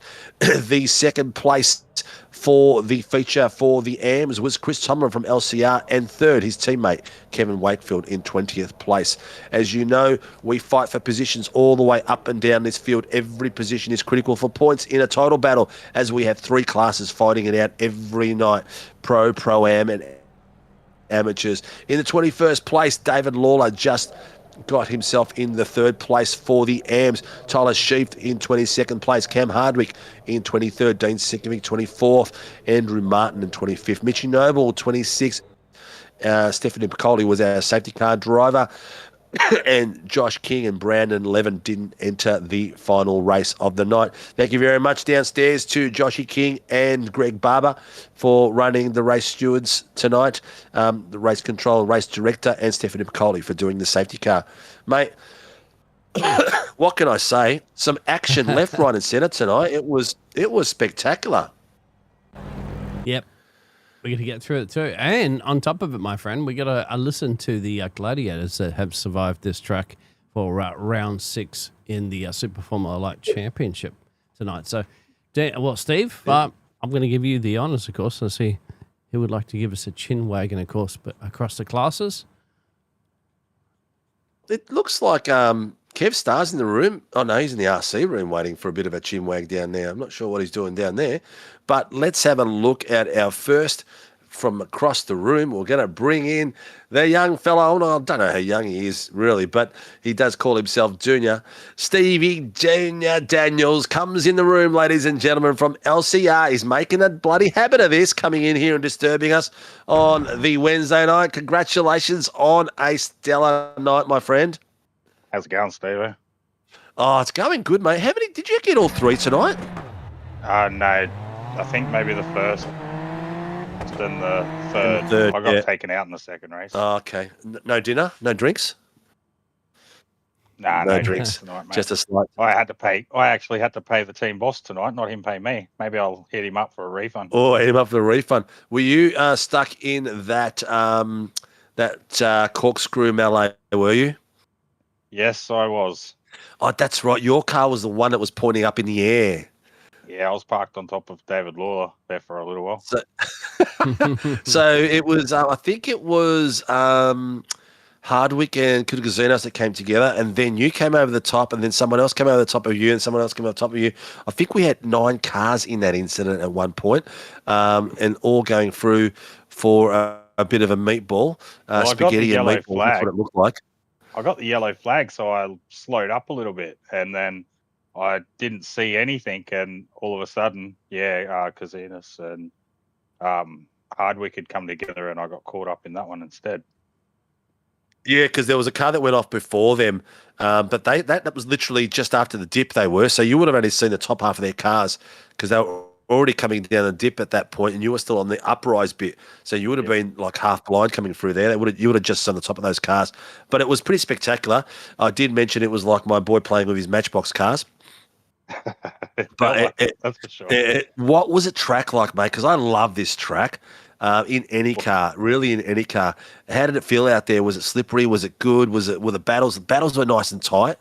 The second place for the feature for the AMs was Chris Tomlin from LCR, and third, his teammate Kevin Wakefield in 20th place. As you know, we fight for positions all the way up and down this field. Every position is critical for points in a total battle, as we have 3 classes fighting it out every night: Pro, Pro-Am, and amateurs. In the 21st place, David Lawler just got himself in the 3rd place for the AMs. Tyler Sheaf in 22nd place. Cam Hardwick in 23rd. Dean Sinkovic 24th. Andrew Martin in 25th. Mitchy Noble 26th. Stephanie Piccoli was our safety car driver. And Josh King and Brandon Levin didn't enter the final race of the night. Thank you very much downstairs to Joshy King and Greg Barber for running the race stewards tonight, the race control and race director, and Stephanie Piccoli for doing the safety car. Mate, what can I say? Some action left, right and centre tonight. It was spectacular. Yep. We're going to get through it too. And on top of it, my friend, we got to listen to the gladiators that have survived this track for round 6 in the Super Formula Light Championship tonight. So, Steve, I'm going to give you the honours, of course, and see who would like to give us a chin wagon, of course, but across the classes. It looks like Kev Starr's in the room. Oh, no, he's in the RC room waiting for a bit of a chin wag down there. I'm not sure what he's doing down there. But let's have a look at our first from across the room. We're going to bring in the young fellow. I don't know how young he is, really, but he does call himself Junior. Stevie Junior Daniels comes in the room, ladies and gentlemen, from LCR. He's making a bloody habit of this, coming in here and disturbing us on the Wednesday night. Congratulations on a stellar night, my friend. How's it going, Steve? Oh, it's going good, mate. How many did you get? All 3 tonight? No, I think maybe the first, then the third. I got taken out in the second race. Oh, okay. No dinner? No drinks? Nah, no drinks tonight, mate. Just a slight. I actually had to pay the team boss tonight, not him pay me. Maybe I'll hit him up for a refund. Oh, hit him up for a refund. Were you stuck in that corkscrew melee, were you? Yes, I was. Oh, that's right. Your car was the one that was pointing up in the air. Yeah, I was parked on top of David Lawler there for a little while. So it was, I think it was Hardwick and Kutakazinos that came together, and then you came over the top, and then someone else came over the top of you, and someone else came over the top of you. I think we had 9 cars in that incident at one point, and all going through for a bit of a meatball, spaghetti and meatball. That's what it looked like. I got the yellow flag, so I slowed up a little bit, and then I didn't see anything, and all of a sudden, Kazinas and Hardwick had come together, and I got caught up in that one instead. Yeah, because there was a car that went off before them, but that was literally just after the dip they were, so you would have only seen the top half of their cars because they were already coming down the dip at that point, and you were still on the uprise bit, so you would have been like half blind coming through there. You would have just seen the top of those cars, but it was pretty spectacular. I did mention it was like my boy playing with his Matchbox cars. But that's for sure. What was a track like, mate? Because I love this track. In any car, really in any car. How did it feel out there? Was it slippery? Was it good? Were the battles? The battles were nice and tight.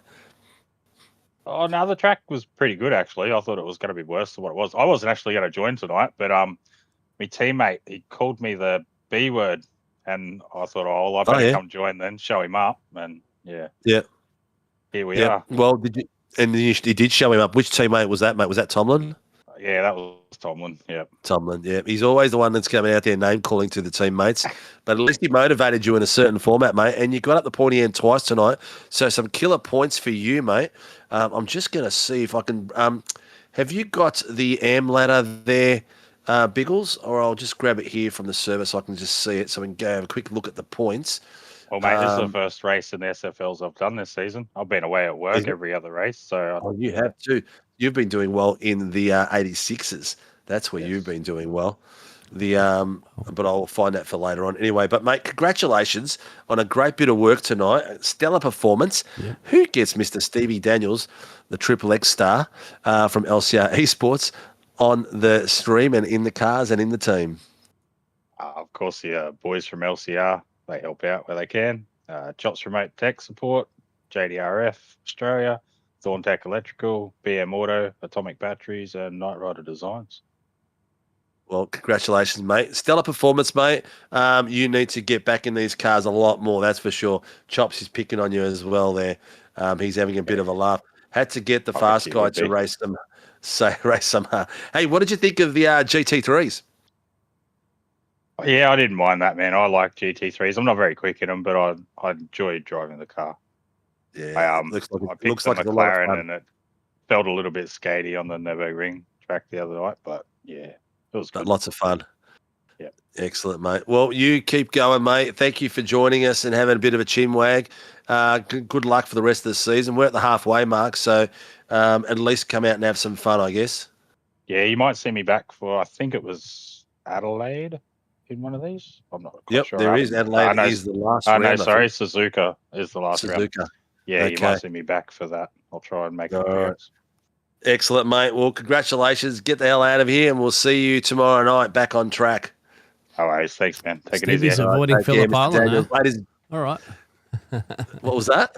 Oh no, the track was pretty good actually. I thought it was going to be worse than what it was. I wasn't actually going to join tonight, but my teammate, he called me the B word, and I thought, oh, I better come join then, show him up, and here we are. Well, did you? And he did show him up. Which teammate was that, mate? Was that Tomlin? Yeah, that was Tomlin. Yeah, Tomlin. Yeah, he's always the one that's coming out there name calling to the teammates. But at least he motivated you in a certain format, mate. And you got up the pointy end twice tonight. So some killer points for you, mate. I'm just going to see if I can. Have you got the AM ladder there, Biggles? Or I'll just grab it here from the server so I can just see it, so we can go have a quick look at the points. Well, mate, this is the first race in the SFLs I've done this season. I've been away at work every other race. So you have too. You've been doing well in the 86s. That's where you've been doing well. But I'll find that for later on. Anyway, but mate, congratulations on a great bit of work tonight. Stellar performance. Yeah. Who gets Mr. Stevie Daniels, the Triple X star from LCR Esports, on the stream and in the cars and in the team? Of course, the boys from LCR. They help out where they can. Chops Remote Tech Support, JDRF Australia, Thorntech Electrical, BM Auto, Atomic Batteries, and Knight Rider Designs. Well, congratulations, mate. Stellar performance, mate. You need to get back in these cars a lot more, that's for sure. Chops is picking on you as well there. He's having a bit of a laugh. Had to get the fast guy to race them. Hey, what did you think of the GT3s? Yeah, I didn't mind that, man. I like GT3s. I'm not very quick in them, but I enjoyed driving the car. Yeah, I picked the McLaren and it felt a little bit skatey on the Nürburgring track the other night, but yeah, it was good. Lots of fun. Yeah. Excellent, mate. Well, you keep going, mate. Thank you for joining us and having a bit of a chin wag. Good luck for the rest of the season. We're at the halfway mark, so at least come out and have some fun, I guess. Yeah, you might see me back for, I think it was Adelaide in one of these. I'm not quite sure. There is. Adelaide is the last round. No, sorry, Suzuka is the last round. Yeah, okay. You might see me back for that. I'll try and make it. Right. Excellent, mate. Well, congratulations. Get the hell out of here, and we'll see you tomorrow night back on track. All right, thanks, man. Take Stevie's it easy. avoiding Phillip Island now. All right. What was that?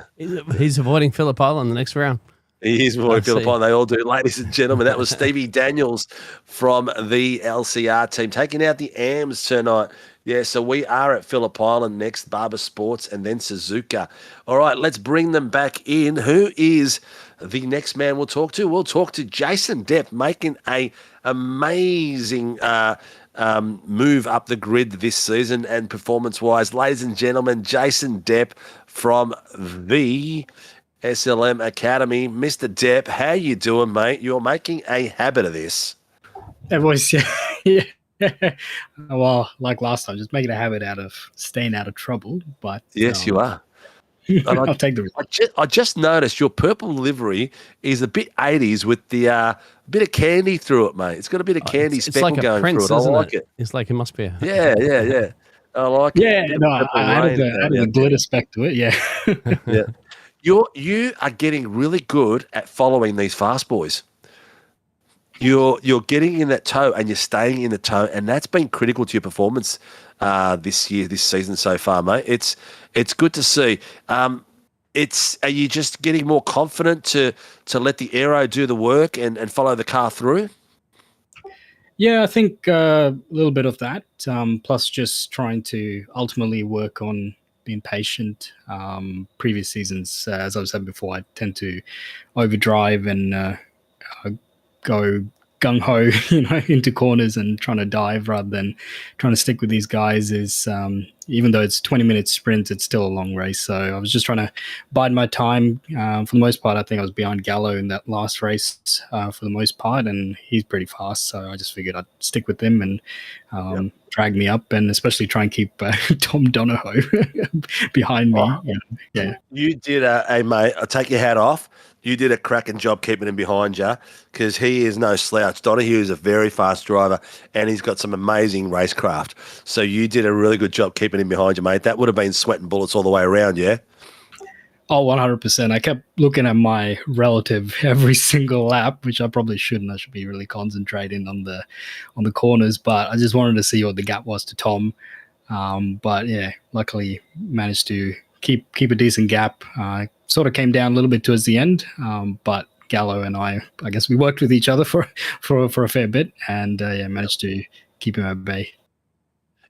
He's avoiding Phillip Island the next round. He is avoiding Phillip Island. They all do. Ladies and gentlemen, that was Stevie Daniels from the LCR team taking out the AMs tonight. Yeah, so we are at Phillip Island next, Barber Sports, and then Suzuka. All right, let's bring them back in. Who is the next man we'll talk to? We'll talk to Jason Depp, making a amazing move up the grid this season and performance-wise. Ladies and gentlemen, Jason Depp from the SLM Academy. Mr. Depp, how you doing, mate? You're making a habit of this. That was, yeah. Well, like last time, just making a habit out of staying out of trouble. But yes, you are. I'll take the risk. I just noticed your purple livery is a bit 80s with the bit of candy through it, mate. It's got a bit of candy speckle like going Prince, through it. I like it. It's like it must be. Yeah. I like it. Yeah, no, I added the glitter speck to it. Yeah. Yeah. You are getting really good at following these fast boys. You're getting in that toe and you're staying in the toe, and that's been critical to your performance this season so far, mate. It's good to see. Are you just getting more confident to let the aero do the work and follow the car through? Yeah, I think a little bit of that. Plus, just trying to ultimately work on being patient. Previous seasons, as I've said before, I tend to overdrive and go gung-ho, into corners and trying to dive rather than trying to stick with these guys is, even though it's 20-minute sprint, it's still a long race. So I was just trying to bide my time. For the most part, I think I was behind Gallo in that last race for the most part, and he's pretty fast. So I just figured I'd stick with him and drag me up, and especially try and keep Tom Donahoe behind me. Oh. Yeah. You did mate, I'll take your hat off. You did a cracking job keeping him behind you, because he is no slouch. Donahue is a very fast driver, and he's got some amazing racecraft. So you did a really good job keeping him behind you, mate. That would have been sweating bullets all the way around, yeah? Oh, 100%. I kept looking at my relative every single lap, which I probably shouldn't. I should be really concentrating on the corners, but I just wanted to see what the gap was to Tom. But yeah, luckily managed to keep a decent gap. Sort of came down a little bit towards the end, but Gallo and I guess we worked with each other for a fair bit, and managed to keep him at bay.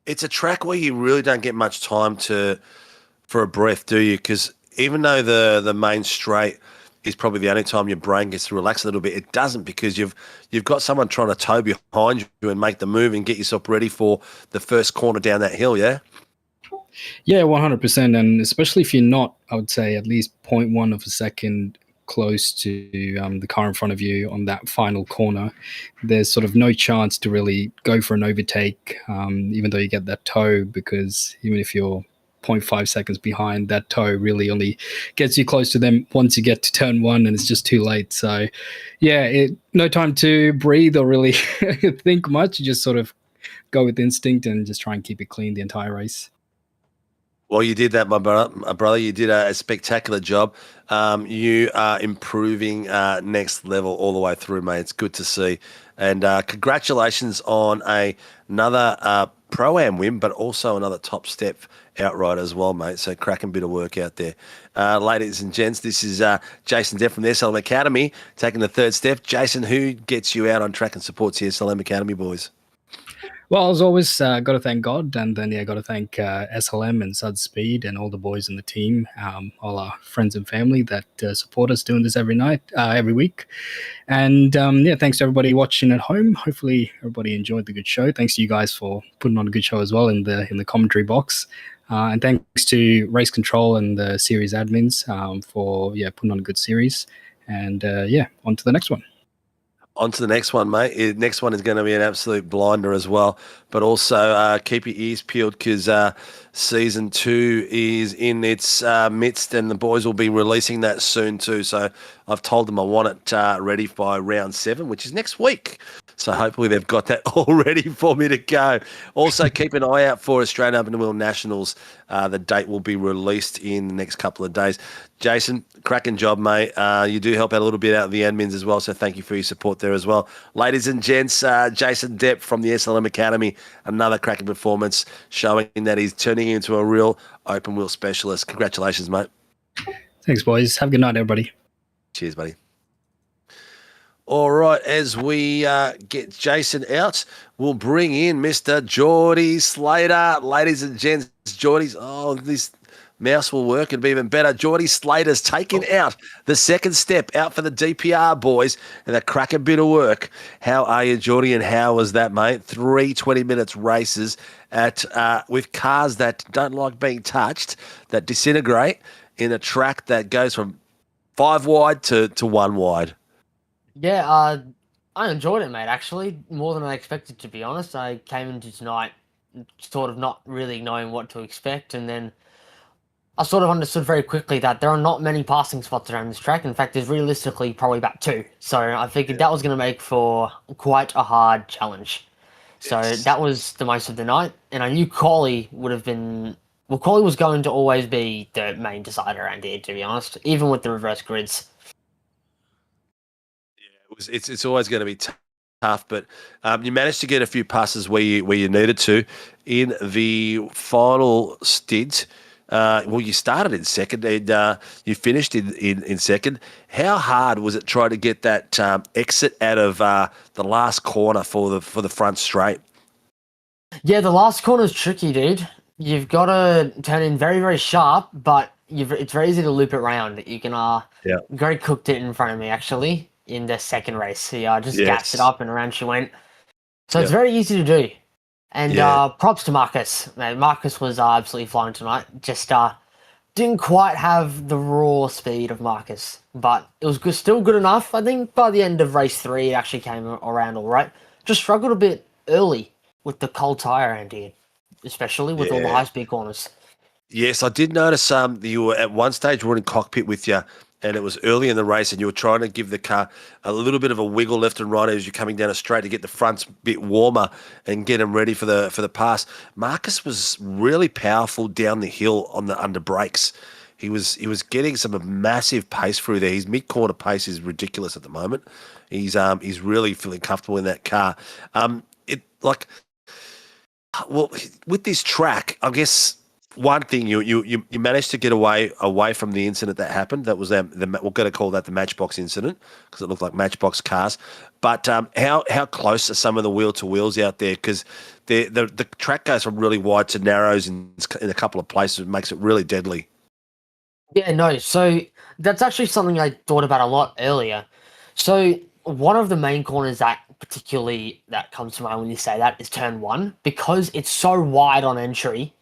It's a track where you really don't get much time for a breath, do you? Because even though the main straight is probably the only time your brain gets to relax a little bit, it doesn't, because you've got someone trying to tow behind you and make the move and get yourself ready for the first corner down that hill, yeah? Yeah, 100%. And especially if you're not, I would say, at least 0.1 of a second close to the car in front of you on that final corner, there's sort of no chance to really go for an overtake, even though you get that tow, because even if you're 0.5 seconds behind, that tow really only gets you close to them once you get to turn one, and it's just too late. So yeah, no time to breathe or really think much. You just sort of go with instinct and just try and keep it clean the entire race. Well, you did that, my brother. You did a spectacular job. You are improving next level all the way through, mate. It's good to see. And congratulations on another Pro-Am win, but also another top step outright as well, mate. So cracking bit of work out there. Ladies and gents, this is Jason Depp from the SLM Academy taking the third step. Jason, who gets you out on track and supports the SLM Academy boys? Well, as always, got to thank God, and then got to thank SLM and Sud Speed and all the boys in the team, all our friends and family that support us doing this every week. And thanks to everybody watching at home. Hopefully, everybody enjoyed the good show. Thanks to you guys for putting on a good show as well in the commentary box. And thanks to Race Control and the series admins for putting on a good series. And on to the next one. On to the next one, mate. Next one is going to be an absolute blinder as well. But also keep your ears peeled because season 2 is in its midst and the boys will be releasing that soon too. So I've told them I want it ready by round 7, which is next week. So hopefully they've got that all ready for me to go. Also keep an eye out for Australian Open Wheel Nationals. The date will be released in the next couple of days. Jason, cracking job, mate. You do help out a little bit out of the admins as well, so thank you for your support there as well. Ladies and gents, Jason Depp from the SLM Academy, another cracking performance showing that he's turning into a real open wheel specialist. Congratulations, mate. Thanks, boys. Have a good night, everybody. Cheers, buddy. All right, as we get Jason out, we'll bring in Mr. Geordie Slater. Ladies and gents, Geordie's, this mouse will work. It'd be even better. Geordie Slater's taken out the second step out for the DPR boys and a cracking bit of work. How are you, Geordie, and how was that, mate? 3 20-minute races at with cars that don't like being touched, that disintegrate in a track that goes from 5 wide to 1 wide. Yeah, I enjoyed it, mate, actually, more than I expected, to be honest. I came into tonight sort of not really knowing what to expect, and then I sort of understood very quickly that there are not many passing spots around this track. In fact, there's realistically probably about 2. So I figured that was going to make for quite a hard challenge. So that was the most of the night, and I knew Coley would have been... Well, Coley was going to always be the main decider around here, to be honest, even with the reverse grids. It's always going to be tough, but you managed to get a few passes where you needed to in the final stint. You started in second and you finished in second. How hard was it trying to get that exit out of the last corner for the front straight? Yeah, the last corner is tricky, dude. You've got to turn in very, very sharp, but it's very easy to loop it around. You can Gary cooked it in front of me, actually, in the second race. He just gassed it up and around she went. So it's very easy to do. And props to Marcus. Marcus was absolutely flying tonight. Just didn't quite have the raw speed of Marcus, but it was still good enough. I think by the end of race 3, it actually came around all right. Just struggled a bit early with the cold tyre around here, especially with all the high-speed corners. Yes, I did notice you were at one stage running cockpit with you, and it was early in the race, and you were trying to give the car a little bit of a wiggle left and right as you're coming down a straight to get the fronts a bit warmer and get them ready for the pass. Marcus was really powerful down the hill on the under brakes. He was getting some massive pace through there. His mid-corner pace is ridiculous at the moment. He's really feeling comfortable in that car. With this track, I guess one thing you managed to get away from the incident that happened. That was we're going to call that the Matchbox incident because it looked like Matchbox cars. But how close are some of the wheel to wheels out there? Because the track goes from really wide to narrows in a couple of places. It makes it really deadly. Yeah, no. So that's actually something I thought about a lot earlier. So one of the main corners that comes to mind when you say that is turn 1, because it's so wide on entry.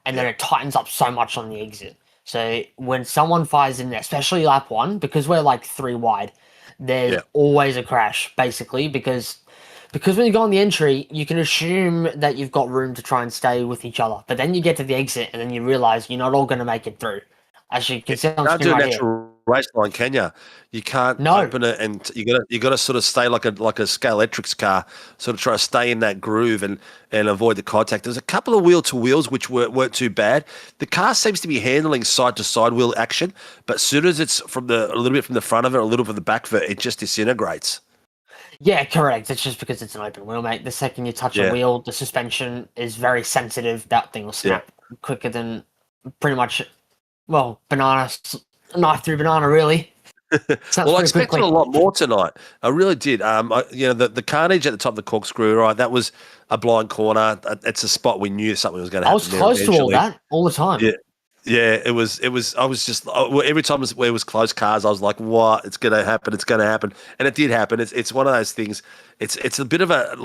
And then it tightens up so much on the exit. So when someone fires in there, especially lap 1, because we're like 3 wide, there's always a crash, basically, because when you go on the entry, you can assume that you've got room to try and stay with each other. But then you get to the exit, and then you realize you're not all going to make it through. As you can see on screen right here. You can't do a natural race line, can you? You can't open it, and you got to sort of stay like a Scalextrics car, sort of try to stay in that groove and avoid the contact. There's a couple of wheel to wheels which weren't too bad. The car seems to be handling side to side wheel action, but as soon as it's a little bit from the front of it, a little from the back of it, it just disintegrates. Yeah, correct. It's just because it's an open wheel, mate. The second you touch a wheel, the suspension is very sensitive. That thing will snap quicker than pretty much, well, knife through banana, really. Snaps Well, I pretty expected quickly. a lot more tonight. I really did. The carnage at the top of the corkscrew, right? That was a blind corner. It's a spot we knew something was going to I happen. was there close to all eventually. that all the time. Yeah. Yeah, it was. I was just every time it was close cars, I was like, "What? It's going to happen! It's going to happen!" And it did happen. It's one of those things. It's a bit of a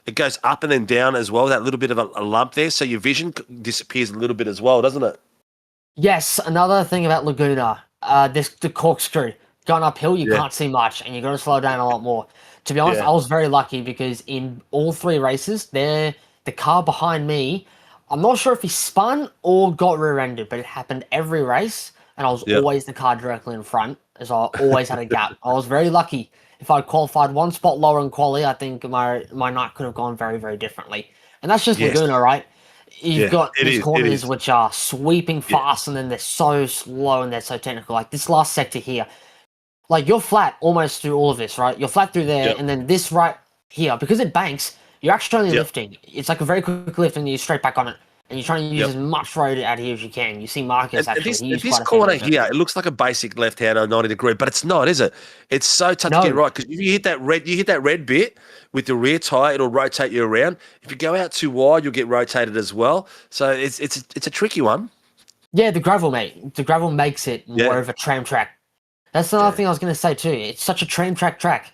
it goes up and then down as well. That little bit of a lump there, so your vision disappears a little bit as well, doesn't it? Yes, another thing about Laguna, the corkscrew going uphill, you can't see much, and you got to slow down a lot more. To be honest, I was very lucky because in all 3 races, the car behind me, I'm not sure if he spun or got rear-ended, but it happened every race, and I was always the car directly in front, as I always had a gap. I was very lucky. If I'd qualified 1 spot lower in quali, I think my night could have gone very, very differently. And that's just Laguna, right? You've got these corners which are sweeping fast, and then they're so slow and they're so technical. Like this last sector here, like you're flat almost through all of this, right? You're flat through there, and then this right here, because it banks, you're actually only lifting. It's like a very quick lift, and you're straight back on it. And you're trying to use as much road out here as you can. You see Marcus actually. This corner here, it looks like a basic left-hander 90-degree, but it's not, is it? It's so tough to get right because if you hit that red bit with the rear tire, it'll rotate you around. If you go out too wide, you'll get rotated as well. So it's a tricky one. Yeah, the gravel, mate. The gravel makes it more of a tram track. That's another thing I was going to say too. It's such a tram track.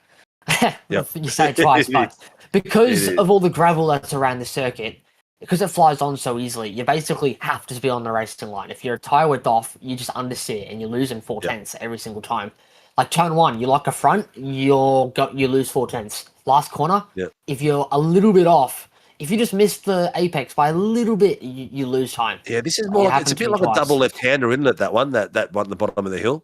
You say it twice, but because of all the gravel that's around the circuit. Because it flies on so easily, you basically have to be on the racing line. If you're a tyre width off, you just understeer and you're losing 4/10 every single time. Like turn 1, you lock a front, you lose 4/10. Last corner, if you're a little bit off, if you just miss the apex by a little bit, you lose time. Yeah, this is more like it's a bit like a double left-hander, isn't it? That one at the bottom of the hill.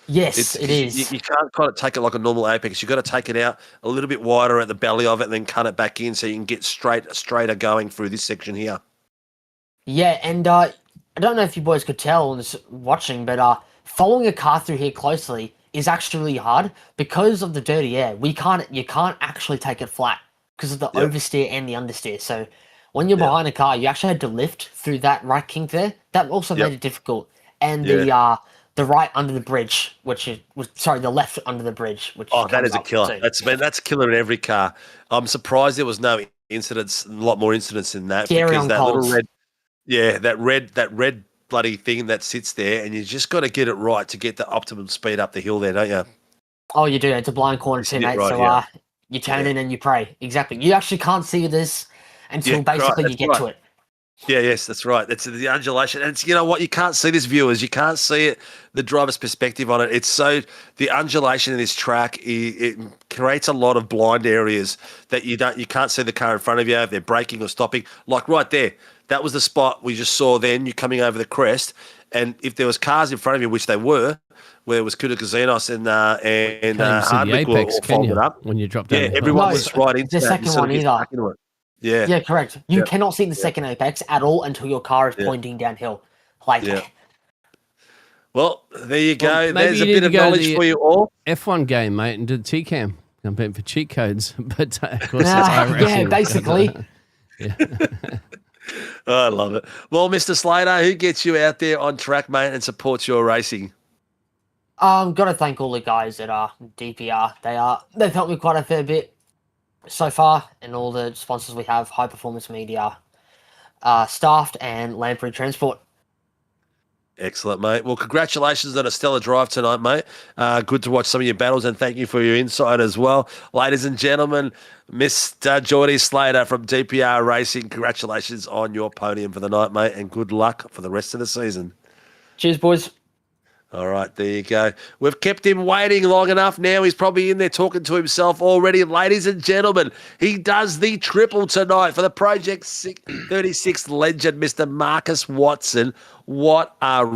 Yes, it is. You can't kind of take it like a normal apex. You've got to take it out a little bit wider at the belly of it and then cut it back in so you can get straighter going through this section here. Yeah, and I don't know if you boys could tell watching, but following a car through here closely is actually really hard because of the dirty air. You can't actually take it flat because of the oversteer and the understeer. So when you're behind a car, you actually had to lift through that right kink there. That also made it difficult. And the right under the bridge, the left under the bridge. That is a killer. That's killer in every car. I'm surprised there was no incidents, a lot more incidents in that. Because that little red, that red bloody thing that sits there, and you just got to get it right to get the optimum speed up the hill there, don't you? Oh, you do. It's a blind corner too, mate. Right, so you turn in and you pray. Exactly. You actually can't see this until basically you get to it. Yeah, yes, that's right. That's the undulation. And it's, you know what? You can't see this, viewers. You can't see it, the driver's perspective on it. It's so, the undulation in this track, it creates a lot of blind areas that you can't see the car in front of you if they're braking or stopping. Like right there, that was the spot we just saw then, you're coming over the crest. And if there was cars in front of you, which they were, where it was Kuta Kazinos and Hardwick were folded up when you dropped down. Yeah, everyone was right into the second one either. Yeah, correct. You cannot see the second apex at all until your car is pointing downhill. Well, there you go. Well, there's a bit of knowledge for you all. F1 game, mate, and did TCAM. I'm betting for cheat codes, but of course that's IRacing. Basically. I love it. Well, Mr. Slater, who gets you out there on track, mate, and supports your racing? Got to thank all the guys at DPR. They've helped me quite a fair bit so far, and all the sponsors we have, High Performance Media, Staffed, and Lamprey Transport. Excellent, mate. Well, congratulations on a stellar drive tonight, mate. Good to watch some of your battles, and thank you for your insight as well. Ladies and gentlemen, Mr. Geordie Slater from DPR Racing, congratulations on your podium for the night, mate, and good luck for the rest of the season. Cheers, boys. All right, there you go. We've kept him waiting long enough now. He's probably in there talking to himself already. Ladies and gentlemen, he does the triple tonight for the Project 36 legend, Mr. Marcus Watson. What a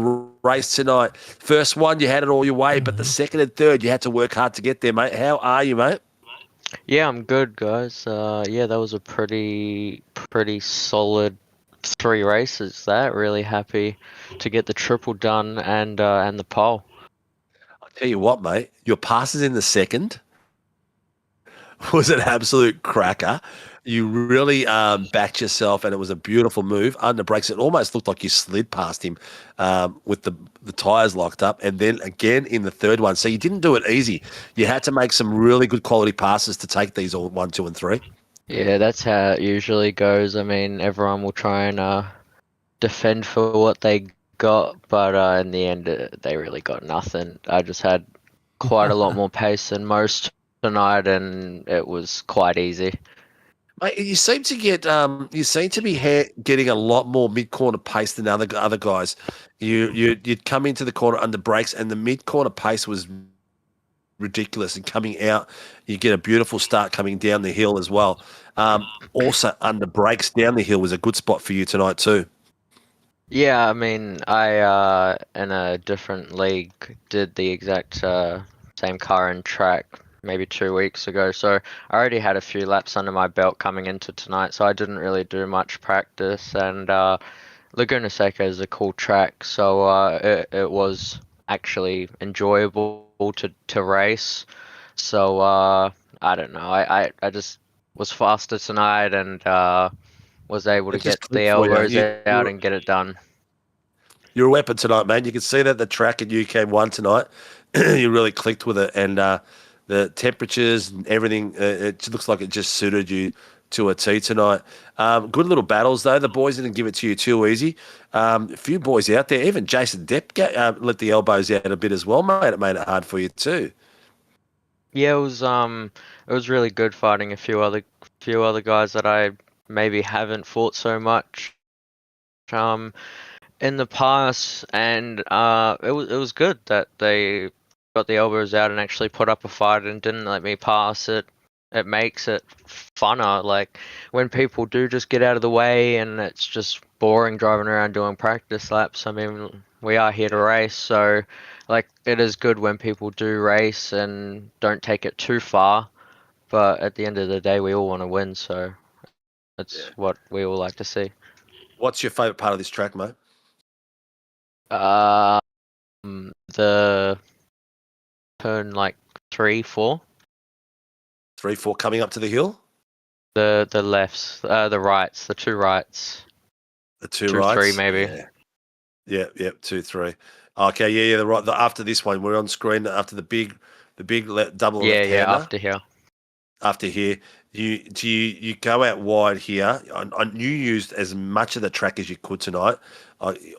race tonight. First one, you had it all your way, but the second and third, you had to work hard to get there, mate. How are you, mate? Yeah, I'm good, guys. That was a pretty solid 3 races. Really happy to get the triple done and the pole. I'll tell you what, mate, your passes in the second, was an absolute cracker. You really backed yourself, and it was a beautiful move. Under brakes, it almost looked like you slid past him with the tyres locked up. And then again in the third one. So you didn't do it easy. You had to make some really good quality passes to take these all 1, 2, and 3. Yeah, that's how it usually goes. I mean, everyone will try and defend for what they got, but in the end, they really got nothing. I just had quite a lot more pace than most tonight, and it was quite easy. Mate, you seem to get getting a lot more mid corner pace than other guys. You'd come into the corner under brakes, and the mid corner pace was ridiculous. And coming out, you get a beautiful start coming down the hill as well. Also under brakes down the hill was a good spot for you tonight too. Yeah, I mean, I in a different league did the exact same car and track maybe 2 weeks ago, so I already had a few laps under my belt coming into tonight, so I didn't really do much practice. And Laguna Seca is a cool track, so it was actually enjoyable to race. So I don't know, I just was faster tonight and was able to get the elbows out and get it done. You're a weapon tonight, man. You can see that at the track at UK1 tonight. You really clicked with it, and the temperatures and everything, it looks like it just suited you to a T tonight. Good little battles, though. The boys didn't give it to you too easy. A few boys out there, even Jason Depp let the elbows out a bit as well, mate. It made it hard for you too. Yeah, it was really good fighting a few other guys that I maybe haven't fought so much in the past, and it was good that they got the elbows out and actually put up a fight and didn't let me pass it. It makes it funner, like when people do just get out of the way and it's just boring driving around doing practice laps. I mean, we are here to race, so like it is good when people do race and don't take it too far, but at the end of the day we all want to win, so that's what we all like to see. What's your favourite part of this track, mate? The turn like 3, 4. 3, 4 coming up to the hill? The lefts, the rights, the 2 rights. The 2 2, rights? 3 maybe. Yeah, 2, 3. Okay, yeah, the right. After this one, we're on screen. After the big double left-hander. Yeah, after here. After here, you go out wide here. You used as much of the track as you could tonight,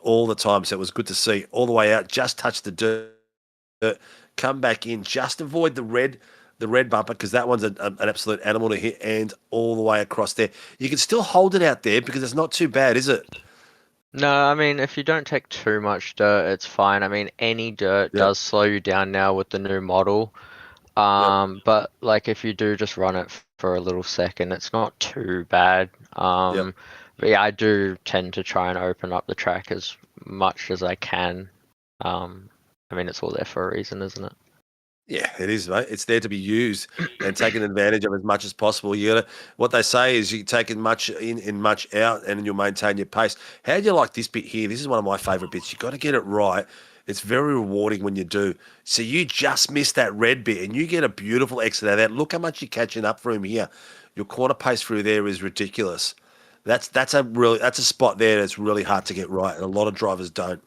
all the time. So it was good to see all the way out. Just touch the dirt, come back in, just avoid the red bumper because that one's an absolute animal to hit, and all the way across there. You can still hold it out there because it's not too bad, is it? No, I mean, if you don't take too much dirt, it's fine. I mean, any dirt does slow you down now with the new model. But like if you do just run it for a little second, it's not too bad. But yeah, I do tend to try and open up the track as much as I can. I mean, it's all there for a reason, isn't it? Yeah, it is, mate. It's there to be used and taken advantage of as much as possible. What they say is you take as much in and much out, and you'll maintain your pace. How do you like this bit here? This is one of my favourite bits. You've got to get it right. It's very rewarding when you do. So you just missed that red bit, and you get a beautiful exit out of that. Look how much you're catching up for him here. Your corner pace through there is ridiculous. That's a spot there that's really hard to get right, and a lot of drivers don't.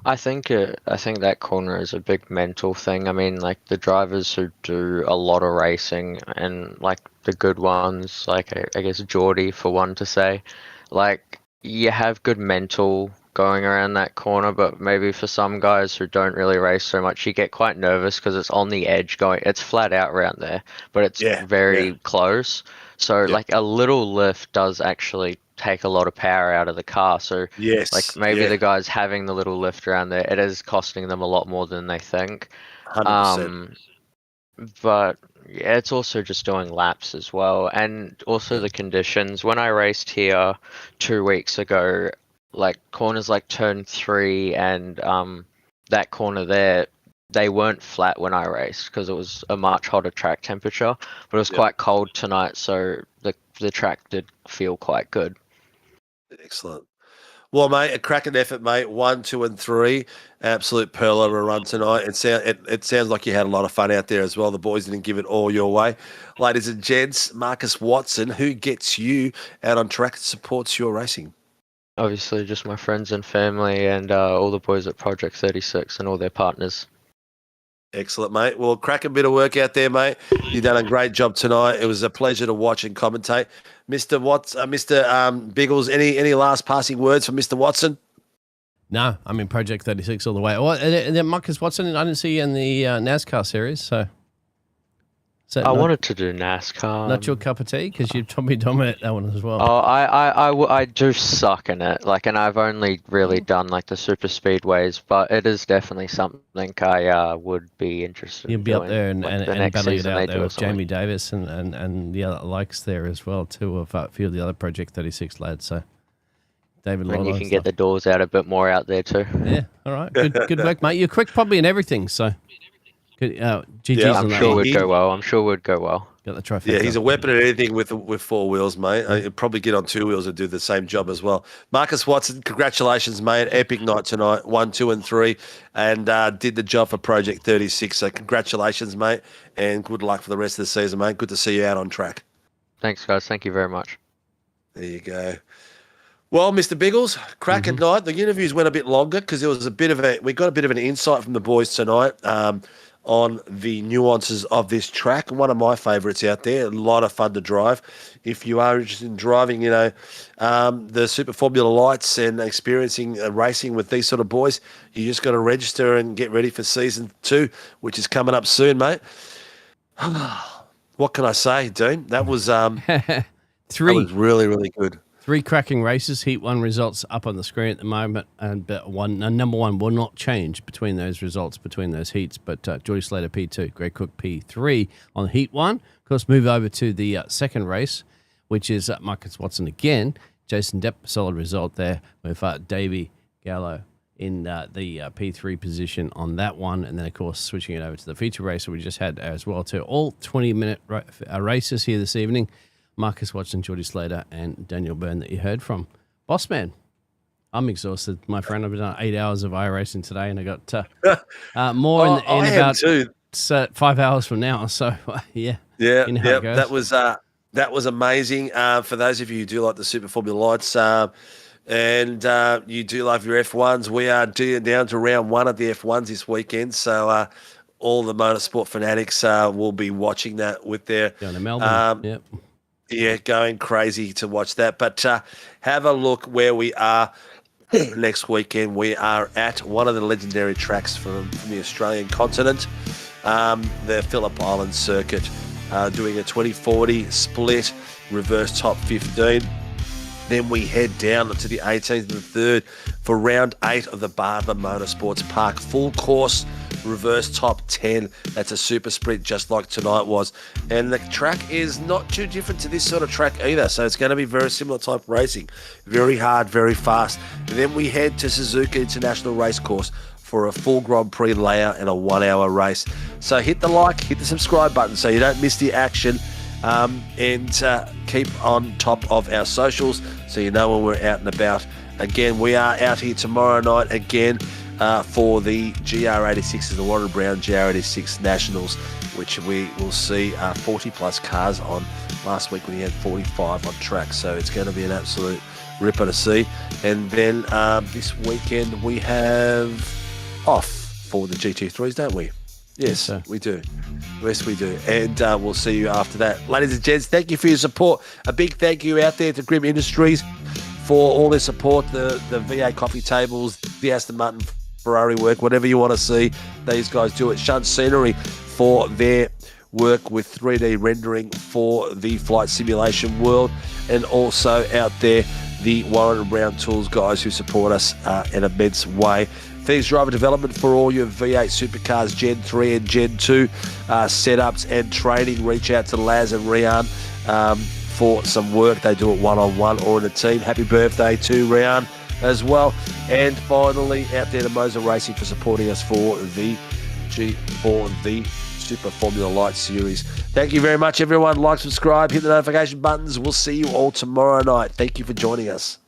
I think that corner is a big mental thing. I mean, like the drivers who do a lot of racing and like the good ones, like I guess Geordie for one to say, like you have good mental going around that corner, but maybe for some guys who don't really race so much, you get quite nervous because it's on the edge it's flat out around there, but it's very close. So like a little lift does actually take a lot of power out of the car. So like maybe the guys having the little lift around there, it is costing them a lot more than they think. 100%. But yeah, it's also just doing laps as well, and also the conditions. When I raced here 2 weeks ago, like corners like turn 3 and that corner there, they weren't flat when I raced because it was a much hotter track temperature, but it was quite cold tonight, so the track did feel quite good. Excellent. Well, mate, a cracking effort, mate. 1, 2, and 3. Absolute pearl of a run tonight. It sounds like you had a lot of fun out there as well. The boys didn't give it all your way. Ladies and gents, Marcus Watson, who gets you out on track and supports your racing? Obviously, just my friends and family and all the boys at Project 36 and all their partners. Excellent, mate. Well, cracking bit of work out there, mate. You've done a great job tonight. It was a pleasure to watch and commentate. Mr. Biggles, any last passing words for Mr. Watson? No, I'm in Project 36 all the way. Well, and then Marcus Watson, I didn't see you in the NASCAR series, so. I wanted to do NASCAR. Not your cup of tea, because you'd probably dominate that one as well. Oh, I do suck in it. And I've only really done the super speedways, but it is definitely something I would be interested in. You'd be up there and battle it out there with something. Jamie Davis and the other likes there as well, too, of a few of the other Project 36 lads. So, David And you can get the doors out a bit more out there too. Yeah, all right. Good work, mate. You're quick probably in everything, so. GG's Yeah, I'm sure would go well. Got the trophy. Yeah, he's a weapon at anything with 4 wheels, mate. He'd probably get on 2 wheels and do the same job as well. Marcus Watson, congratulations, mate. Epic night tonight. 1, 2, and 3, and did the job for Project 36. So congratulations, mate, and good luck for the rest of the season, mate. Good to see you out on track. Thanks, guys. Thank you very much. There you go. Well, Mr. Biggles, cracking night. The interviews went a bit longer because there was we got a bit of an insight from the boys tonight. On the nuances of this track. One of my favourites out there. A lot of fun to drive. If you are interested in driving, the Super Formula Lights and experiencing racing with these sort of boys, you just got to register and get ready for season 2, which is coming up soon, mate. What can I say, Dean? That was 3. That was really, really good. 3 cracking races. Heat 1 results up on the screen at the moment, and number 1 will not change between those results, between those heats. But Geordie Slater P2, Greg Cook P3 on Heat 1. Of course, move over to the second race, which is Marcus Watson again. Jason Depp, solid result there with Davey Gallo in the P3 position on that one. And then, of course, switching it over to the feature race that we just had as well, too. All 20-minute races here this evening. Marcus Watson, Geordie Slater, and Daniel Byrne that you heard from. Boss man, I'm exhausted, my friend. I've been done 8 hours of iRacing today, and I got more in about 5 hours from now. So, yeah. Yeah, that was amazing. For those of you who do like the Super Formula Lights and you do love your F1s, we are down to round 1 of the F1s this weekend. So, all the motorsport fanatics will be watching that with their... Down to Melbourne, yep. Yeah, going crazy to watch that. But have a look where we are next weekend. We are at one of the legendary tracks from the Australian continent, the Phillip Island Circuit, doing a 2040 split, reverse top 15. Then we head down to the 18th and the 3rd for round 8 of the Bardla Motorsports Park. Full course, reverse top 10. That's a super sprint just like tonight was. And the track is not too different to this sort of track either. So it's going to be very similar type racing. Very hard, very fast. And then we head to Suzuka International Racecourse for a full Grand Prix layout and a 1-hour race. So hit the like, hit the subscribe button so you don't miss the action. And keep on top of our socials so you know when we're out and about. Again, we are out here tomorrow night again for the GR86, the Warren Brown GR86 Nationals, which we will see 40 plus cars on. Last week we had 45 on track, so it's going to be an absolute ripper to see. And then this weekend we have off for the GT3s, don't we? Yes, we do. Yes, we do. And we'll see you after that. Ladies and gents, thank you for your support. A big thank you out there to Grim Industries for all their support, the V8 coffee tables, the Aston Martin Ferrari work, whatever you want to see, these guys do it. Shunt Scenery for their work with 3D rendering for the flight simulation world. And also out there, the Warren & Brown Tools guys who support us in an immense way. Thieves Driver Development for all your V8 supercars Gen 3 and Gen 2 setups and training. Reach out to Laz and Rian for some work. They do it one-on-one or in a team. Happy birthday to Rian as well. And finally, out there to MOZA Racing for supporting us for the Super Formula Light Series. Thank you very much, everyone. Like, subscribe, hit the notification buttons. We'll see you all tomorrow night. Thank you for joining us.